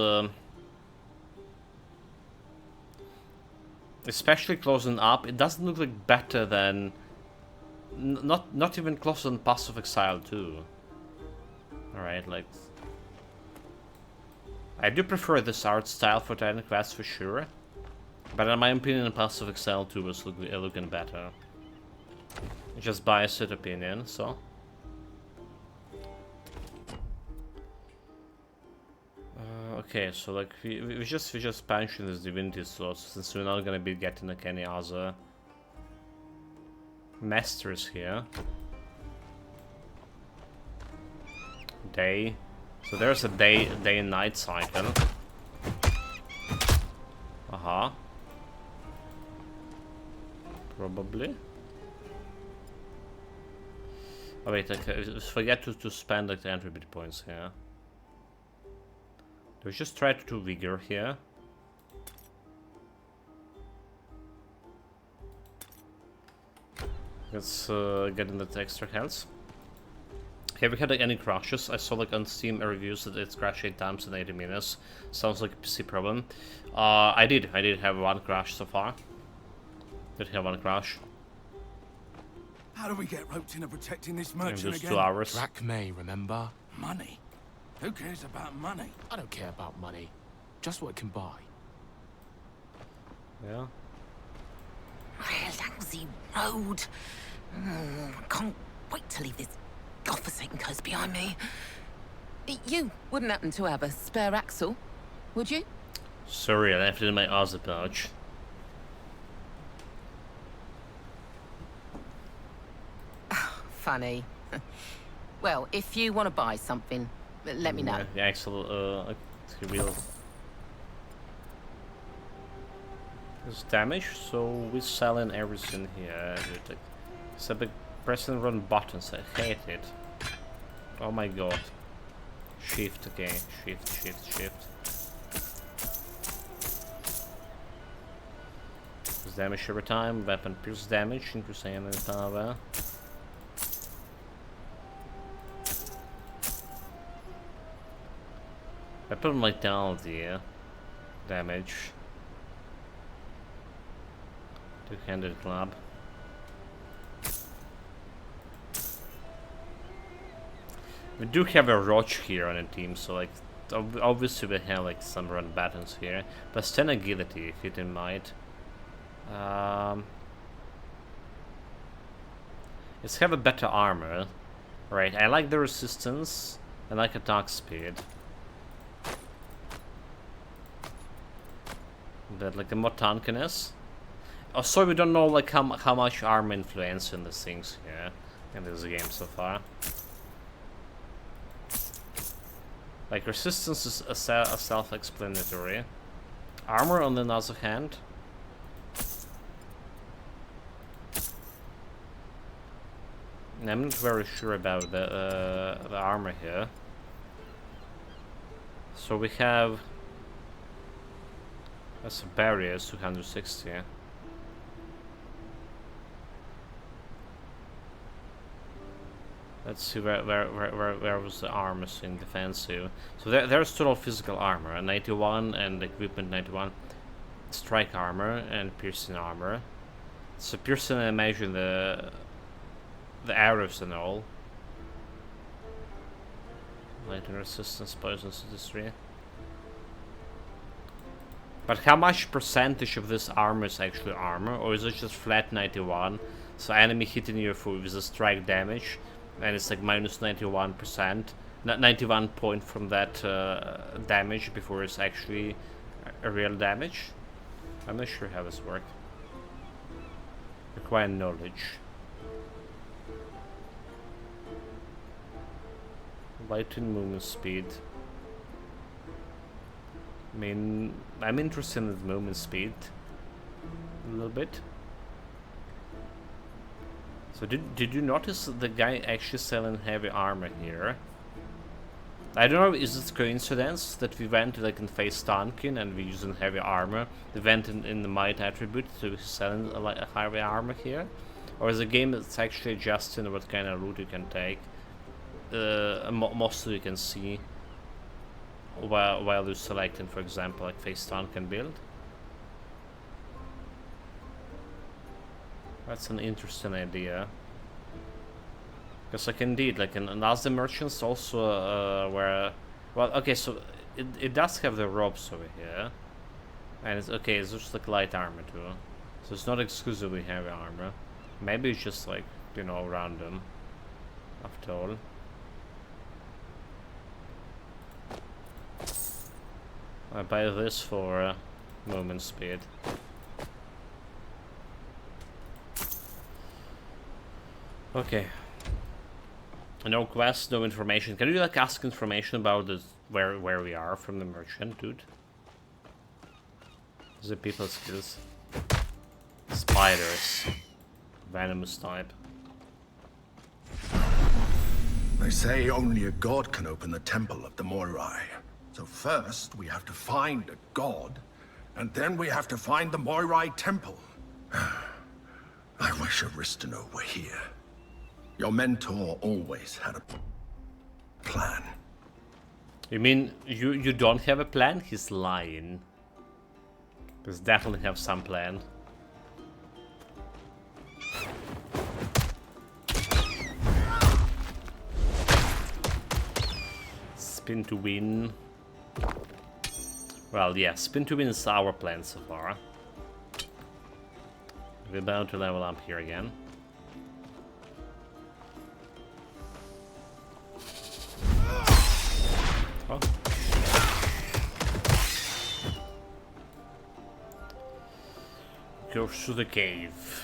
especially closing up, it doesn't look like better than, not even closer than Pass of Exile 2. Alright, like, I do prefer this art style for Titan Quest for sure, but in my opinion, Pass of Exile 2 was looking better. Just biased opinion, so. Okay, so like we just pension this divinity slots since we're not gonna be getting like any other masters here. Day. So there's a day and night cycle. Probably. Oh wait, like, forget to spend like the entry bit points here. Do we just try to do vigor here? Let's get in that extra health. Have we had like, any crashes? I saw like on Steam reviews that it's crashed 8 times in 80 minutes. Sounds like a PC problem. I did have one crash so far. Did have one crash. How do we get roped into protecting this merchant Just again? 2 hours. Drac May, remember? Money? Who cares about money? I don't care about money. Just what it can buy. Yeah. Lousy road. Can't wait to leave this godforsaken coast behind me. You wouldn't happen to have a spare axle, would you? Sorry, I left it in my other pouch. Funny. Well, if you want to buy something, let me know. The axle, real. It's damage, so we're selling everything here. It's a big press and run buttons. I hate it. Oh my god. Shift, okay. Shift. Pierce damage every time. Weapon pierce damage, increasing enemy power. Weapon vitality, damage. Two-handed club. We do have a Roach here on the team, so like obviously we have like some run buttons here. Plus 10 agility if it in mind. Let's have a better armor. Right, I like the resistance. I like attack speed. But like a more tankiness. Oh, so we don't know like how much armor influence in the things here in this game so far. Like resistance is a self-explanatory. Armor on the other hand. I'm not very sure about the armor here. So we have. That's a barrier, it's 260. Let's see where was the armor in defensive. So there's total physical armor, 91 and equipment 91. Strike armor and piercing armor. So piercing, I imagine the arrows and all. Lightning resistance, poison industry. But how much percentage of this armor is actually armor, or is it just flat 91? So enemy hitting you with a strike damage, and it's like minus 91%, not 91 point from that damage before it's actually a real damage. I'm not sure how this works. Require knowledge. Lightning movement speed. I mean, I'm interested in the movement speed a little bit. So did you notice the guy actually selling heavy armor here? I don't know, is it coincidence that we went like in face tanking and we're using heavy armor? We went in the might attribute to selling a heavy armor here? Or is the game that's actually adjusting what kind of route you can take? Mostly you can see while you're selecting, for example, like face tank and build. That's an interesting idea. Because like indeed, like in other merchants also where, well, okay, so it does have the ropes over here, and it's just like light armor too, so it's not exclusively heavy armor. Maybe it's just like you know, random, after all. I buy this for movement speed. Okay. No quest, no information. Can you like ask information about this, where we are from the merchant, dude? The people skills. Spiders. Venomous type. They say only a god can open the temple of the Moirai. So first, we have to find a god, and then we have to find the Moirai temple. I wish Aristano were here. Your mentor always had a plan. You mean you don't have a plan? He's lying. He's definitely have some plan. Spin to win. Well, yeah, spin to win is our plan so far. We're about to level up here again. Oh. Go through the cave.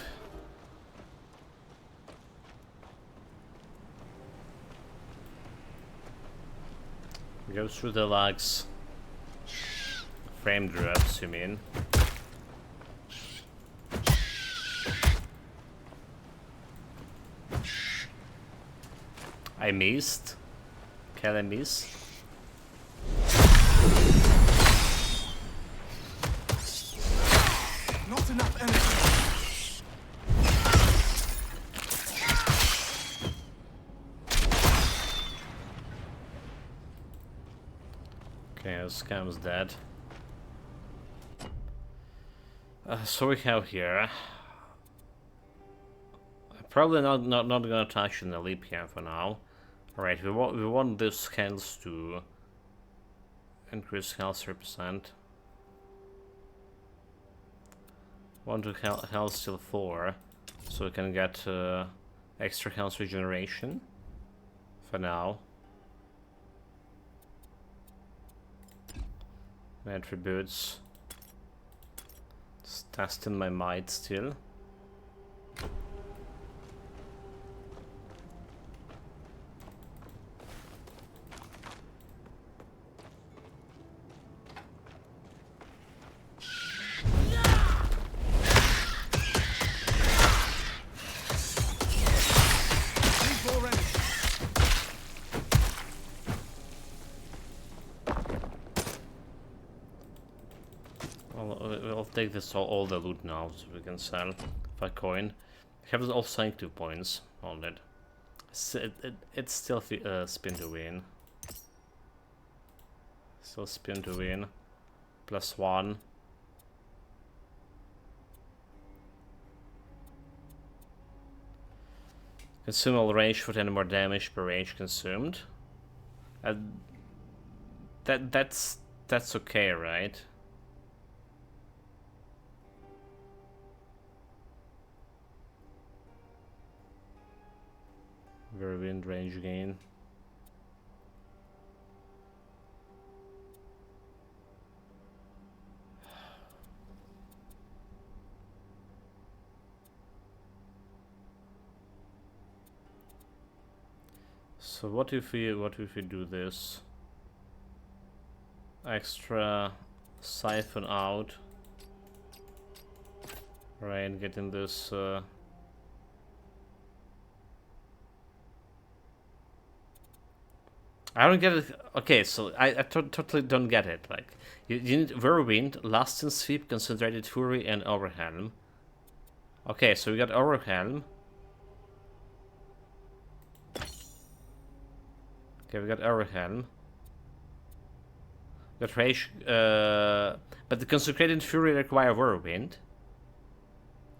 Go through the logs. Frame drops, you mean? I missed. Can I miss? Not enough energy. Okay, this scam's dead. So we have here. Probably not gonna touch in the leap here for now. Alright, we want this health to increase health 3%. Want to health still 4, so we can get extra health regeneration for now. Attributes. Just testing my might still. We'll take this all the loot now, so we can sell 5 coin. We have all sanctive points on it. It's still spin to win. Still spin to win. +1. Consumable range for 10 more damage per range consumed. That's okay, right? Whirlwind range gain. So what if we do this? Extra siphon out. Right, getting this I don't get it. Okay, so I totally don't get it. Like, you need Whirlwind, Last in Sweep, Concentrated Fury, and Overwhelm. Okay, so we got Overwhelm. Okay, we got Overwhelm. Got Rage, but the Consecrated Fury require Whirlwind.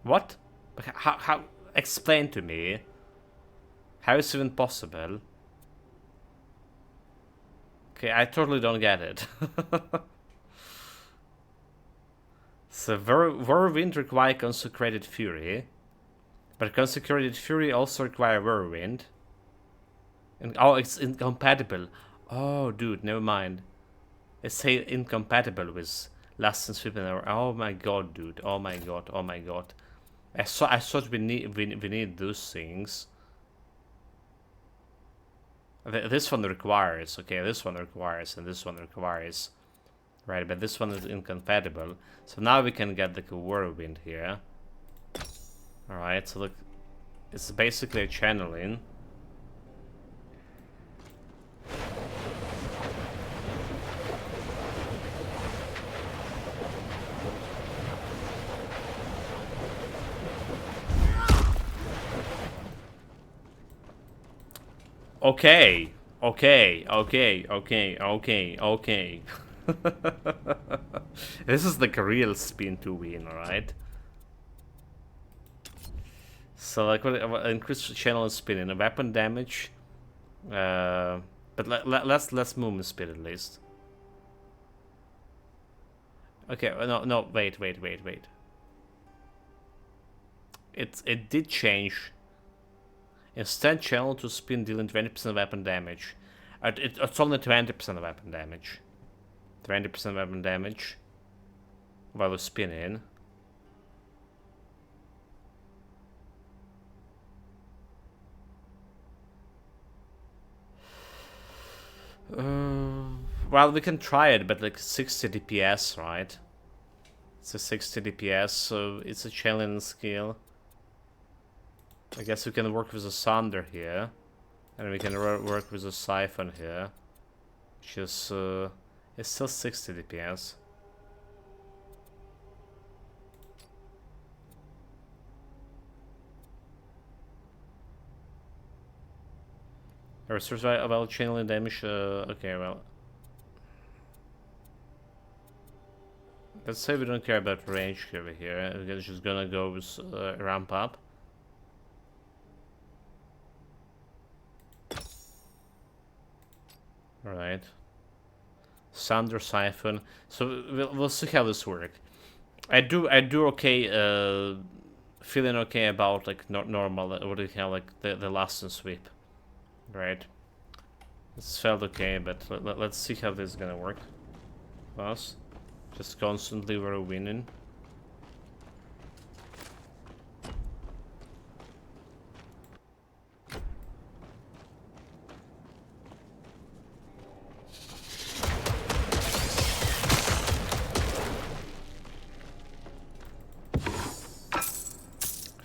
What? How? Explain to me. How is it even possible? Okay, I totally don't get it. So Whirlwind require Consecrated Fury, But Consecrated Fury also require Whirlwind. And, oh, it's incompatible. Oh, dude, never mind. It's say incompatible with Last and Sweep and oh my god, dude. Oh my god. Oh my god. I thought we need those things. This one requires. Okay, this one requires, and this one requires. Right, but this one is incompatible. So now we can get the Whirlwind here. Alright, so look. It's basically a channeling. Okay. This is like a real spin to win, alright? So like what increase channel and spin and weapon damage. But let's movement speed at least. Okay, no, wait. It did change. Instead, channel to spin dealing 20% weapon damage. It's only 20% weapon damage. 20% weapon damage while we spin in. Well, we can try it, but like 60 DPS, right? It's a 60 DPS, so it's a challenge skill. I guess we can work with a Sunder here. And we can work with a Siphon here. Which is, it's still 60 DPS. Resource about channeling damage, okay, well. Let's say we don't care about range over here. We're just gonna go with ramp up. Alright. Sunder Siphon. So we'll see how this works. I do okay, feeling okay about like not normal, what do you call like the last and sweep. Right. It's felt okay, but let's see how this is gonna work for us. Just constantly we're winning.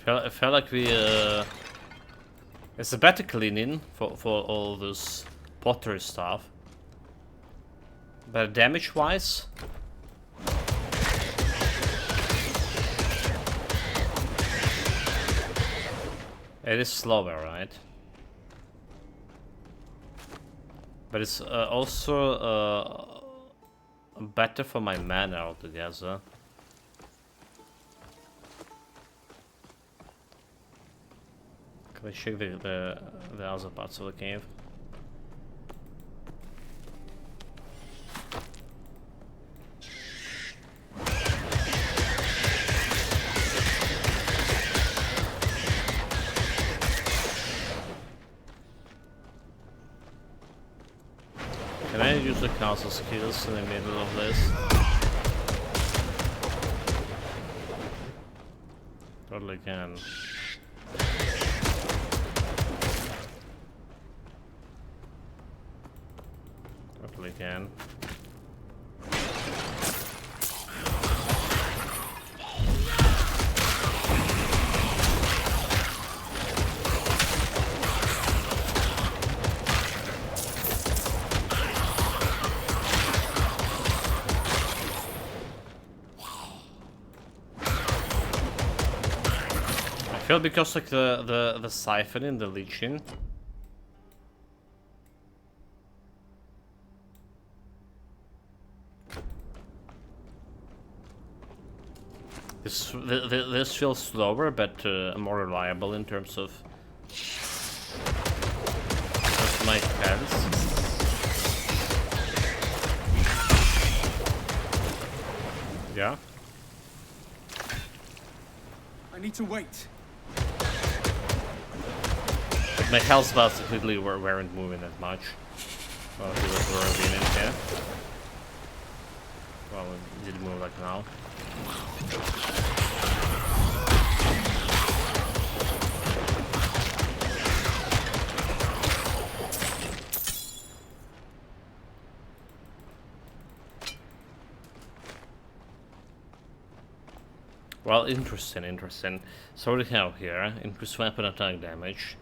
I felt like we it's a better cleaning for all this pottery stuff. But damage wise, it is slower, right? But it's also better for my mana altogether. Can I check the other parts of the cave? Can I use the castle skills in the middle of this? Totally can. Totally can. I feel because like the siphon in the leeching. This feels slower, but more reliable in terms of my defense. Yeah. I need to wait. Like my health bars clearly weren't moving that much. Well, he was whirling in here. Well, it did move like now. Well, interesting. So what do we have here? Increased weapon attack damage.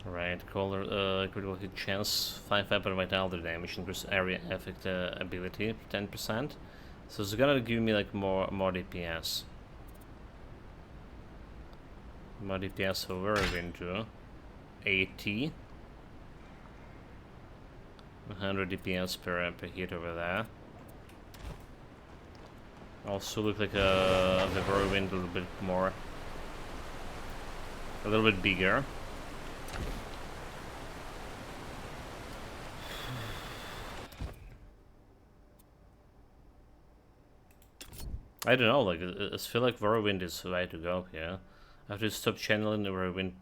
Right, critical hit chance, 5 weapon vitality damage, increased area effect ability, 10%. So it's gonna give me like more DPS. More DPS over into 80. 100 DPS per hit over there. Also look like the Whirlwind a little bit more, a little bit bigger. I don't know, like, I feel like Whirlwind is the way to go here. After you stop channeling, the Whirlwind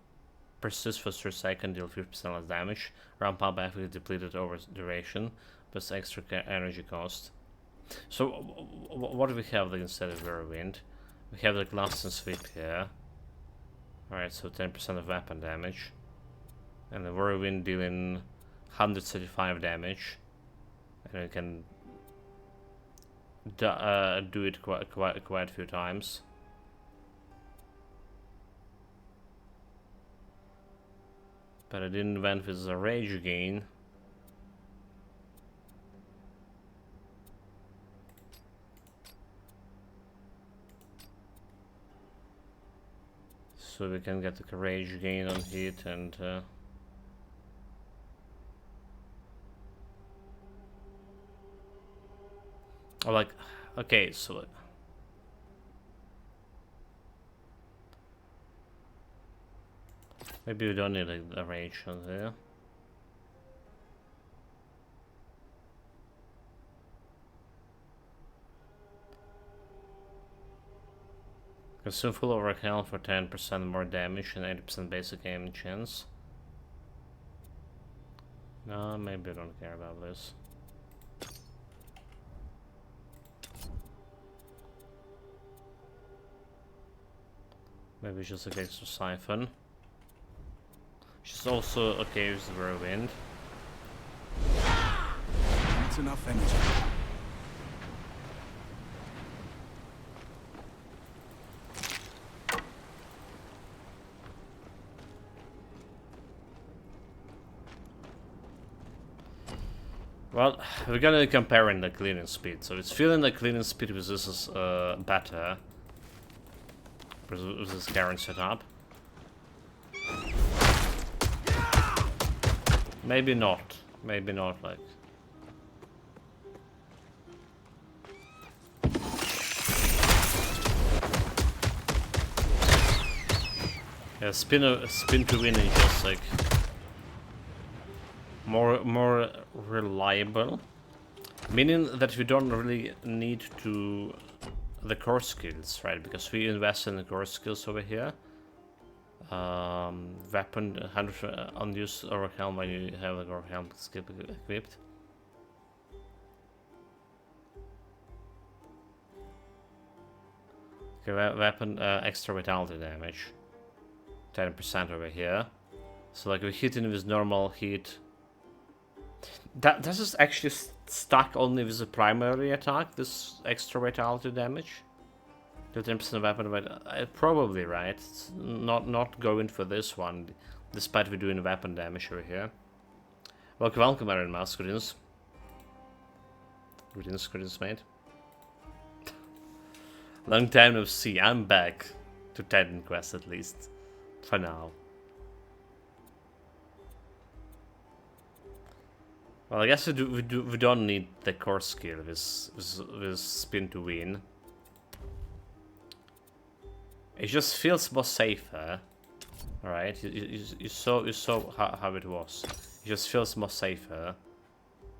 persists for 3 seconds, deal 50% less damage. Ramp up after depleted over duration, plus extra energy cost. So, what do we have like, instead of Whirlwind? We have like Last and Sweep here. Alright, so 10% of weapon damage. And the Whirlwind dealing 135 damage. And we can do it quite a few times. But I didn't went with the rage gain. So we can get the rage gain on hit and or like, okay, so maybe we don't need like, a rage on there. Consume full overkill for 10% more damage and 80% basic aim chance. No, maybe I don't care about this. Maybe it's just a case of Siphon. She's also okay with the Whirlwind. That's enough energy. Well, we're gonna compare in the cleaning speed. So it's feeling the cleaning speed with this is better. With this current setup. Maybe not. Maybe not, like. Yeah, spin to win is just like more reliable, meaning that we don't really need to the core skills, right? Because we invest in the core skills over here. Weapon 100 unused overhelm when you have the overhelm skill equipped. Okay, weapon extra vitality damage, 10% over here. So like we hit in with normal hit. This is actually stuck only with the primary attack, this extra vitality damage. The 10% weapon, but probably right. It's not going for this one, despite we doing weapon damage over here. Welcome, Iron Mask. Greetings. Greetings, mate. Long time no see. I'm back to Titan Quest at least, for now. Well, I guess we don't need the core skill with spin to win. It just feels more safer. Alright, you saw how it was. It just feels more safer.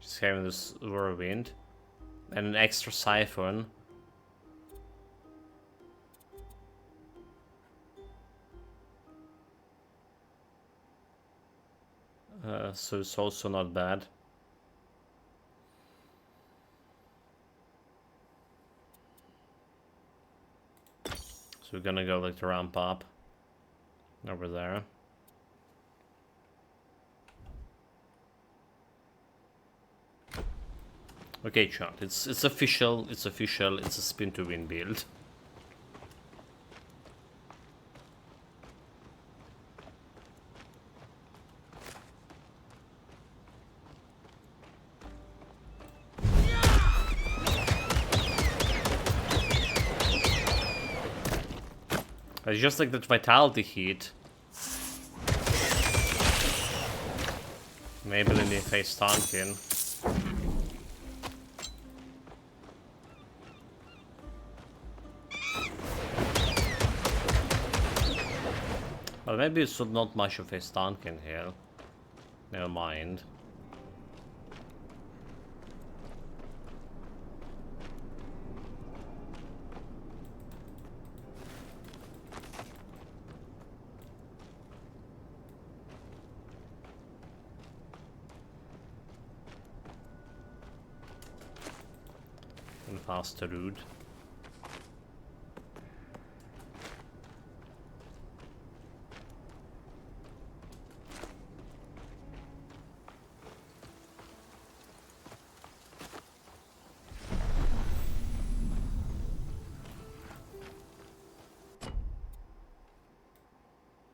Just having this Whirlwind and an extra Siphon. So it's also not bad. So we're gonna go like to ramp up over there. Okay, chat. It's official. It's official. It's a spin to win build. It's just like that vitality hit. Maybe they need face tanking. Well, maybe it's not much of a tanking here. Never mind. And faster route.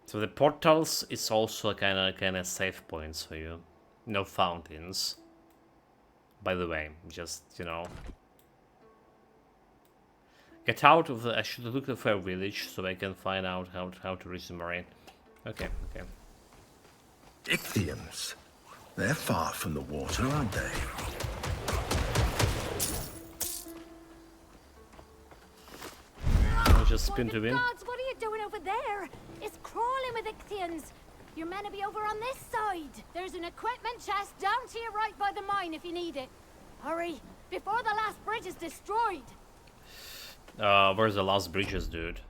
So the portals is also kind of safe points for you. No fountains. By the way, just, you know. Get out of the... I should look for a village so I can find out how to reach the marine. Okay, okay. Ichthyans. They're far from the water, aren't they? I'll just spin to win. Gods, what are you doing over there? It's crawling with Ichthyans. You're meant to be over on this side. There's an equipment chest down to your right by the mine if you need it. Hurry, before the last bridge is destroyed. Where's the last bridges, dude?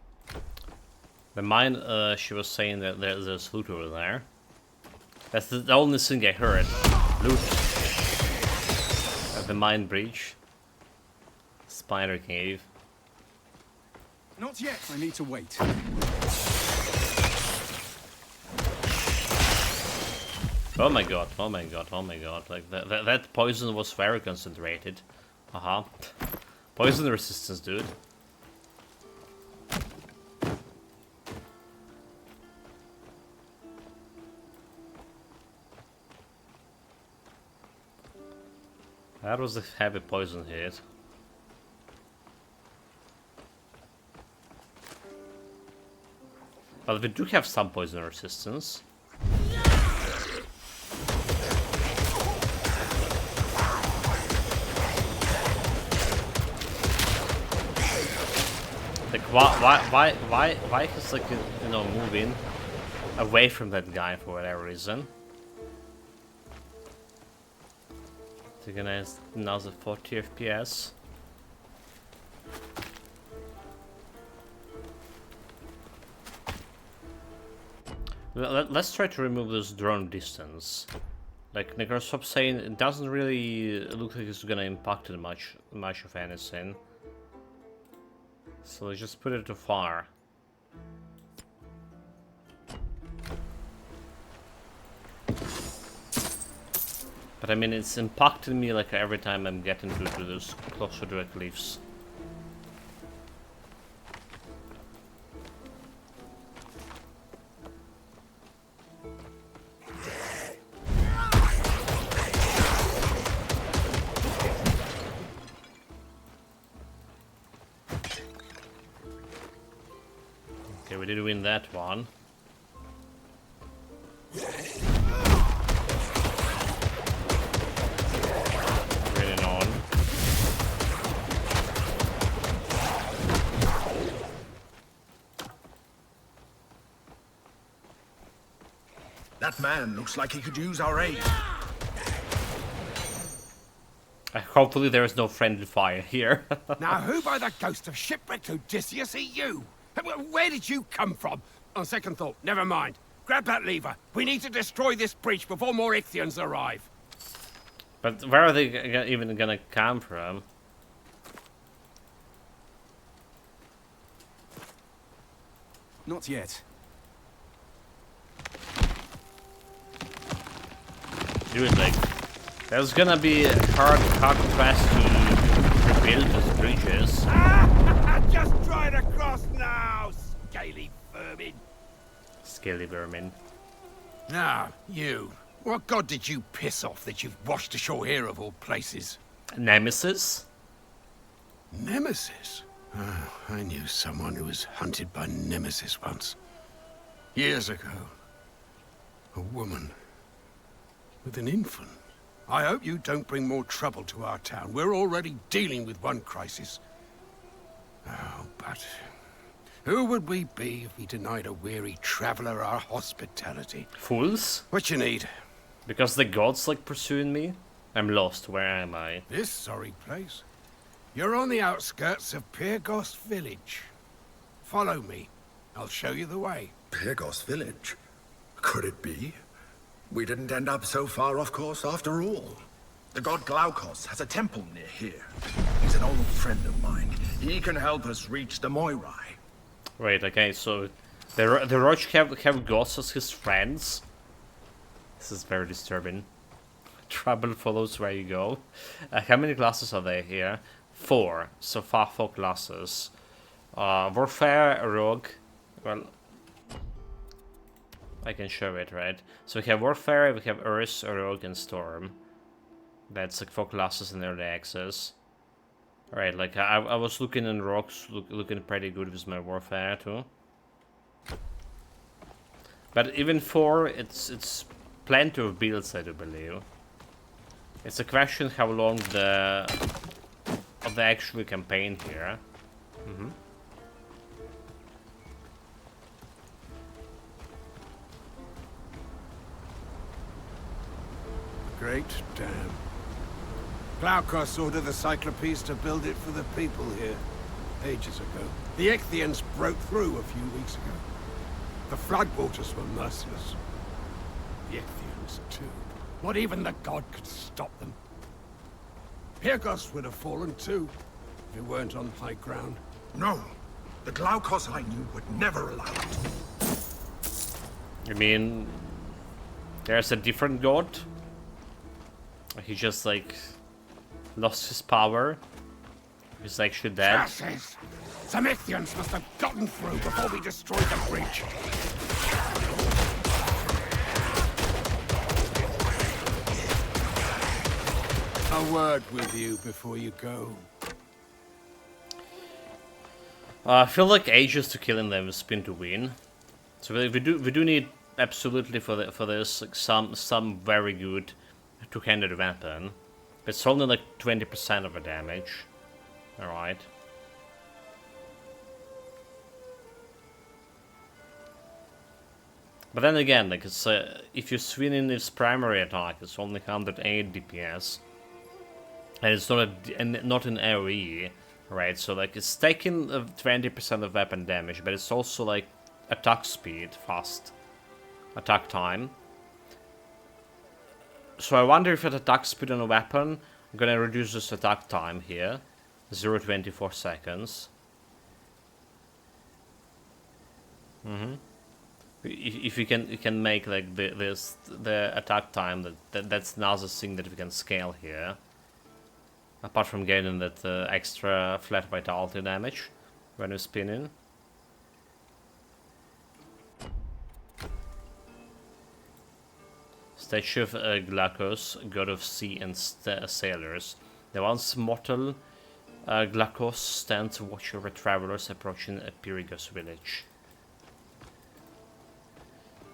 The mine, she was saying that there's loot over there. That's the only thing I heard. Loot. At the mine bridge. Spider cave. Not yet. I need to wait. Oh my god, oh my god, oh my god. Like, that poison was very concentrated. Haha. Poison resistance, dude. That was a heavy poison hit. But we do have some poison resistance. Like why is like, you know, moving away from that guy for whatever reason? Taking another 40 FPS. Let's try to remove this drone distance. Like Nicholas, stop saying it doesn't really look like it's gonna impact it much of anything. So let's just put it too far. But I mean, it's impacting me like every time I'm getting to those closer to the cliffs. Okay, we did win that one. Really on. That man looks like he could use our aid. Hopefully there is no friendly fire here. Now, who by the ghost of shipwrecked Odysseus are you? Where did you come from? On second thought, never mind. grab that lever. We need to destroy this breach before more Ichthians arrive. But where are they even gonna come from? Not yet. Dude, like, there's gonna be a hard quest to rebuild those bridges. Just try to cross now, scaly vermin. Scaly vermin. Now, you. What god did you piss off that you've washed ashore here of all places? Nemesis? Nemesis? Oh, I knew someone who was hunted by Nemesis once. Years ago. A woman. With an infant. I hope you don't bring more trouble to our town. We're already dealing with one crisis. Oh, but... who would we be if we denied a weary traveler our hospitality? Fools? What you need? Because the gods like pursuing me? I'm lost, where am I? This sorry place. You're on the outskirts of Pyrgos village. Follow me. I'll show you the way. Pyrgos village? Could it be? We didn't end up so far off course after all. The god Glaukos has a temple near here. He's an old friend of mine. He can help us reach the Moirai. Wait, okay, so the Roach have gods as his friends? This is very disturbing. Trouble follows where you go. How many classes are there here? 4. So far 4 classes. Warfare, Rogue. Well, I can show it, right? So we have Warfare, we have Earth, Rogue, and Storm. That's like 4 classes in early access. Right, like I was looking in Rocks, looking pretty good with my Warfare too. But even 4, it's plenty of builds, I do believe. It's a question how long of the actual campaign here. Great dam. Glaukos ordered the Cyclopes to build it for the people here, ages ago. The Ichthians broke through a few weeks ago. The floodwaters were merciless. The Ichthians, too. Not even the god could stop them. Pyrgos would have fallen, too, if it weren't on high ground. No. The Glaukos I knew would never allow it. You mean there's a different god? He just like lost his power. He's actually dead. Curses! Some Ichthians must have gotten through before we destroyed the breach. A word with you before you go. I feel like ages to killing them is spin to win. So we do need absolutely for this like some very good two-handed weapon. But it's only like 20% of the damage. Alright. But then again, like it's if you swing in its primary attack, it's only 108 DPS, and it's not an AoE, right? So like it's taking 20% of weapon damage, but it's also like attack speed, fast attack time. So I wonder if at attack speed on a weapon, I'm gonna reduce this attack time here, 0.24 seconds. If you can make like the attack time, that's another thing that we can scale here. Apart from getting that extra flat vitality damage when you're spinning. Statue of Glaukos, god of sea and sailors. The once mortal Glaukos stands to watch over travelers approaching a Pyrgos village.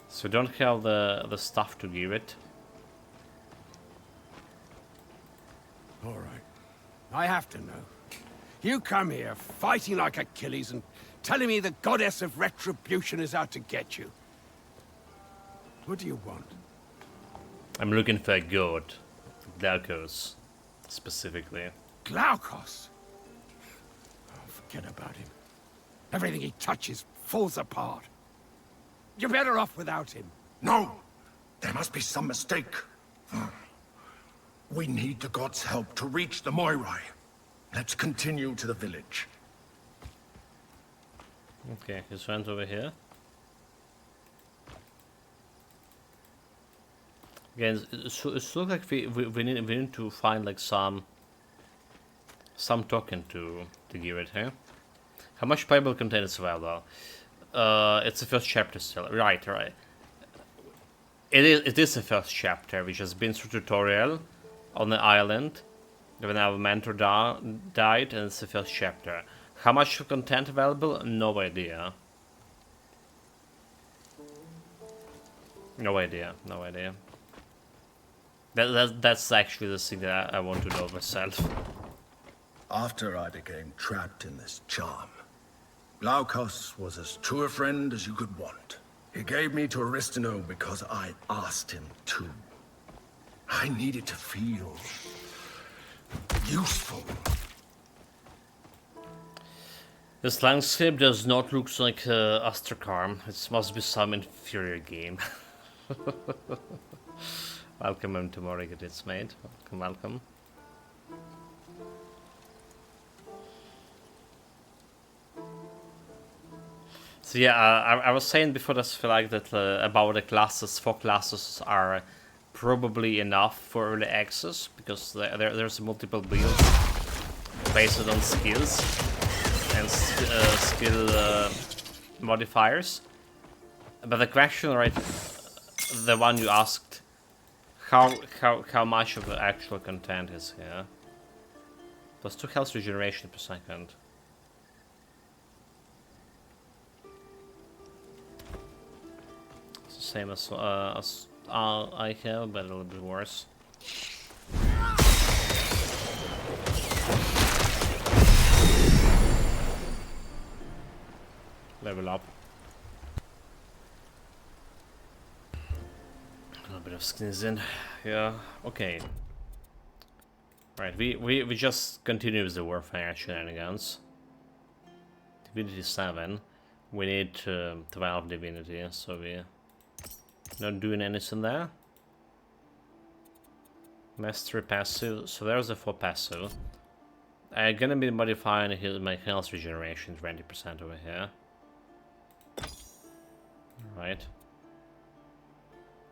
So we don't have the stuff to give it. All right. I have to know. You come here fighting like Achilles and telling me the goddess of retribution is out to get you. What do you want? I'm looking for a god. Glaukos, specifically. Glaukos? Oh, forget about him. Everything he touches falls apart. You're better off without him. No! There must be some mistake. We need the gods' help to reach the Moirai. Let's continue to the village. Okay, he's went over here. Again, it looks like we need to find like some token to give it here. How much playable content is available? It's the first chapter still. Right. It is the first chapter. We just been through tutorial on the island when our mentor died, and it's the first chapter. How much content available? No idea. No idea. That's actually the thing that I want to know myself. After I became trapped in this charm, Glaukos was as true a friend as you could want. He gave me to Aristino because I asked him to. I needed to feel useful. This landscape does not look like Astrakarm. It must be some inferior game. Welcome to Morrigan, it's made. Welcome. So yeah, I was saying before this, feel like that about the classes. 4 classes are probably enough for early access because there's multiple builds based on skills and skill modifiers. But the question, right, the one you asked, how much of the actual content is here? Plus 2 health regeneration per second. It's the same as I have, but a little bit worse. Level up. A little bit of skins in. Yeah, okay. Right, we just continue with the warfare shenanigans. Divinity 7. We need 12 divinity, so we not doing anything there. Mastery passive, so there's the 4 passive. I'm gonna be modifying my health regeneration 20% over here. Right.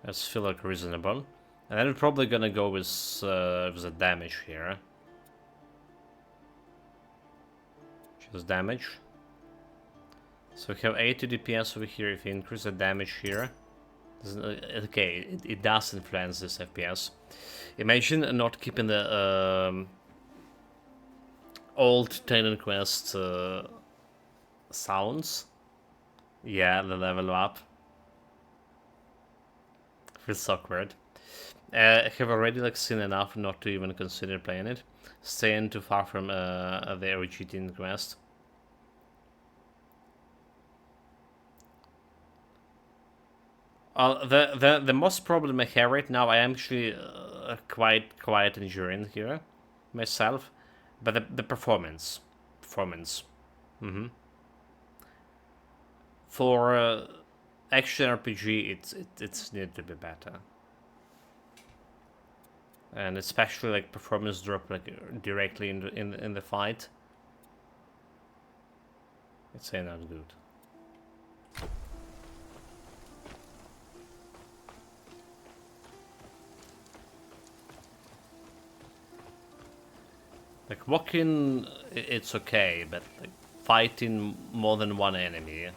That's feel like reasonable. And then we're probably gonna go with the damage here. Just damage. So we have 80 DPS over here. If we increase the damage here, okay, it does influence this FPS. Imagine not keeping the old Titan Quest sounds. Yeah, the level up. Feels awkward. I have already like seen enough not to even consider playing it. Staying too far from the OG Titan Quest. The most problem I have right now, I am actually quite enjoying here myself, but the performance. For action RPG, it's need to be better, and especially like performance drop like directly in the fight. It's not good. Like walking, it's okay, but like fighting more than one enemy.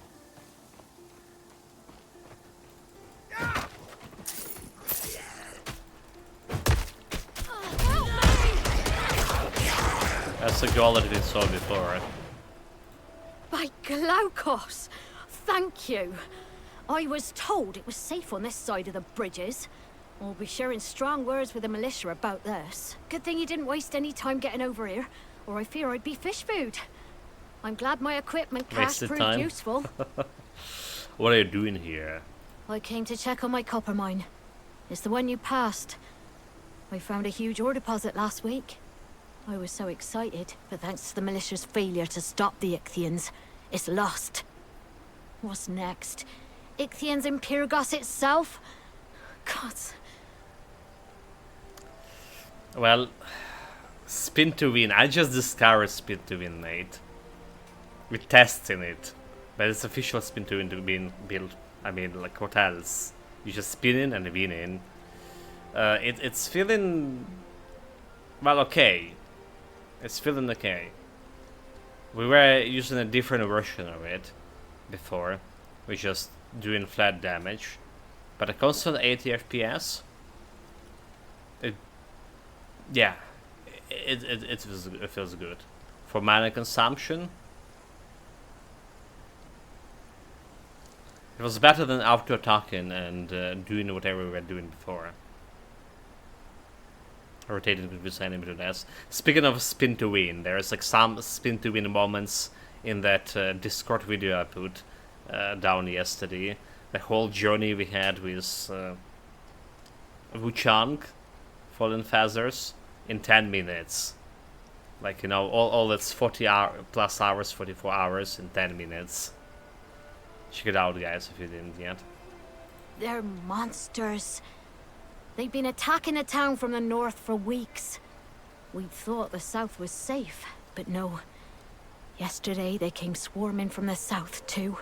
That's the goal that we saw before, right? By Glaukos! Thank you! I was told it was safe on this side of the bridges. We'll be sharing strong words with the militia about this. Good thing you didn't waste any time getting over here, or I fear I'd be fish food. I'm glad my equipment cache proved useful. What are you doing here? I came to check on my copper mine. It's the one you passed. I found a huge ore deposit last week. I was so excited, but thanks to the militia's failure to stop the Ichthyans, it's lost. What's next? Ichthians in Pyrgos itself? God. Well, spin to win. I just discovered spin to win, mate. We're testing it. But it's official spin to win to being built. I mean, like hotels. You just spin in and win in. It's feeling... well, okay. It's feeling okay. We were using a different version of it before. We're just doing flat damage. But a constant 80 FPS... yeah. It feels good. For mana consumption... it was better than auto-attacking and doing whatever we were doing before. Rotated with this enemy to death. Speaking of spin to win, there's like some spin to win moments in that Discord video I put down yesterday. The whole journey we had with Wuchang, Fallen Feathers, in 10 minutes. Like, you know, all that's 40 plus hours, 44 hours in 10 minutes. Check it out, guys, if you didn't yet. They're monsters. They've been attacking the town from the north for weeks. We'd thought the south was safe, but no. Yesterday they came swarming from the south too.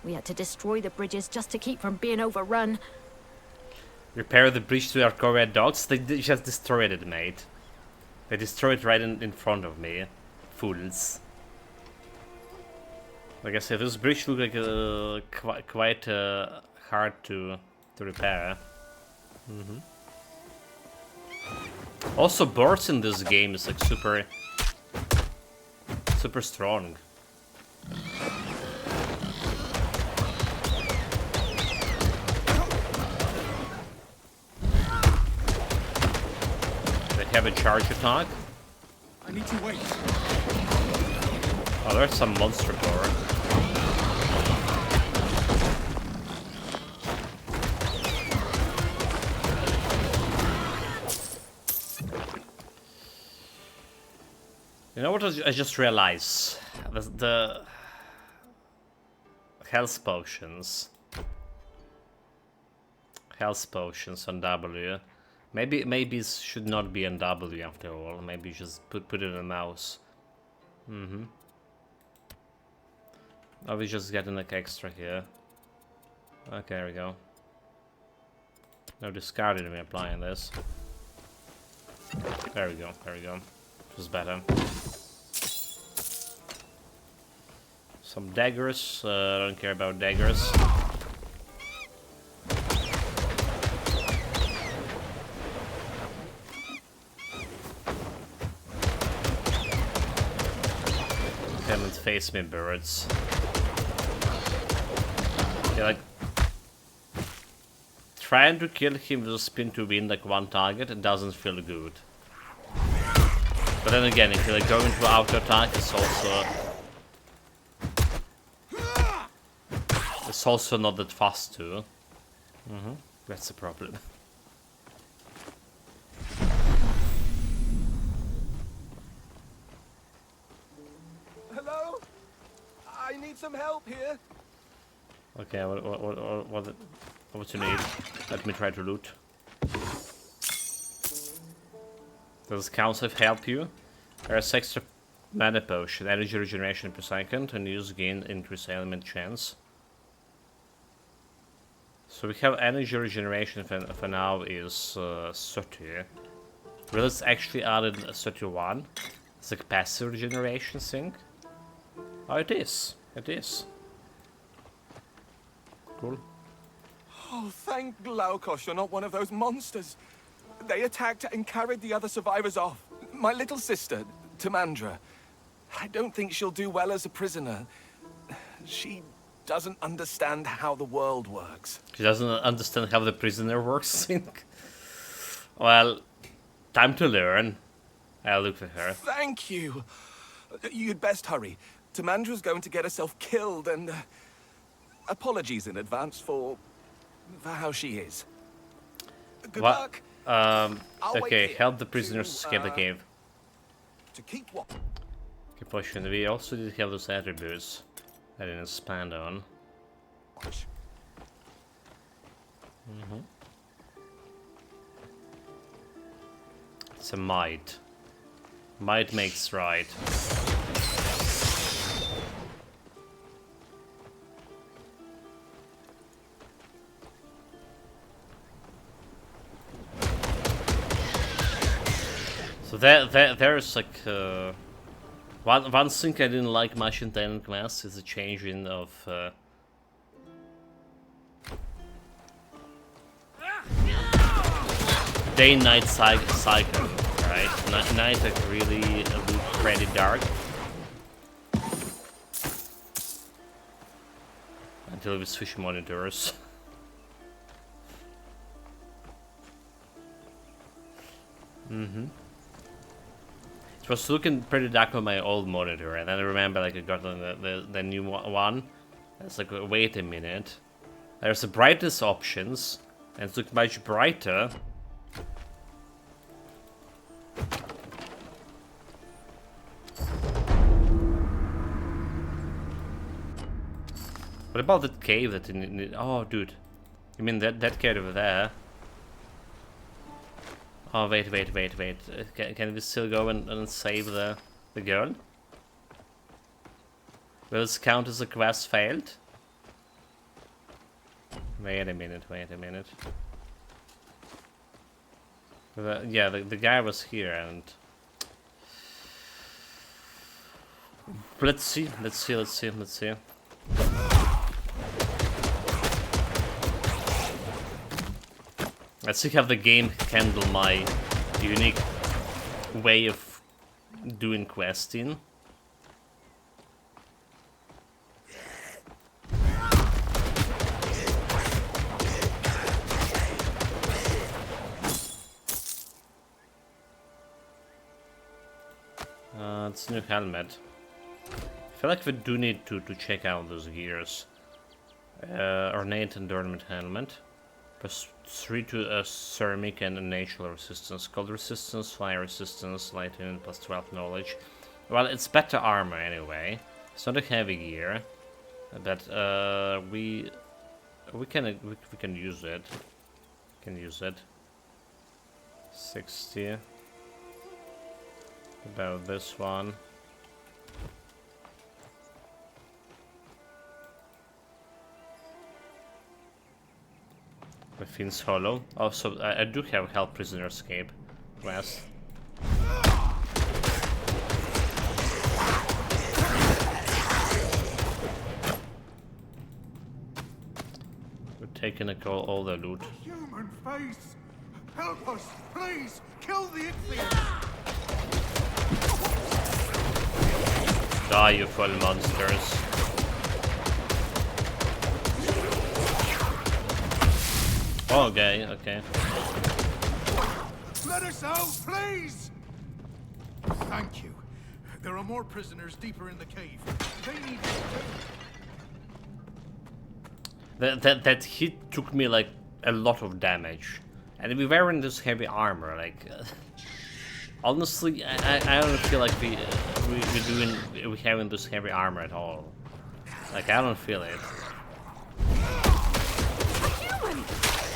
We had to destroy the bridges just to keep from being overrun. Repair the bridge to our Korean dogs? They just destroyed it, mate. They destroyed it right in front of me. Fools. Like I said, this bridge looks like quite hard to repair. Also, birds in this game is like super strong. They have a charge attack. I need to wait. Oh, there's some monster power. You know what I just realized? The health potions. Health potions on W. Maybe it should not be on W after all. Maybe just put it on mouse. Oh, we just getting like extra here. Okay, there we go. No discarding me applying this. There we go, there we go. It was better. Some daggers. I don't care about daggers. Come and face me, birds. Yeah, like trying to kill him with a spin to win like one target, it doesn't feel good. But then again, if you like go into auto attack, it's also not that fast too. That's the problem. Hello? I need some help here. Okay, what you need? Let me try to loot. Does council help you? There's extra mana potion, energy regeneration per second, and use gain increase element chance. So we have energy regeneration for now is 30. Well, it's actually added 31. It's like passive regeneration thing. Oh, it is. It is. Cool. Oh, thank Glaukos you're not one of those monsters. They attacked and carried the other survivors off. My little sister, Tamandra. I don't think she'll do well as a prisoner. She doesn't understand how the world works. She doesn't understand how the prisoner works. Well, time to learn. I'll look for her. Thank you. You'd best hurry. Tamandra's going to get herself killed, and apologies in advance for how she is. Good luck. Okay, help the prisoners escape the cave. To keep what? Okay, potion. We also did have those attributes I didn't expand on. It's a might. Might makes right. So there's like one thing I didn't like much in Thailand Quest is the changing of day-night cycle, right? Night like really look pretty dark until we switch monitors. It was looking pretty dark on my old monitor, and then I remember like I got on the new one. It's like, wait a minute. There's the brightness options, and it looked much brighter. What about that cave that in oh, dude. You mean that cave over there? Oh, wait. Can we still go and save the girl? Will this count as a quest failed? Wait a minute. Yeah, the guy was here and... Let's see. Let's see how the game handle my unique way of doing questing. It's a new helmet. I feel like we do need to check out those gears. Ornate and dormant helmet. Plus 3 to ceramic and natural resistance. Cold resistance, fire resistance, lightning, plus 12 knowledge. Well, it's better armor anyway. It's not a heavy gear, but we can use it. 60. About this one. The Fiend's Hollow. Also, I do have Help Prisoner Escape quest. We're taking all the loot. Human face! Help us, please! Kill the Ichthyans! Die, you full monsters. Oh, okay. Let us out, please! Thank you. There are more prisoners deeper in the cave. They need That hit took me like a lot of damage. And we're wearing this heavy armor, like... honestly, I don't feel like we're having this heavy armor at all. Like, I don't feel it.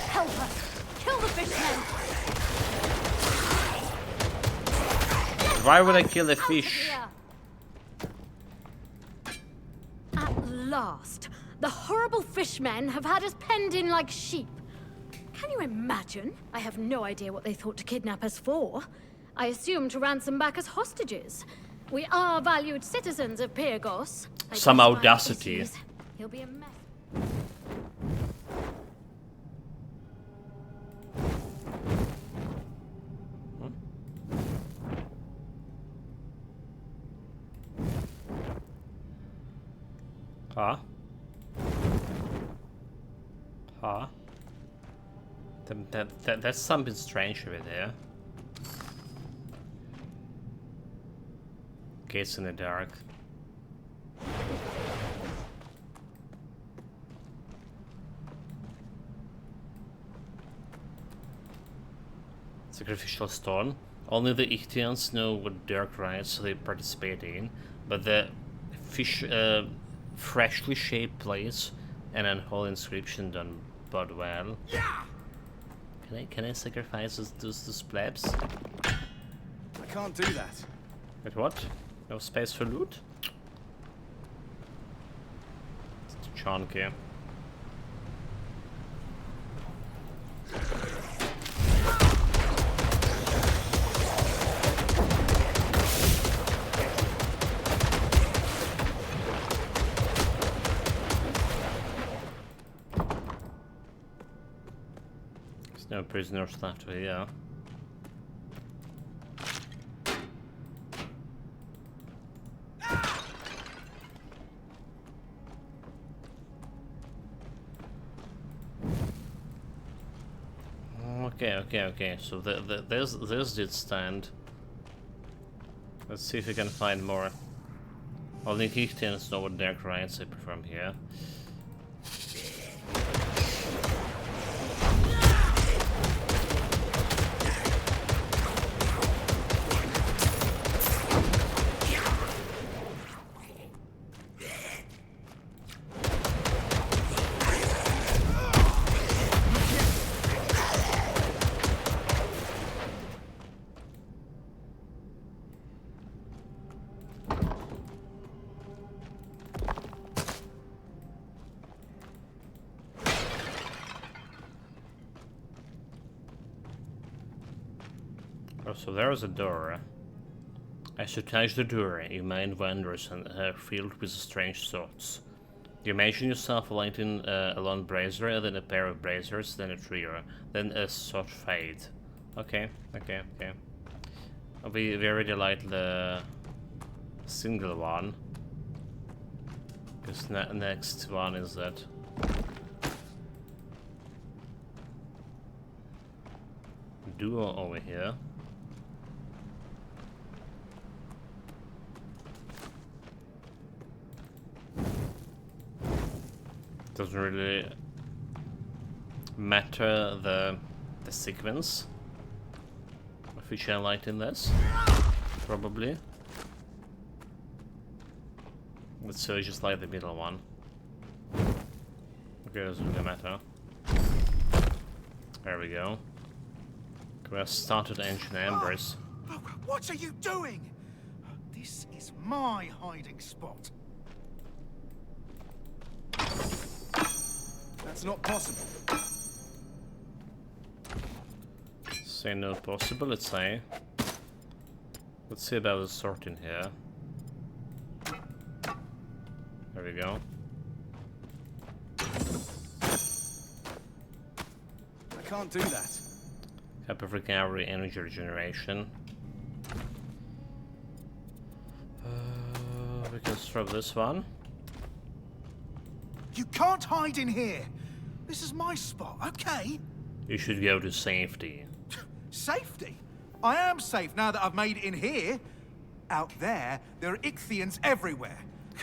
Help us! Kill the fishmen! Why would I kill the fish? At last, the horrible fishmen have had us penned in like sheep. Can you imagine? I have no idea what they thought to kidnap us for. I assume to ransom back as hostages. We are valued citizens of Pyrgos. Some audacity. He'll be a mess. That's something strange over there. Gates in the dark. Sacrificial stone. Only the Ichthyans know what dark rites they participate in, but the fish, freshly shaped plates and unholy inscription don't bode well. Can I sacrifice those plebs? I can't do that. Wait, what? No space for loot? It's too chunky. There's no prisoners left here. Okay. So this did stand. Let's see if we can find more. Only Kichtens know what their crimes I perform here. Oh, so there's a door. As you touch the door, your mind wanders and filled with strange thoughts. You imagine yourself lighting a long brazier, then a pair of braziers, then a trio, then a short fade. Okay. We already light the single one. Because next one is that. Duo over here. Doesn't really matter the sequence of which I light in this, probably. Let's just light the middle one. Okay, doesn't really matter. There we go. We have started ancient embers. What are you doing? This is my hiding spot. That's not possible. Say not possible, let's say. Let's see about the sort in here. There we go. I can't do that. Cup of recovery, energy regeneration. We can throw this one. You can't hide in here. This is my spot, okay? You should go to safety. Safety? I am safe now that I've made it in here. Out there are Ichthyans everywhere.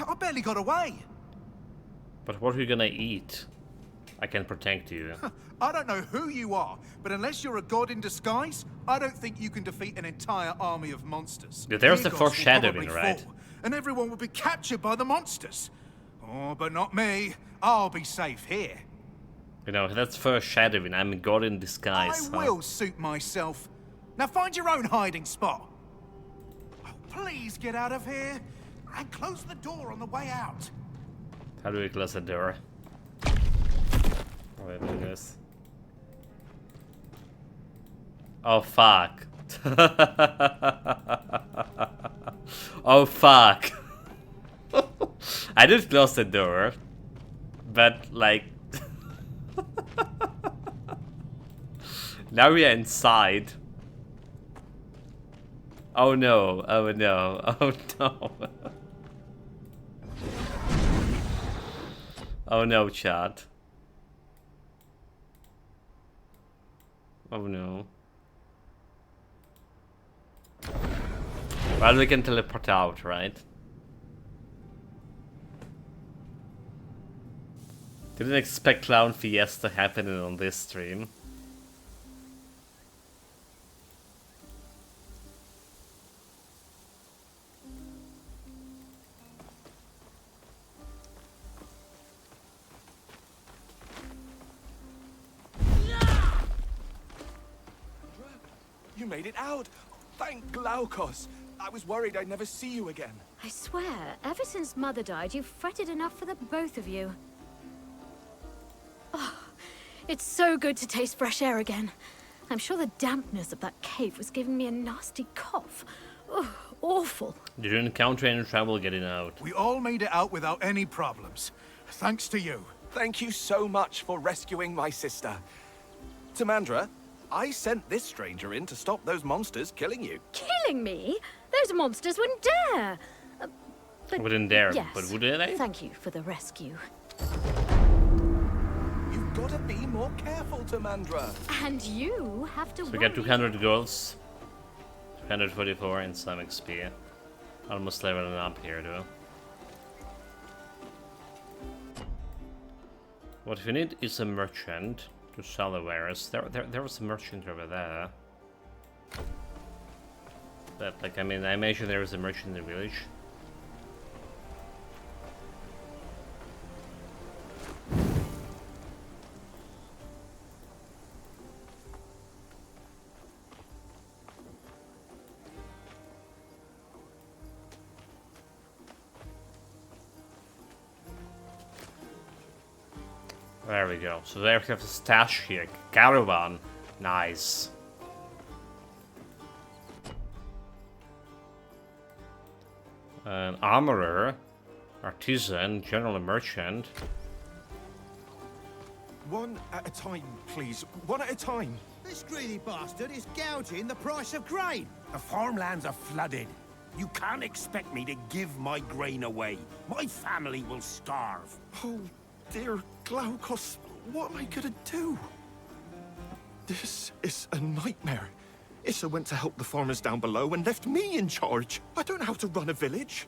I barely got away. But what are you gonna eat? I can protect you. I don't know who you are, but unless you're a god in disguise, I don't think you can defeat an entire army of monsters. Yeah, there's the Your gods will foreshadowing, probably right? fall, and everyone will be captured by the monsters. Oh, but not me. I'll be safe here. You know, that's foreshadowing. I'm a god in disguise. I will suit myself. Now find your own hiding spot. Oh, please get out of here and close the door on the way out. How do we close the door? Wait, look at this. Oh fuck. Oh fuck. I did close the door, but like now we are inside. Oh no, oh no, oh no. Oh no, chat. Oh no. Well, we can teleport out, right? Didn't expect Clown Fiesta happening on this stream. You made it out! Thank Glaukos! I was worried I'd never see you again. I swear, ever since Mother died, you've fretted enough for the both of you. Oh, it's so good to taste fresh air again. I'm sure the dampness of that cave was giving me a nasty cough. Oh, awful. Did you encounter any trouble getting out? We all made it out without any problems. Thanks to you. Thank you so much for rescuing my sister. Tamandra, I sent this stranger in to stop those monsters killing you. Killing me? Those monsters wouldn't dare. But Wouldn't dare, yes, but would they? Thank you for the rescue. You've got to be more careful, Tamandra. And you have to So we worry. got 200 goals, 244 and some XP. Almost leveling up here though. What we need is a merchant to sell the wares. There was a merchant over there. But like, I mean, I imagine there was a merchant in the village. There we go. So there we have a stash here. Caravan. Nice. An armorer, artisan, general merchant. One at a time, please. One at a time. This greedy bastard is gouging the price of grain. The farmlands are flooded. You can't expect me to give my grain away. My family will starve. Oh, dear Glaukos, what am I gonna do? This is a nightmare. Issa went to help the farmers down below and left me in charge. I don't know how to run a village.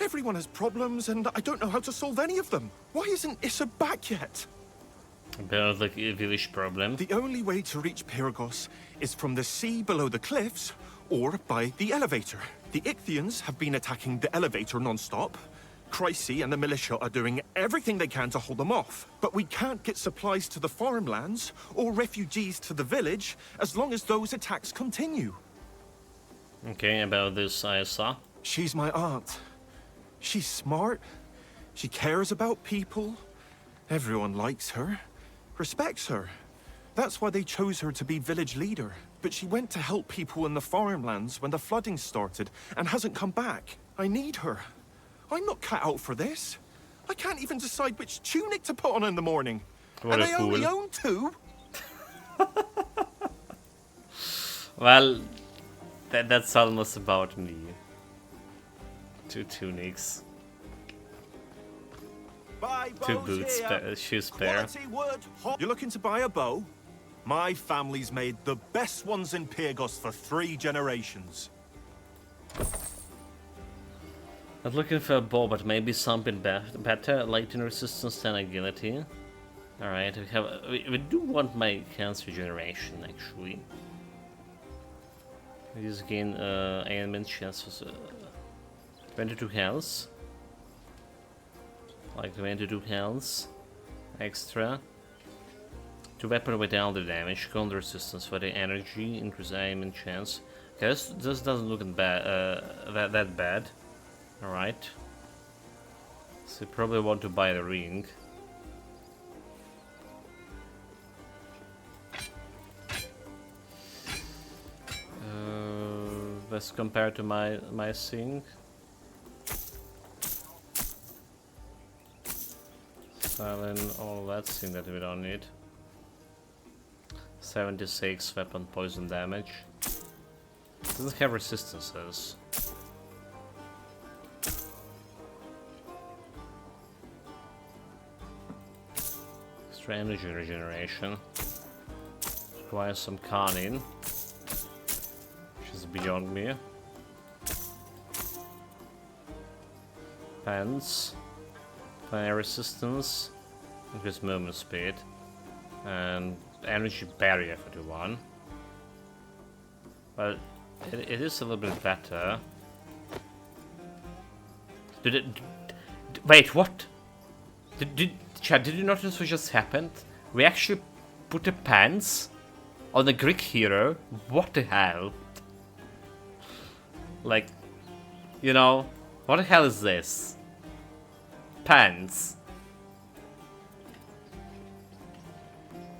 Everyone has problems and I don't know how to solve any of them. Why isn't Issa back yet? About like a village problem. The only way to reach Pyrgos is from the sea below the cliffs or by the elevator. The Ichthians have been attacking the elevator non-stop. Chrysi and the militia are doing everything they can to hold them off. But we can't get supplies to the farmlands or refugees to the village as long as those attacks continue. Okay, about this I saw. She's my aunt. She's smart. She cares about people. Everyone likes her, respects her. That's why they chose her to be village leader. But she went to help people in the farmlands when the flooding started and hasn't come back. I need her. I'm not cut out for this. I can't even decide which tunic to put on in the morning. What and a I only fool. own two. Well, that's almost about me. 2 tunics. Buy 2 bows boots, here. shoes spare. Quality wood. You're looking to buy a bow? My family's made the best ones in Pyrgos for 3 generations. Not looking for a bow, but maybe something better, lightning resistance and agility. Alright, we do want my cancer regeneration actually. We just gain ailment chances, 22 health. Like 22 health extra. To weapon with all the damage, cold resistance for the energy, increase ailment chance. Okay, this doesn't look bad, that bad. Alright. So you probably want to buy the ring. Let's compare to my thing. 7, all that thing that we don't need. 76 weapon poison damage. Doesn't have resistances. Extra energy regeneration. Requires some conning, which is beyond me. Pants. Fire resistance. Increase movement speed. And energy barrier for the one. Well, it is a little bit better. Wait, what? Chad, did you notice what just happened? We actually put the pants On the Greek hero? What the hell? Like, you know, what the hell is this? Pants.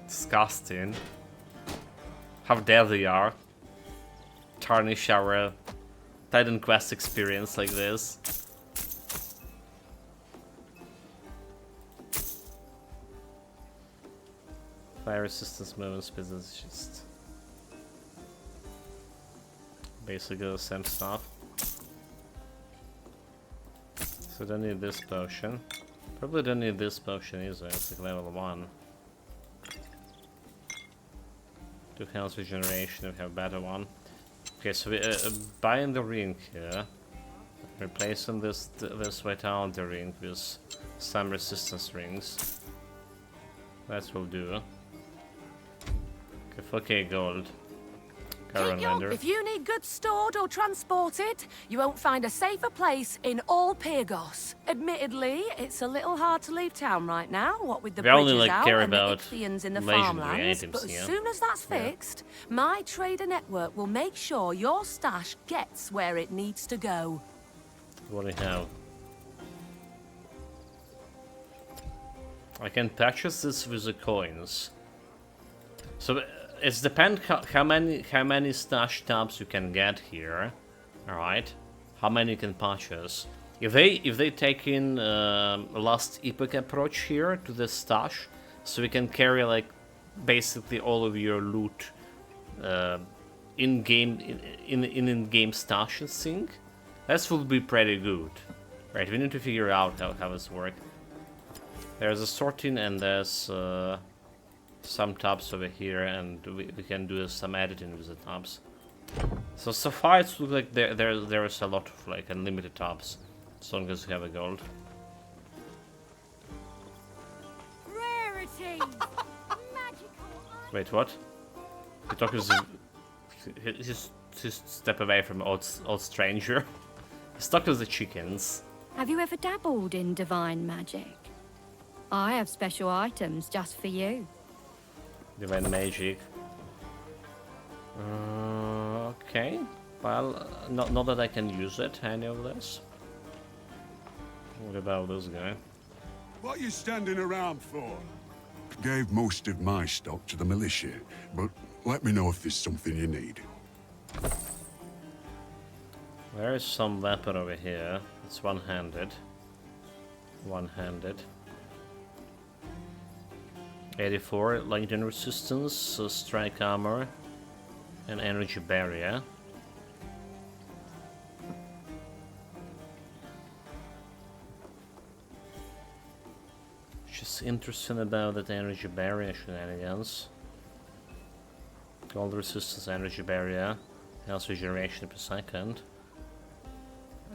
Disgusting. How dare they are. Tarnish our Titan Quest experience like this. Fire resistance, movement speed is just basically the same stuff. So don't need this potion. Probably don't need this potion either, it's like level 1. 2 health regeneration, we have a better one. Okay, so we buying the ring here. Replacing this vitality ring with some resistance rings. That will do. Okay, 4k gold. Caravan If you need goods stored or transported, you won't find a safer place in all Pyrgos. Admittedly, it's a little hard to leave town right now, what with the We only, bridges like, out care and the about Ichthians in the legendary farmlands, items but as here. soon as that's fixed, my trader network will make sure your stash gets where it needs to go. What do we have? I can purchase this with the coins. So it's depend how many stash tabs you can get here. All right, how many you can purchase. If they take in last epoch approach here to the stash, so we can carry like basically all of your loot in game stash and thing. That will be pretty good. Right, we need to figure out how this works. There's a sorting and there's some tabs over here, and we can do some editing with the tabs. So far it looks like there is a lot of like unlimited tabs, as long as you have a gold. Rarity. Wait, what? He talking to he's step away from old stranger. He's talking to the chickens. Have you ever dabbled in divine magic? I have special items just for you. Divine magic. Okay. Well, not that I can use it, any of this. What about this guy? What are you standing around for? Gave most of my stock to the militia, but let me know if there's something you need. There is some weapon over here. It's one-handed. One-handed. 84 lightning resistance, strike armor, and energy barrier. Just interesting about that energy barrier shenanigans. Gold resistance, energy barrier, health regeneration per second.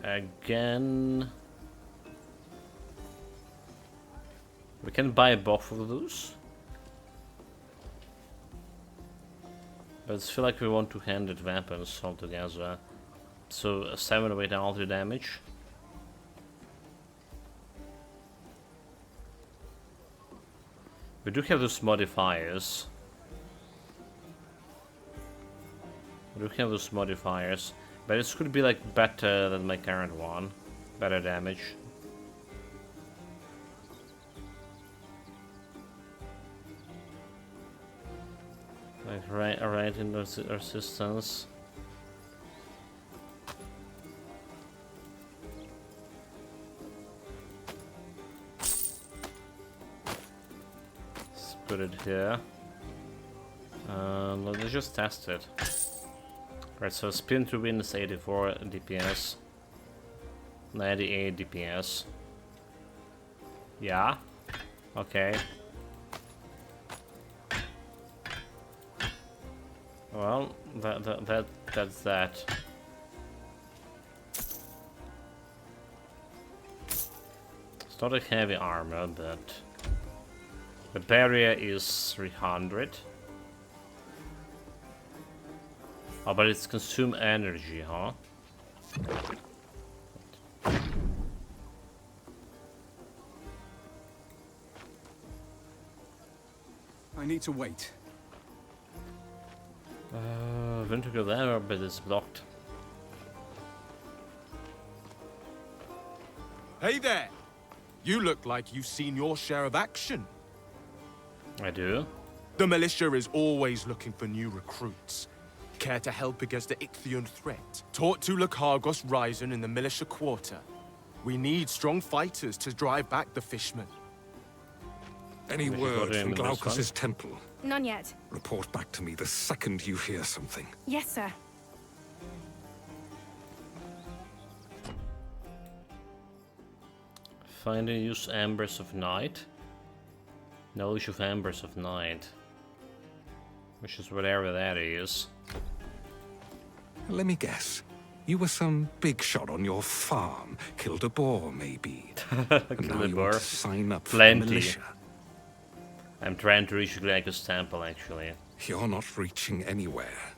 Again, we can buy both of those. But I feel like we want two-handed weapons altogether. So 7 weight alter damage. We do have those modifiers. But it could be like better than my current one. Better damage. Like right in the resistance. Let's put it here. Let's just test it. Right, so spin to win is 84 DPS. 98 DPS. Yeah. Okay. Well, that's that. It's not a heavy armor, but the barrier is 300. Oh, but it's consume energy, huh? I need to wait. I want to go there, but it's blocked. Hey there! You look like you've seen your share of action. I do. The militia is always looking for new recruits. Care to help against the Ichthian threat? Taught to Lakargos Ryzen in the militia quarter. We need strong fighters to drive back the fishmen. Any word from Glaukos' temple? None yet. Report back to me the second you hear something. Yes, sir. Find and use Embers of Night. Knowledge of Embers of Night. Which is whatever that is. Let me guess. You were some big shot on your farm. Killed a boar, maybe. And now you want to sign up for the militia. I'm trying to reach Glaukos' temple, actually. You're not reaching anywhere.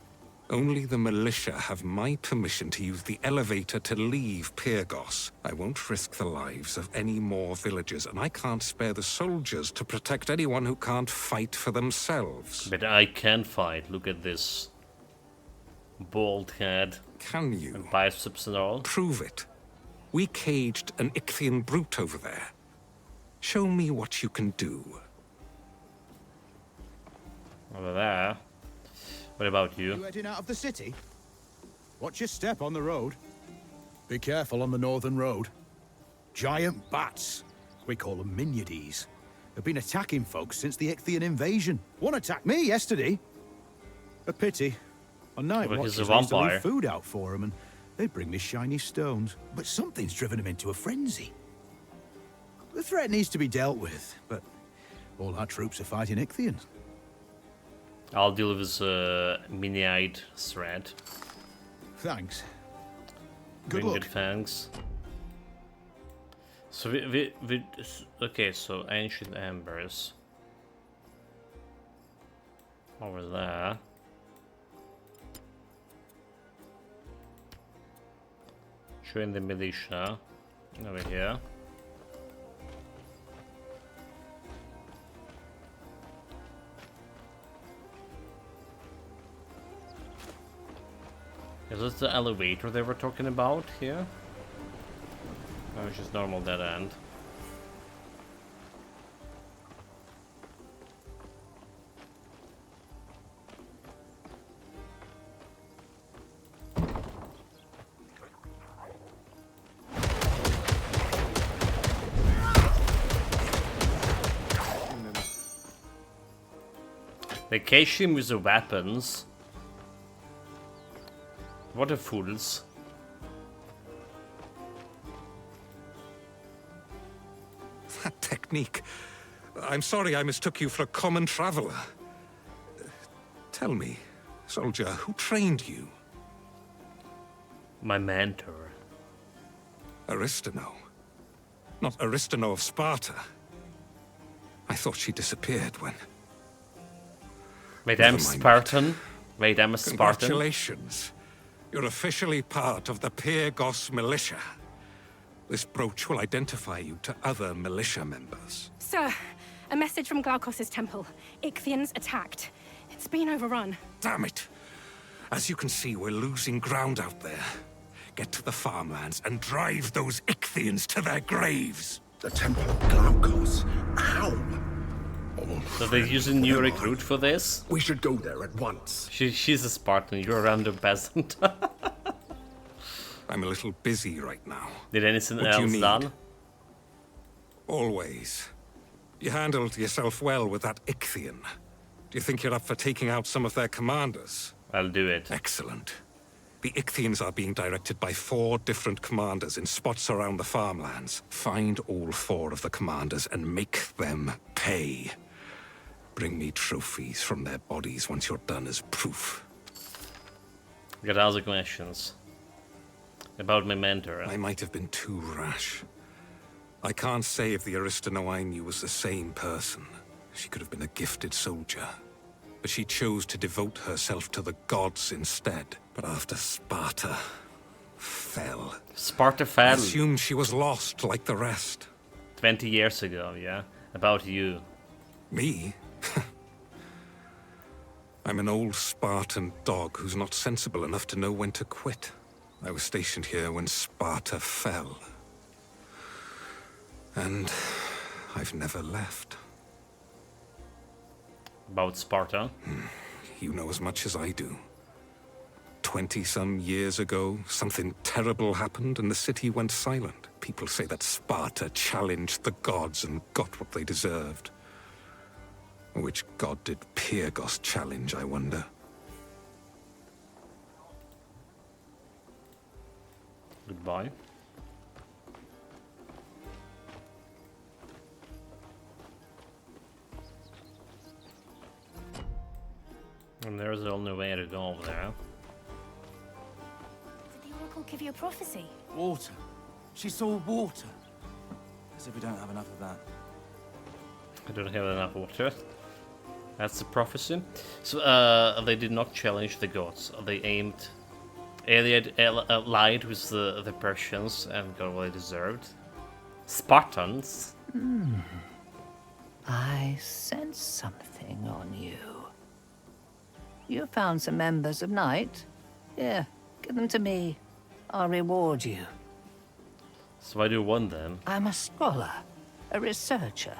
Only the militia have my permission to use the elevator to leave Pyrgos. I won't risk the lives of any more villagers, and I can't spare the soldiers to protect anyone who can't fight for themselves. But I can fight. Look at this. Bald head. Can you? And biceps and all. Prove it. We caged an Ichthian brute over there. Show me what you can do. Over there. What about you? You heading out of the city? Watch your step on the road. Be careful on the northern road. Giant bats. We call them Miniades. They've been attacking folks since the Ichthian invasion. One attacked me yesterday. A pity. On night Well, he's watches, a I used to vampire. leave food out for them, and they bring me shiny stones. But something's driven them into a frenzy. The threat needs to be dealt with, but all our troops are fighting Ichthians. I'll deal with this mini-eyed threat. Thanks. Good Winged luck. fangs. So okay, so ancient embers. Over there. Join the militia. Over here. Is this the elevator they were talking about here? Or it's just normal dead end? They cage him with the weapons. What a fools. That technique. I'm sorry I mistook you for a common traveler. Tell me, soldier, who trained you? My mentor. Aristano. Not Aristano of Sparta. I thought she disappeared when... Wait, Never I'm mind Spartan? Wait, I'm a Spartan? Congratulations. You're officially part of the Pyrgos militia. This brooch will identify you to other militia members. Sir, a message from Glaukos' temple. Ichthians attacked. It's been overrun. Damn it! As you can see, we're losing ground out there. Get to the farmlands and drive those Ichthians to their graves. The Temple of Glaukos? How? So they're using new recruit for this? We should go there at once. She's a Spartan, you're a random peasant. I'm a little busy right now. Did anything What do you else need? done? Always. You handled yourself well with that Ichthian. Do you think you're up for taking out some of their commanders? I'll do it. Excellent. The Ichthians are being directed by 4 different commanders in spots around the farmlands. Find all 4 of the commanders and make them pay. Bring me trophies from their bodies once you're done as proof. Got other questions. About my mentor. I might have been too rash. I can't say if the Aristano I knew was the same person. She could have been a gifted soldier. But she chose to devote herself to the gods instead. But after Sparta fell... Sparta I fell assumed she was lost like the rest. 20 years ago, yeah? About you. Me? I'm an old Spartan dog who's not sensible enough to know when to quit. I was stationed here when Sparta fell. And I've never left. About Sparta? You know as much as I do. 20-some years ago, something terrible happened and the city went silent. People say that Sparta challenged the gods and got what they deserved. Which god did Pyrgos challenge, I wonder? Goodbye. And there's the only way to go over there. Did the Oracle give you a prophecy? Water. She saw water. As if we don't have enough of that. I don't have enough water. That's the prophecy. So, they did not challenge the gods. They aimed... Iliad allied with the Persians and got what they deserved. Spartans? I sense something on you. You found some members of Knight. Here, give them to me. I'll reward you. So why do you want them? I'm a scholar, a researcher.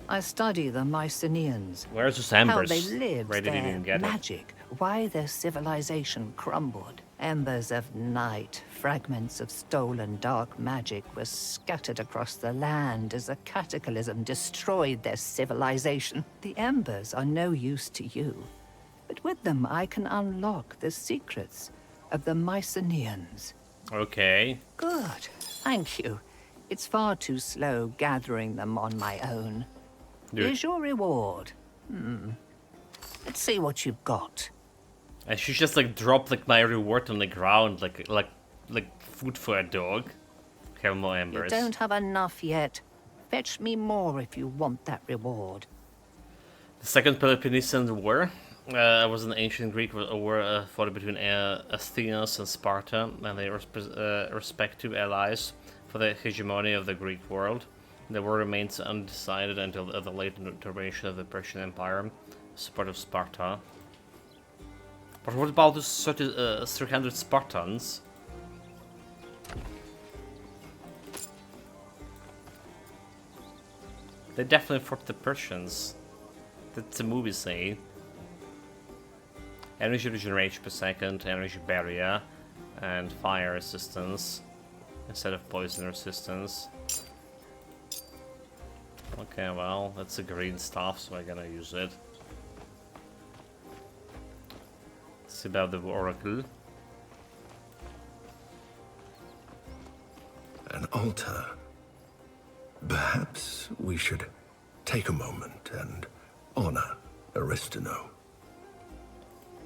I study the Mycenaeans. Where's this Embers? How they lived, Why did he their even get magic, why their civilization crumbled. Embers of night, fragments of stolen dark magic were scattered across the land as a cataclysm destroyed their civilization. The embers are no use to you, but with them I can unlock the secrets of the Mycenaeans. Okay. Good, thank you. It's far too slow gathering them on my own. Here's your reward. Let's see what you've got. I should just like drop like my reward on the ground, like food for a dog. Have more embers. You don't have enough yet. Fetch me more if you want that reward. The Second Peloponnesian War was an ancient Greek war fought between Athens and Sparta, and their respective allies for the hegemony of the Greek world. The war remains undecided until the late intervention of the Persian Empire, support of Sparta. But what about the 300 Spartans? They definitely fought the Persians. That's the movie say. Energy regeneration per second, energy barrier, and fire resistance instead of poison resistance. Okay, well, that's a green stuff, so I'm gonna use it. Let's see about the Oracle. An altar. Perhaps we should take a moment and honor Aristino.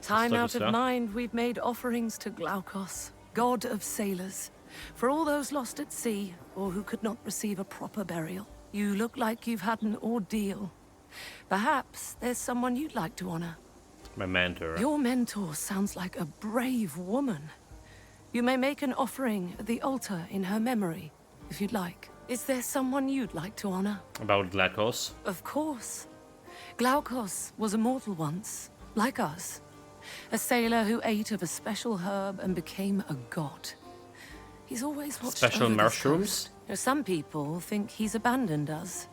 Time out of mind, we've made offerings to Glaukos, god of sailors, for all those lost at sea or who could not receive a proper burial. You look like you've had an ordeal. Perhaps there's someone you'd like to honor. My mentor. Your mentor sounds like a brave woman. You may make an offering at the altar in her memory, if you'd like. Is there someone you'd like to honor? About Glaukos? Of course. Glaukos was immortal once, like us. A sailor who ate of a special herb and became a god. He's always watched Special over mushrooms? Some people think he's abandoned us.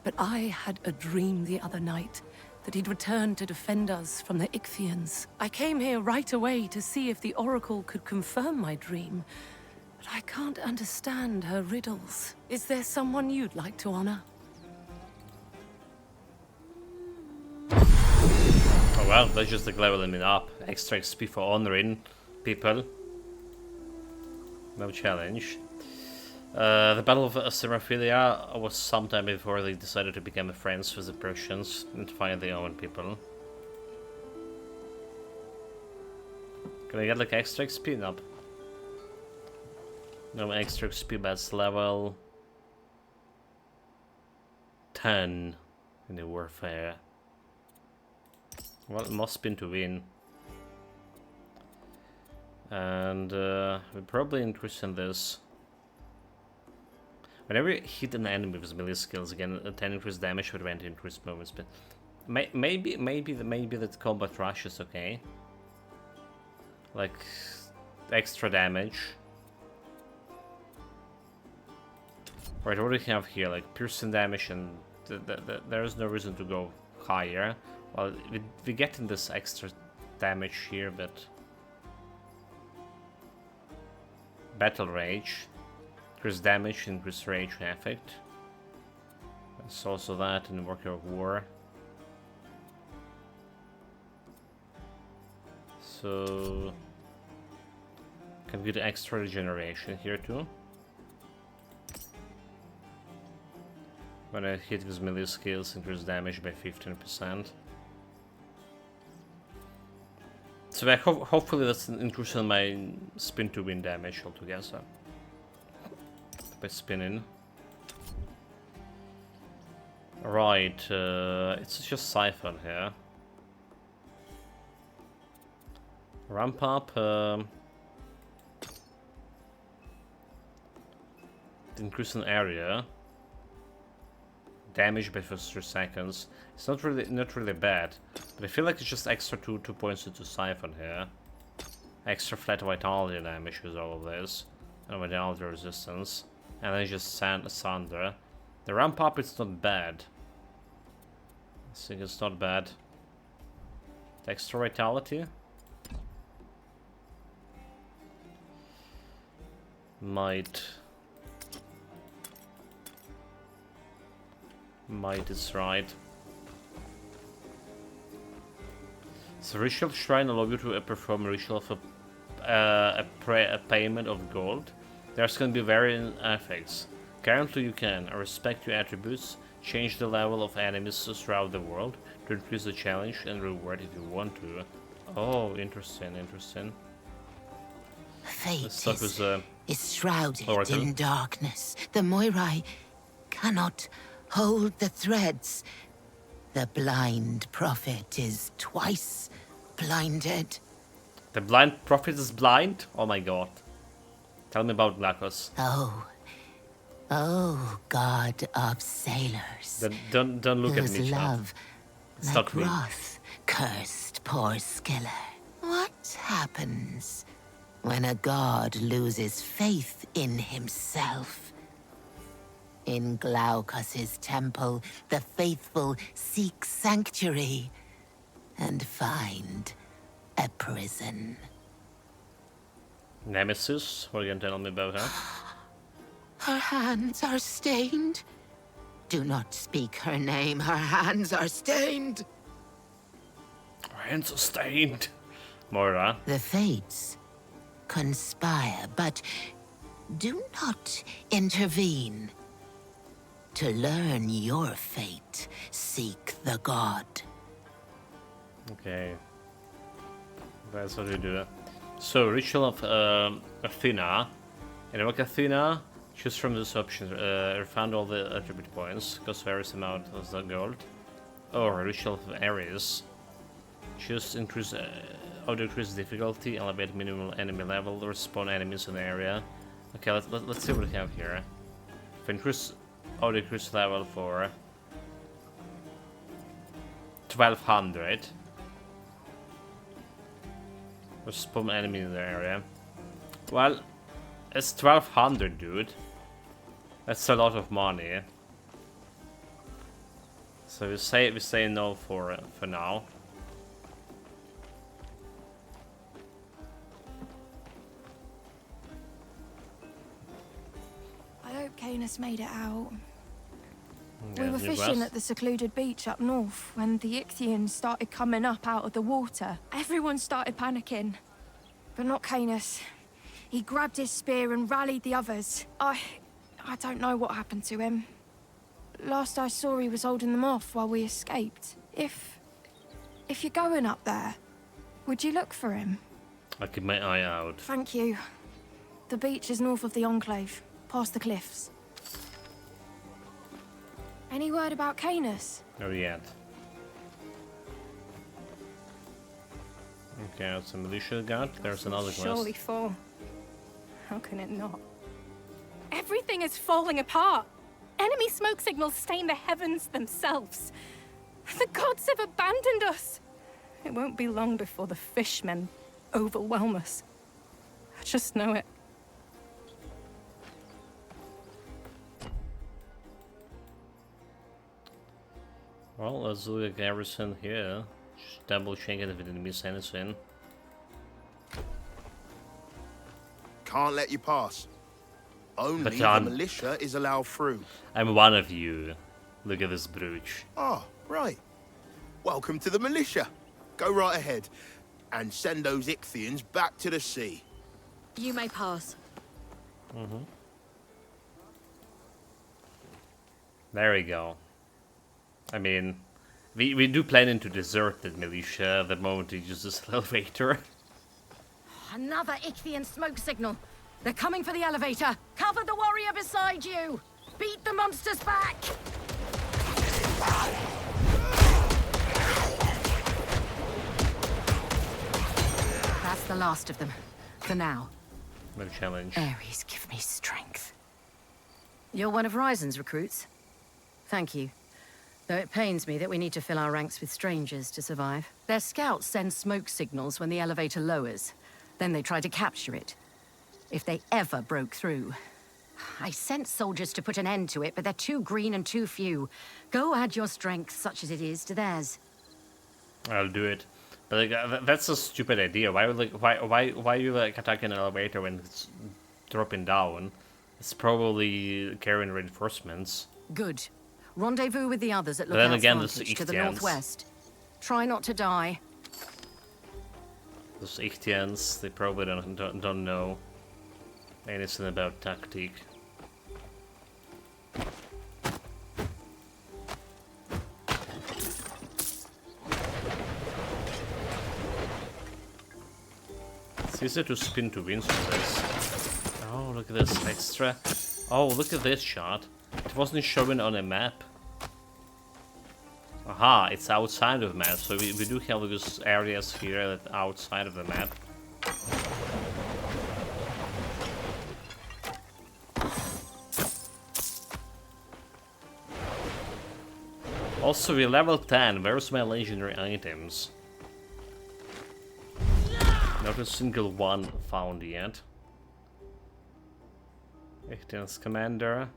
But I had a dream the other night that he'd returned to defend us from the Ichthians. I came here right away to see if the Oracle could confirm my dream. But I can't understand her riddles. Is there someone you'd like to honor? Oh well, let's just like leveling it up. Extra XP for honoring people. No challenge. The Battle of Seraphilia was sometime before they decided to become friends with the Persians and find their own people. Can I get like extra XP? Nope. No extra XP, but it's level 10 in the warfare. Well, it must be to win. And we're probably increasing this. Whenever you hit an enemy with melee skills, again, 10 increased damage for 20 increased movement speed. Maybe that combat rush is okay. Like extra damage. Right, what do we have here? Like piercing damage, and there is no reason to go higher. Well, we getting this extra damage here, but battle rage, increase damage, increase rage effect. It's also that in Worker of War. So can get extra regeneration here too. When I hit with melee skills, increase damage by 15%. So hopefully that's increasing my spin to win damage altogether. By spinning. Right, it's just Siphon here. Ramp up. Increase in area. Damage by first 3 seconds. It's not really bad, but I feel like it's just extra 2 points into Siphon here. Extra flat vitality damage with all of this, and vitality resistance, and then just Sunder. The ramp up is not bad. I think it's not bad. The extra vitality might is right. So ritual shrine allow you to perform a ritual for a payment of gold. There's going to be varying effects. Currently you can respect your attributes, change the level of enemies throughout the world to increase the challenge and reward if you want to. Oh, interesting. Fate is shrouded in darkness. The Moirai cannot hold the threads. The blind prophet is twice blinded. The blind prophet is blind? Oh my god. Tell me about Glakos. Oh, god of sailors. Don't look at me, love, it's like not me. wrath, cursed poor Skiller. What happens when a god loses faith in himself? In Glaukos' temple, the faithful seek sanctuary and find a prison. Nemesis? What are you gonna tell me about her? Her hands are stained. Do not speak her name. Her hands are stained. Her hands are stained. Moira. The fates conspire, but do not intervene. To learn your fate, seek the god. Okay. That's what we do. So, Ritual of Athena. Invoke Athena. Choose from this option. Refund all the attribute points. Cost varies amount of the gold. Or Ritual of Ares. Choose increase or decrease difficulty. Elevate minimum enemy level. Respawn enemies in the area. Okay, let's see what we have here. If increase or decrease level for 1200. Respawn enemy in the area. Well, it's 1200, dude. That's a lot of money. So we say no for now. I hope Canis made it out. Yeah, We were fishing at the secluded beach up north when the Ichthyans started coming up out of the water. Everyone started panicking, but not Canis. He grabbed his spear and rallied the others. I don't know what happened to him. Last I saw, he was holding them off while we escaped. If you're going up there, would you look for him? I'll keep my eye out. Thank you. The beach is north of the Enclave, past the cliffs. Any word about Canis? Not yet. Okay, that's a militia guard. There's another quest. Surely fall. How can it not? Everything is falling apart. Enemy smoke signals stain the heavens themselves. The gods have abandoned us. It won't be long before the fishmen overwhelm us. I just know it. Well, let's look at garrison here. Just double check it if we didn't miss anything. Can't let you pass. Only But the militia is allowed through. I'm one of you. Look at this brooch. Ah, right. Welcome to the militia. Go right ahead and send those Ichthians back to the sea. You may pass. There we go. I mean, we do plan to desert the militia the moment we use this elevator. Another Ichthian smoke signal. They're coming for the elevator. Cover the warrior beside you. Beat the monsters back. That's the last of them. For now. No challenge. Ares, give me strength. You're one of Ryzen's recruits? Thank you. Though it pains me that we need to fill our ranks with strangers to survive. Their scouts send smoke signals when the elevator lowers. Then they try to capture it. If they ever broke through. I sent soldiers to put an end to it, but they're too green and too few. Go add your strength, such as it is, to theirs. I'll do it. But like, that's a stupid idea. Why would why you like attack an elevator when it's dropping down? It's probably carrying reinforcements. Good. Rendezvous with the others at But then Lookout's again, Vantage the to the Ichthians. northwest. Try not to die. Those Ichthians, they probably don't know anything about tactic. It's easier to spin to win with this. Oh, look at this extra. Oh, look at this shot. It wasn't showing on a map. Aha, it's outside of the map, so we do have those areas here that are outside of the map. Also, we're level 10. Where's my legendary items? Not a single one found yet. Ichthian's commander.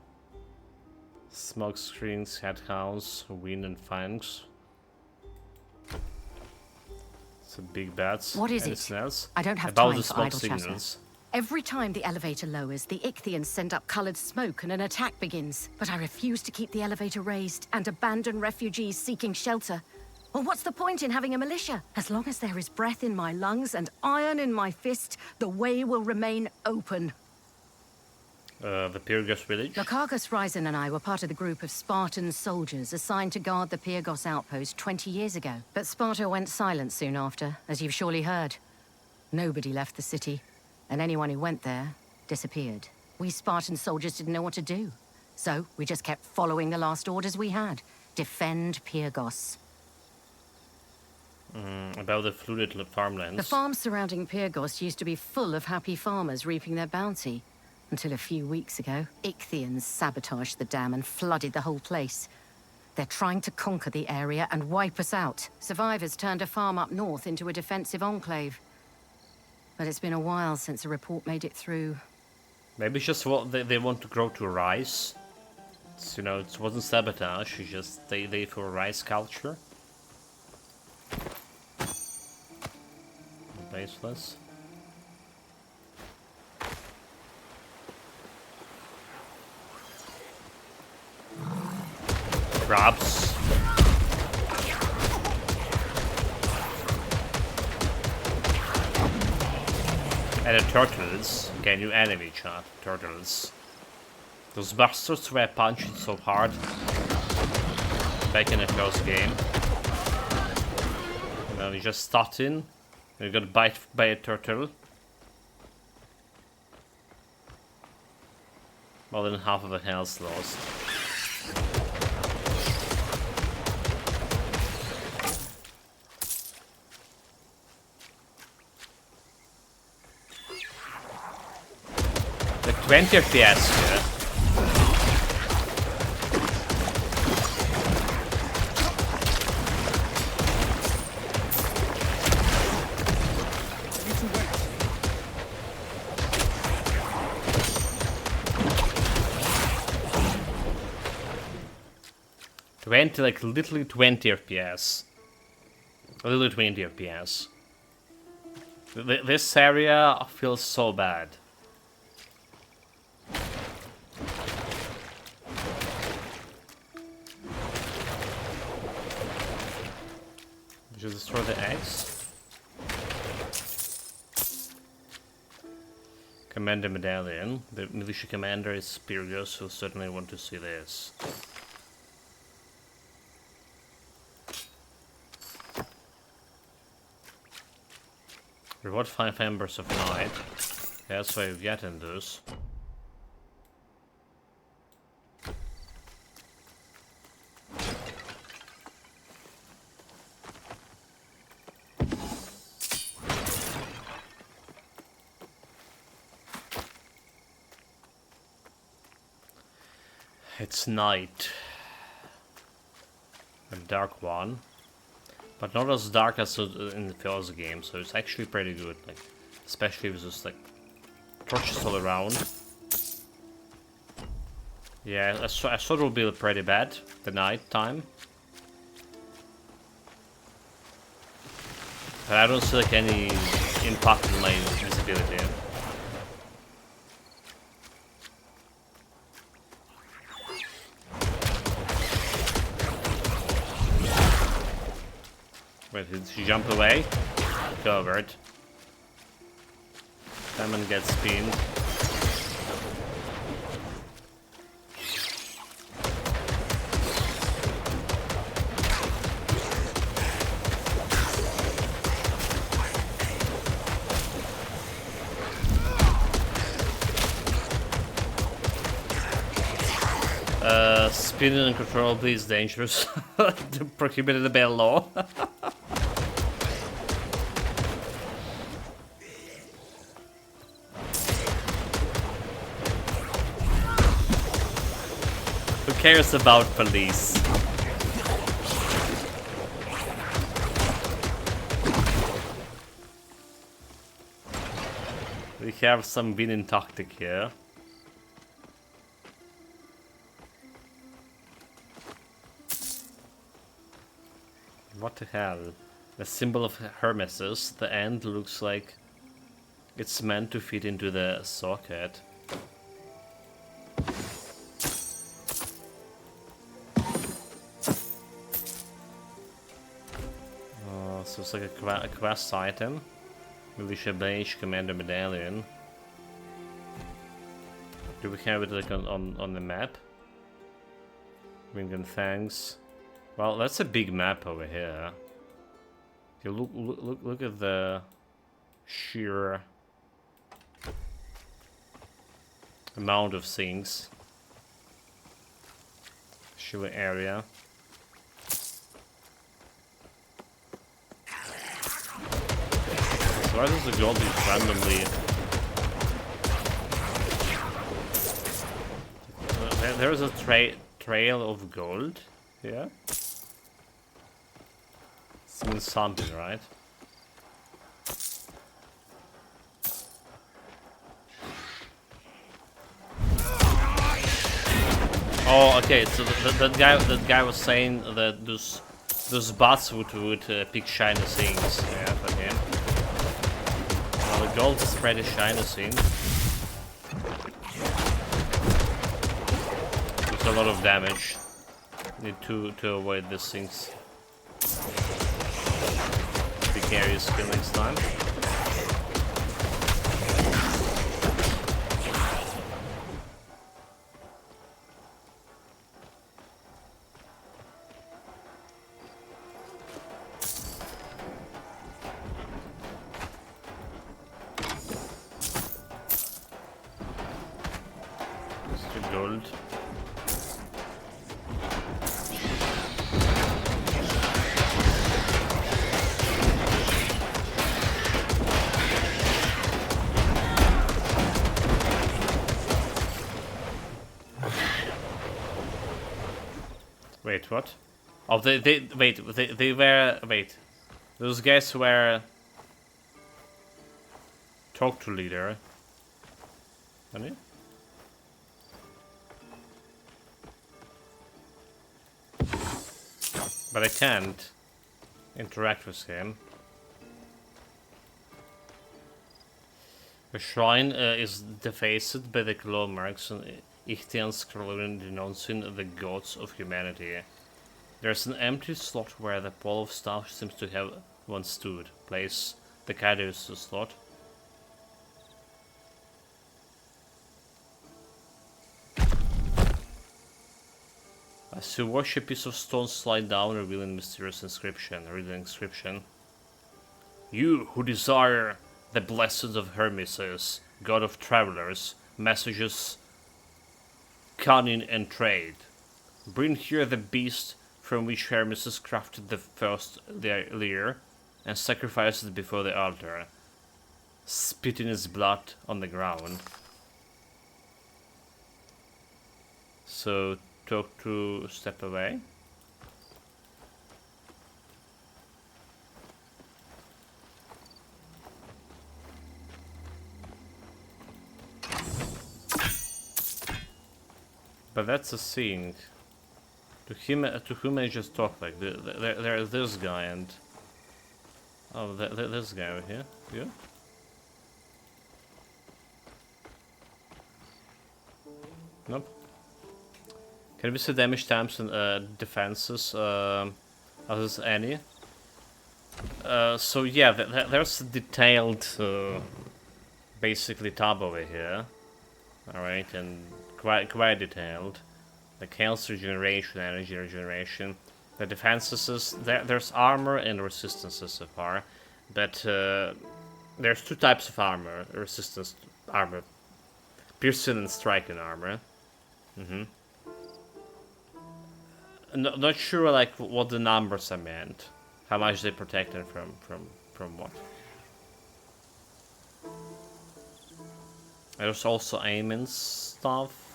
Smoke screens, headhounds, wind and fangs. Some big bats. What is Anything it? else? I don't have About time the for smoke idle chatter. signals. Every time the elevator lowers, the Ichthians send up colored smoke and an attack begins. But I refuse to keep the elevator raised and abandon refugees seeking shelter. Well, what's the point in having a militia? As long as there is breath in my lungs and iron in my fist, the way will remain open. The Pyrgos village. Lokargas, Ryzen and I were part of the group of Spartan soldiers assigned to guard the Pyrgos outpost 20 years ago. But Sparta went silent soon after, as you've surely heard. Nobody left the city, and anyone who went there disappeared. We Spartan soldiers didn't know what to do. So we just kept following the last orders we had. Defend Pyrgos. About the flooded farmlands. The farms surrounding Pyrgos used to be full of happy farmers reaping their bounty. Until a few weeks ago, Ichthians sabotaged the dam and flooded the whole place. They're trying to conquer the area and wipe us out. Survivors turned a farm up north into a defensive enclave. But it's been a while since a report made it through. Maybe it's just what they want to grow to rice. It's, you know, it wasn't sabotage, it's just they for rice culture. Baseless. Crabs. And the turtles. Okay, new enemy chat. Turtles. Those bastards were punching so hard back in the first game. And then we just start in. We got bite by a turtle. More than half of the health lost. The 20 FPS here. 20, like literally 20 FPS. Literally 20 FPS. This area feels so bad. Did you destroy the eggs? Commander medallion. The militia commander is Spirius, who certainly want to see this. Reward 5 embers of night. Yeah, that's why you get in those. It's night. A dark one. But not as dark as in the first game, so it's actually pretty good. Like, especially with just like torches all around. Yeah, I thought it would be pretty bad the night time. But I don't see like any impact on my visibility. Wait, did she jump away? Covered. Simon gets pinned. Spinning uncontrollably is dangerous. Prohibited by law. Who cares about police? We have some winning tactic here. What the hell? The symbol of Hermeses. The end looks like it's meant to fit into the socket. So it's like a quest item. Militia Beige, Commander Medallion. Do we have it like on the map? Wing and Fangs. Well, that's a big map over here. You look at the sheer amount of things. Sheer area. So why does the gold just randomly? There's a trail of gold. Yeah. Means something, right? Oh, okay. So that guy was saying that those bots would pick shiny things. Yeah, for him. Well, the gold is pretty shiny thing. It's a lot of damage. Need to avoid these things. Carry his skill next time. Mr. Gold. Wait, what? Oh, they were, those guys were talk to leader. Honey? But I can't interact with him. The shrine is defaced by the claw marks and Ichthyan scrolling denouncing the gods of humanity. There's an empty slot where the pole of staff seems to have once stood. Place the Caduceus slot. As you watch a piece of stone slide down, revealing mysterious inscription. Read the inscription. You who desire the blessings of Hermes, god of travelers, messages, cunning and trade. Bring here the beast from which Hermes crafted the first lyre and sacrifice it before the altar, spitting its blood on the ground. So talk to step away. But that's a thing. To whom I just talked like there's this guy and this guy over here. Yeah. Nope. Can we see damage times and defenses? As any? So yeah, there's a detailed, basically tab over here. All right, and quite detailed. Like health regeneration, energy regeneration. The defenses, there's armor and resistances so far, but there's two types of armor: resistance armor, piercing and striking armor. Not sure like what the numbers are meant, how much they protect them from what. There's also aim and stuff.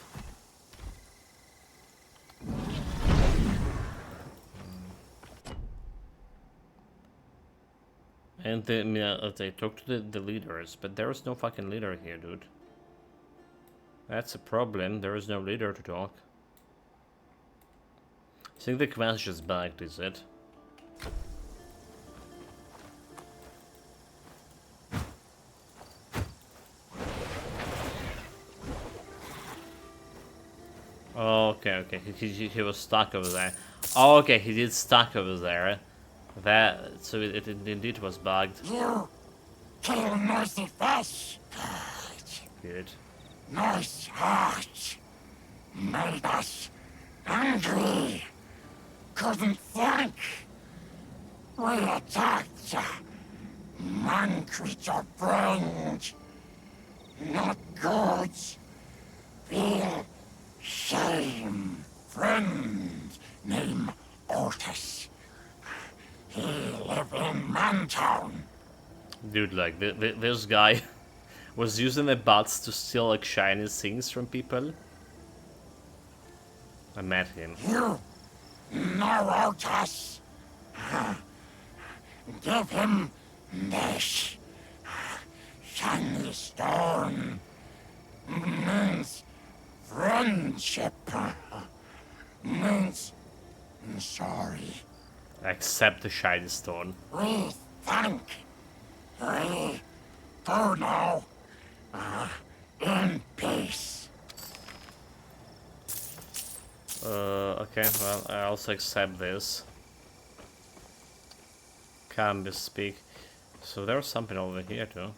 And they talk to the leaders, but there is no fucking leader here, dude. That's a problem, there is no leader to talk. I think the quest just bugged, is it? Okay, he was stuck over there. Oh, okay, he did stuck over there. So it indeed was bugged. You kill noisy fish. Good. Nice heart. Made us angry. Couldn't think. We attacked. Man creature brained. Not good. Feel shame. Friend name Otis. He live in Mantown. Dude, like this guy was using the bots to steal like shiny things from people. I met him. You know Otis. Give him this shiny stone. Means friendship. Means sorry. Accept the shiny stone. We thank. We go now. In peace. Okay, well, I also accept this. Can speak. So there's something over here too.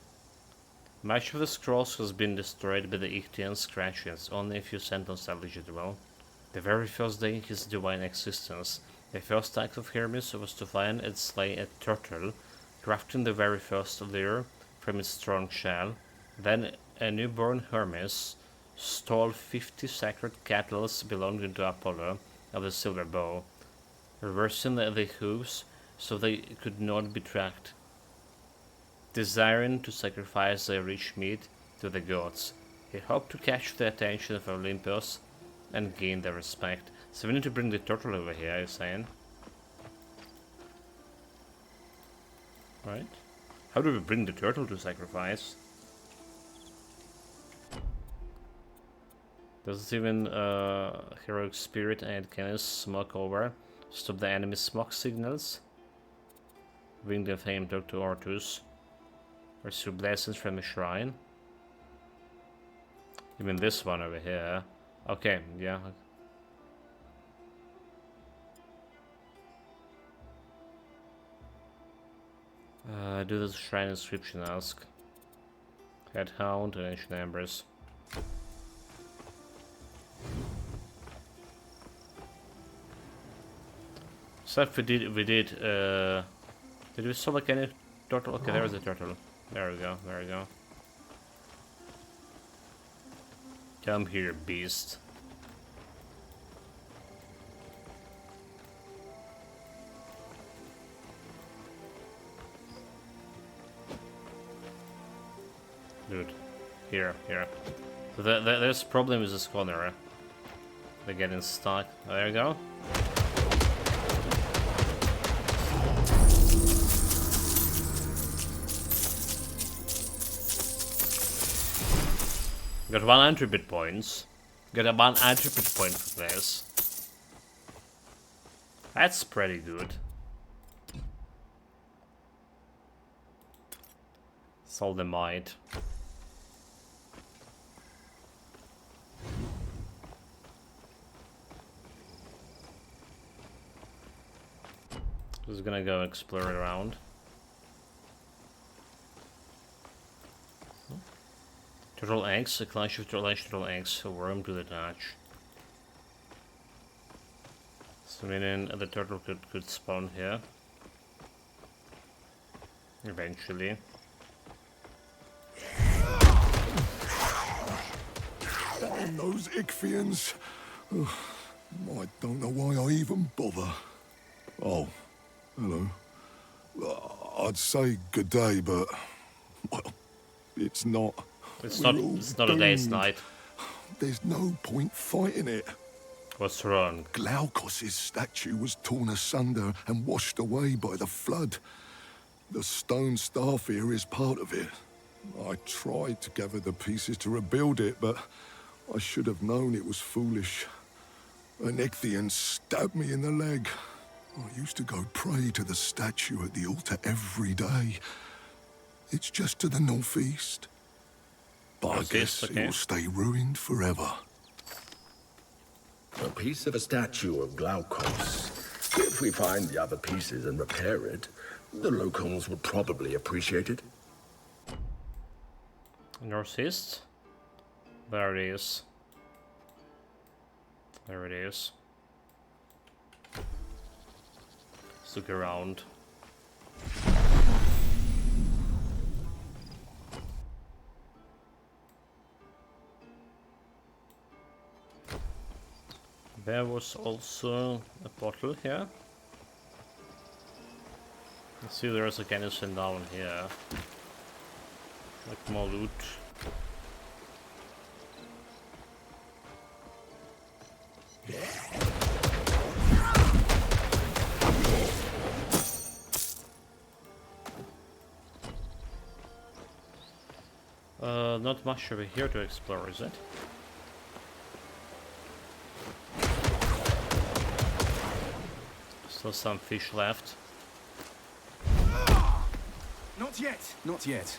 Much of the scrolls has been destroyed by the Ichthyan scratches. Only a few sentences are legible. The very first day in his divine existence, the first act of Hermes was to find and slay a turtle, crafting the very first lyre from its strong shell. Then a newborn Hermes stole 50 sacred cattle belonging to Apollo of the silver bow, reversing the hooves so they could not be tracked, desiring to sacrifice their rich meat to the gods. He hoped to catch the attention of Olympus and gain their respect. So we need to bring the turtle over here, you're saying? Right? How do we bring the turtle to sacrifice? Does it even heroic spirit and can smoke over? Stop the enemy smoke signals. Bring the famed Dr. Ortus. Pursue blessings from a shrine. You mean this one over here? Okay, yeah. Do the shrine inscription ask. Headhound and ancient embers. So if we did we select any turtle? Okay, there's a turtle. There we go, there we go. Come here, beast. Dude, here. So there's problem with this corner. They're getting stuck. Oh, there you go. Got 1 attribute points. Got a 1 attribute point for this. That's pretty good. Solve the might. Just gonna go explore around. Turtle eggs, a clash of turtle eggs, a worm to detach. So meaning the turtle could spawn here. Eventually. Damn those Ichthyans. I don't know why I even bother. Oh, hello. I'd say good day, but well, it's not. It's not a day, it's night. There's no point fighting it. What's wrong? Glaukos' statue was torn asunder and washed away by the flood. The stone staff here is part of it. I tried to gather the pieces to rebuild it, but I should have known it was foolish. An Ichthian stabbed me in the leg. I used to go pray to the statue at the altar every day. It's just to the northeast. But I guess it will stay ruined forever. A piece of a statue of Glaukos. If we find the other pieces and repair it, the locals would probably appreciate it. Northeast? There it is. There it is. Let's look around. There was also a bottle here. Let's see, there's a garrison down here. Like more loot. Not much over here to explore, is it? Still some fish left. Not yet. Not yet.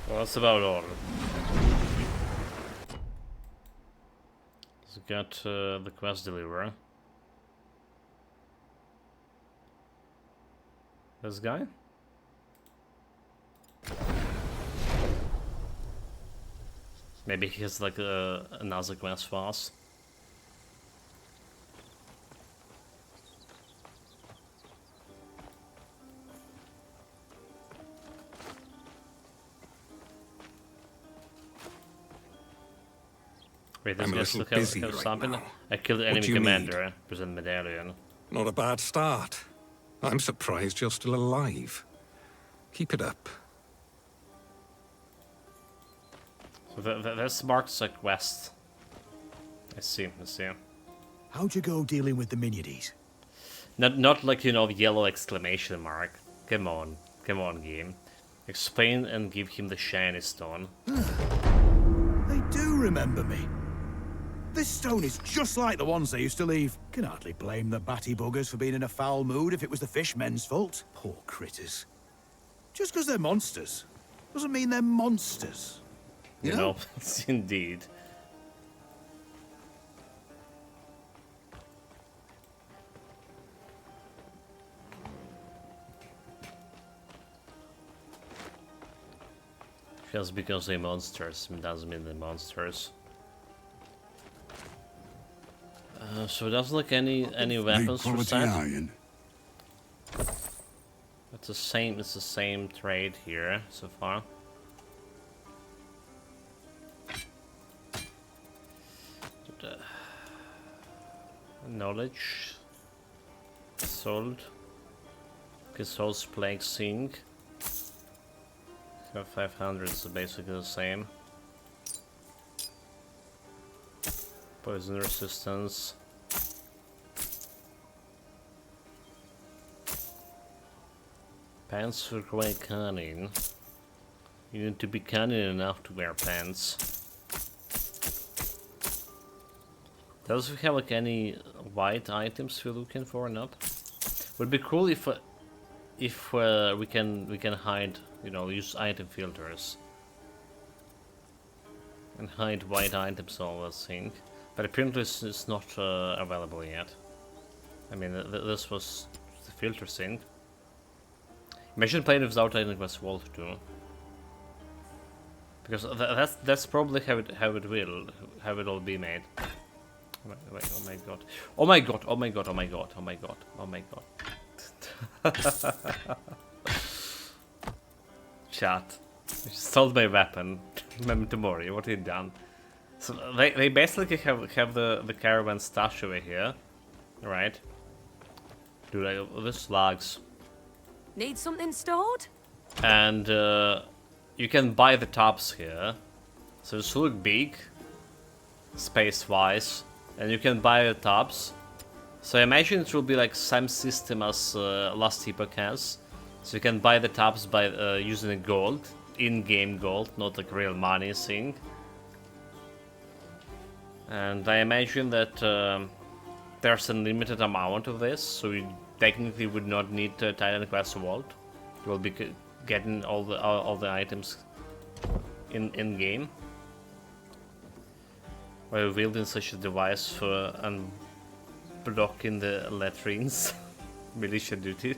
Well, that's about all. Let's get the quest deliverer. This guy? Maybe he has like another quest for us. Wait, this guy's still have something? Right, I killed the enemy commander, present medallion. Not a bad start. I'm surprised you're still alive. Keep it up. So this marks a quest. I see. How'd you go dealing with the Miniades? Not like, you know, yellow exclamation mark. Come on game. Explain and give him the shiny stone. They do remember me. This stone is just like the ones they used to leave. Can hardly blame the batty buggers for being in a foul mood if it was the fishmen's fault. Poor critters. Just because they're monsters doesn't mean they're monsters. You know, indeed. Just because they're monsters doesn't mean they're monsters. So it doesn't look any weapons for sale. It's the same trade here so far. Knowledge sold. Okay, Soul's Plague Sing. Have 500, so basically the same. Poison resistance. Pants for quite cunning. You need to be cunning enough to wear pants. Does we have like any white items we're looking for or not? Would be cool if we can hide, you know, use item filters and hide white items all I think, but apparently it's not available yet. I mean, this was the filter thing. Imagine playing without item quest vault too, because that's probably how it all be made. Wait, oh my god! Oh my god! Oh my god! Oh my god! Oh my god! Oh my god! Chat. I just sold my weapon. Memento-mori, what have you done? So they basically have the caravan stash over here, right? Dude, this lags. Need something stored? And you can buy the tops here, so it's look big, space-wise, and you can buy the tops. So I imagine it will be like same system as Last Epoch has. So you can buy the tops by using gold, in-game gold, not like real money thing. And I imagine that there's a limited amount of this, so you technically would not need Titan Quest Vault. You will be getting all the items in game. While wielding such a device for unblocking the latrines, militia duty.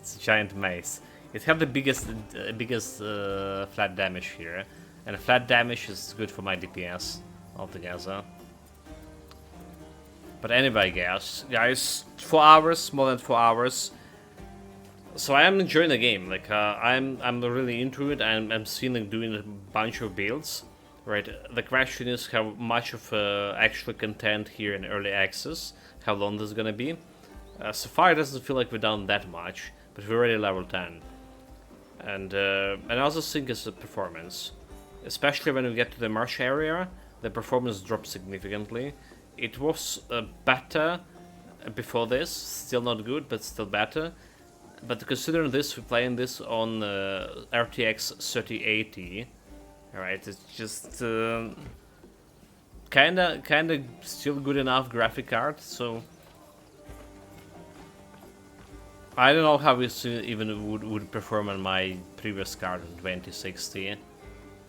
It's a giant mace. It has the biggest flat damage here, and flat damage is good for my DPS altogether. But anyway, guys, 4 hours, more than 4 hours. So I am enjoying the game. Like I'm really into it. I'm seeing like doing a bunch of builds. Right. The question is how much of actual content here in early access. How long this is gonna be. So far, it doesn't feel like we've done that much, but we're already level 10. And I also think it's the performance, especially when we get to the marsh area, the performance drops significantly. It was better before this, still not good, but still better. But considering this, we're playing this on RTX 3080. Alright, it's just kinda still good enough graphic card, so I don't know how this even would perform on my previous card in 2060.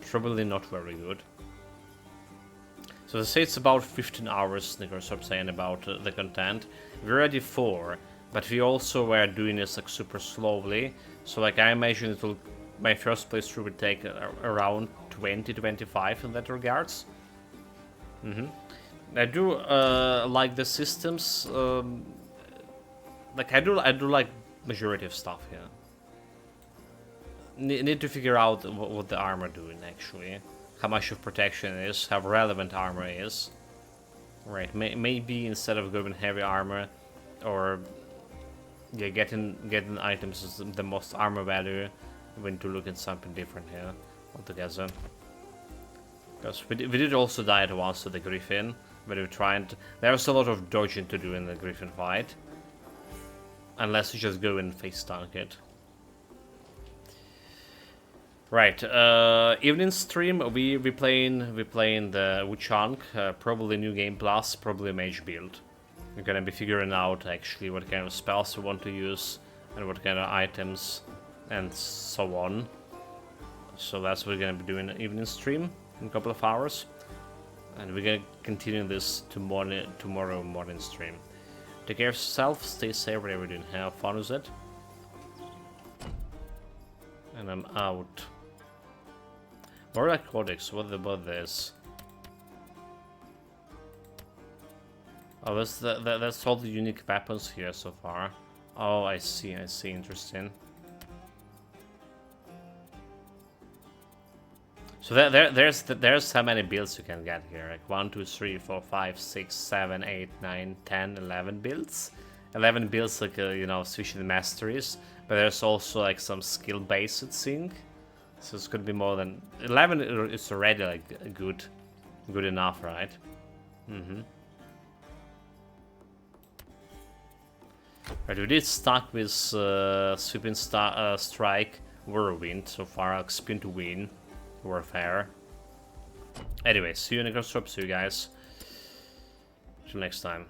Probably not very good. So they say it's about 15 hours, they are saying about the content. We're already 4, but we also were doing this like super slowly. So like I imagine it will, my first playthrough would take around 20-25 in that regards. I do like the systems. Like I do like majority of stuff here. Need to figure out what the armor doing actually. How much of protection is, how relevant armor is. Right, maybe instead of going heavy armor, or yeah, getting items is the most armor value. We need to look at something different here altogether. Because we did also die at once to the Gryphon, but we're trying to. There's a lot of dodging to do in the Gryphon fight, unless you just go and face tank it. Right, evening stream, we playing the Wuchang, probably New Game Plus, probably Mage build. We're gonna be figuring out actually what kind of spells we want to use and what kind of items and so on. So that's what we're gonna be doing an evening stream in a couple of hours. And we're gonna continue this tomorrow morning stream. Take care of yourself, stay safe, whatever you're doing, have fun with it. And I'm out. Warlock Codex, what about this? Oh, that's all the unique weapons here so far. Oh, I see, interesting. So there's how many builds you can get here, like 1, 2, 3, 4, 5, 6, 7, 8, 9, 10, 11 builds. 11 builds, like, you know, switching the masteries, but there's also like some skill-based thing. So it's gonna be more than 11 is already like good enough, right? Right, we did stuck with sweeping strike Whirlwind so far, like spin to win warfare. Anyway, see you in the next episode, you guys. Till next time.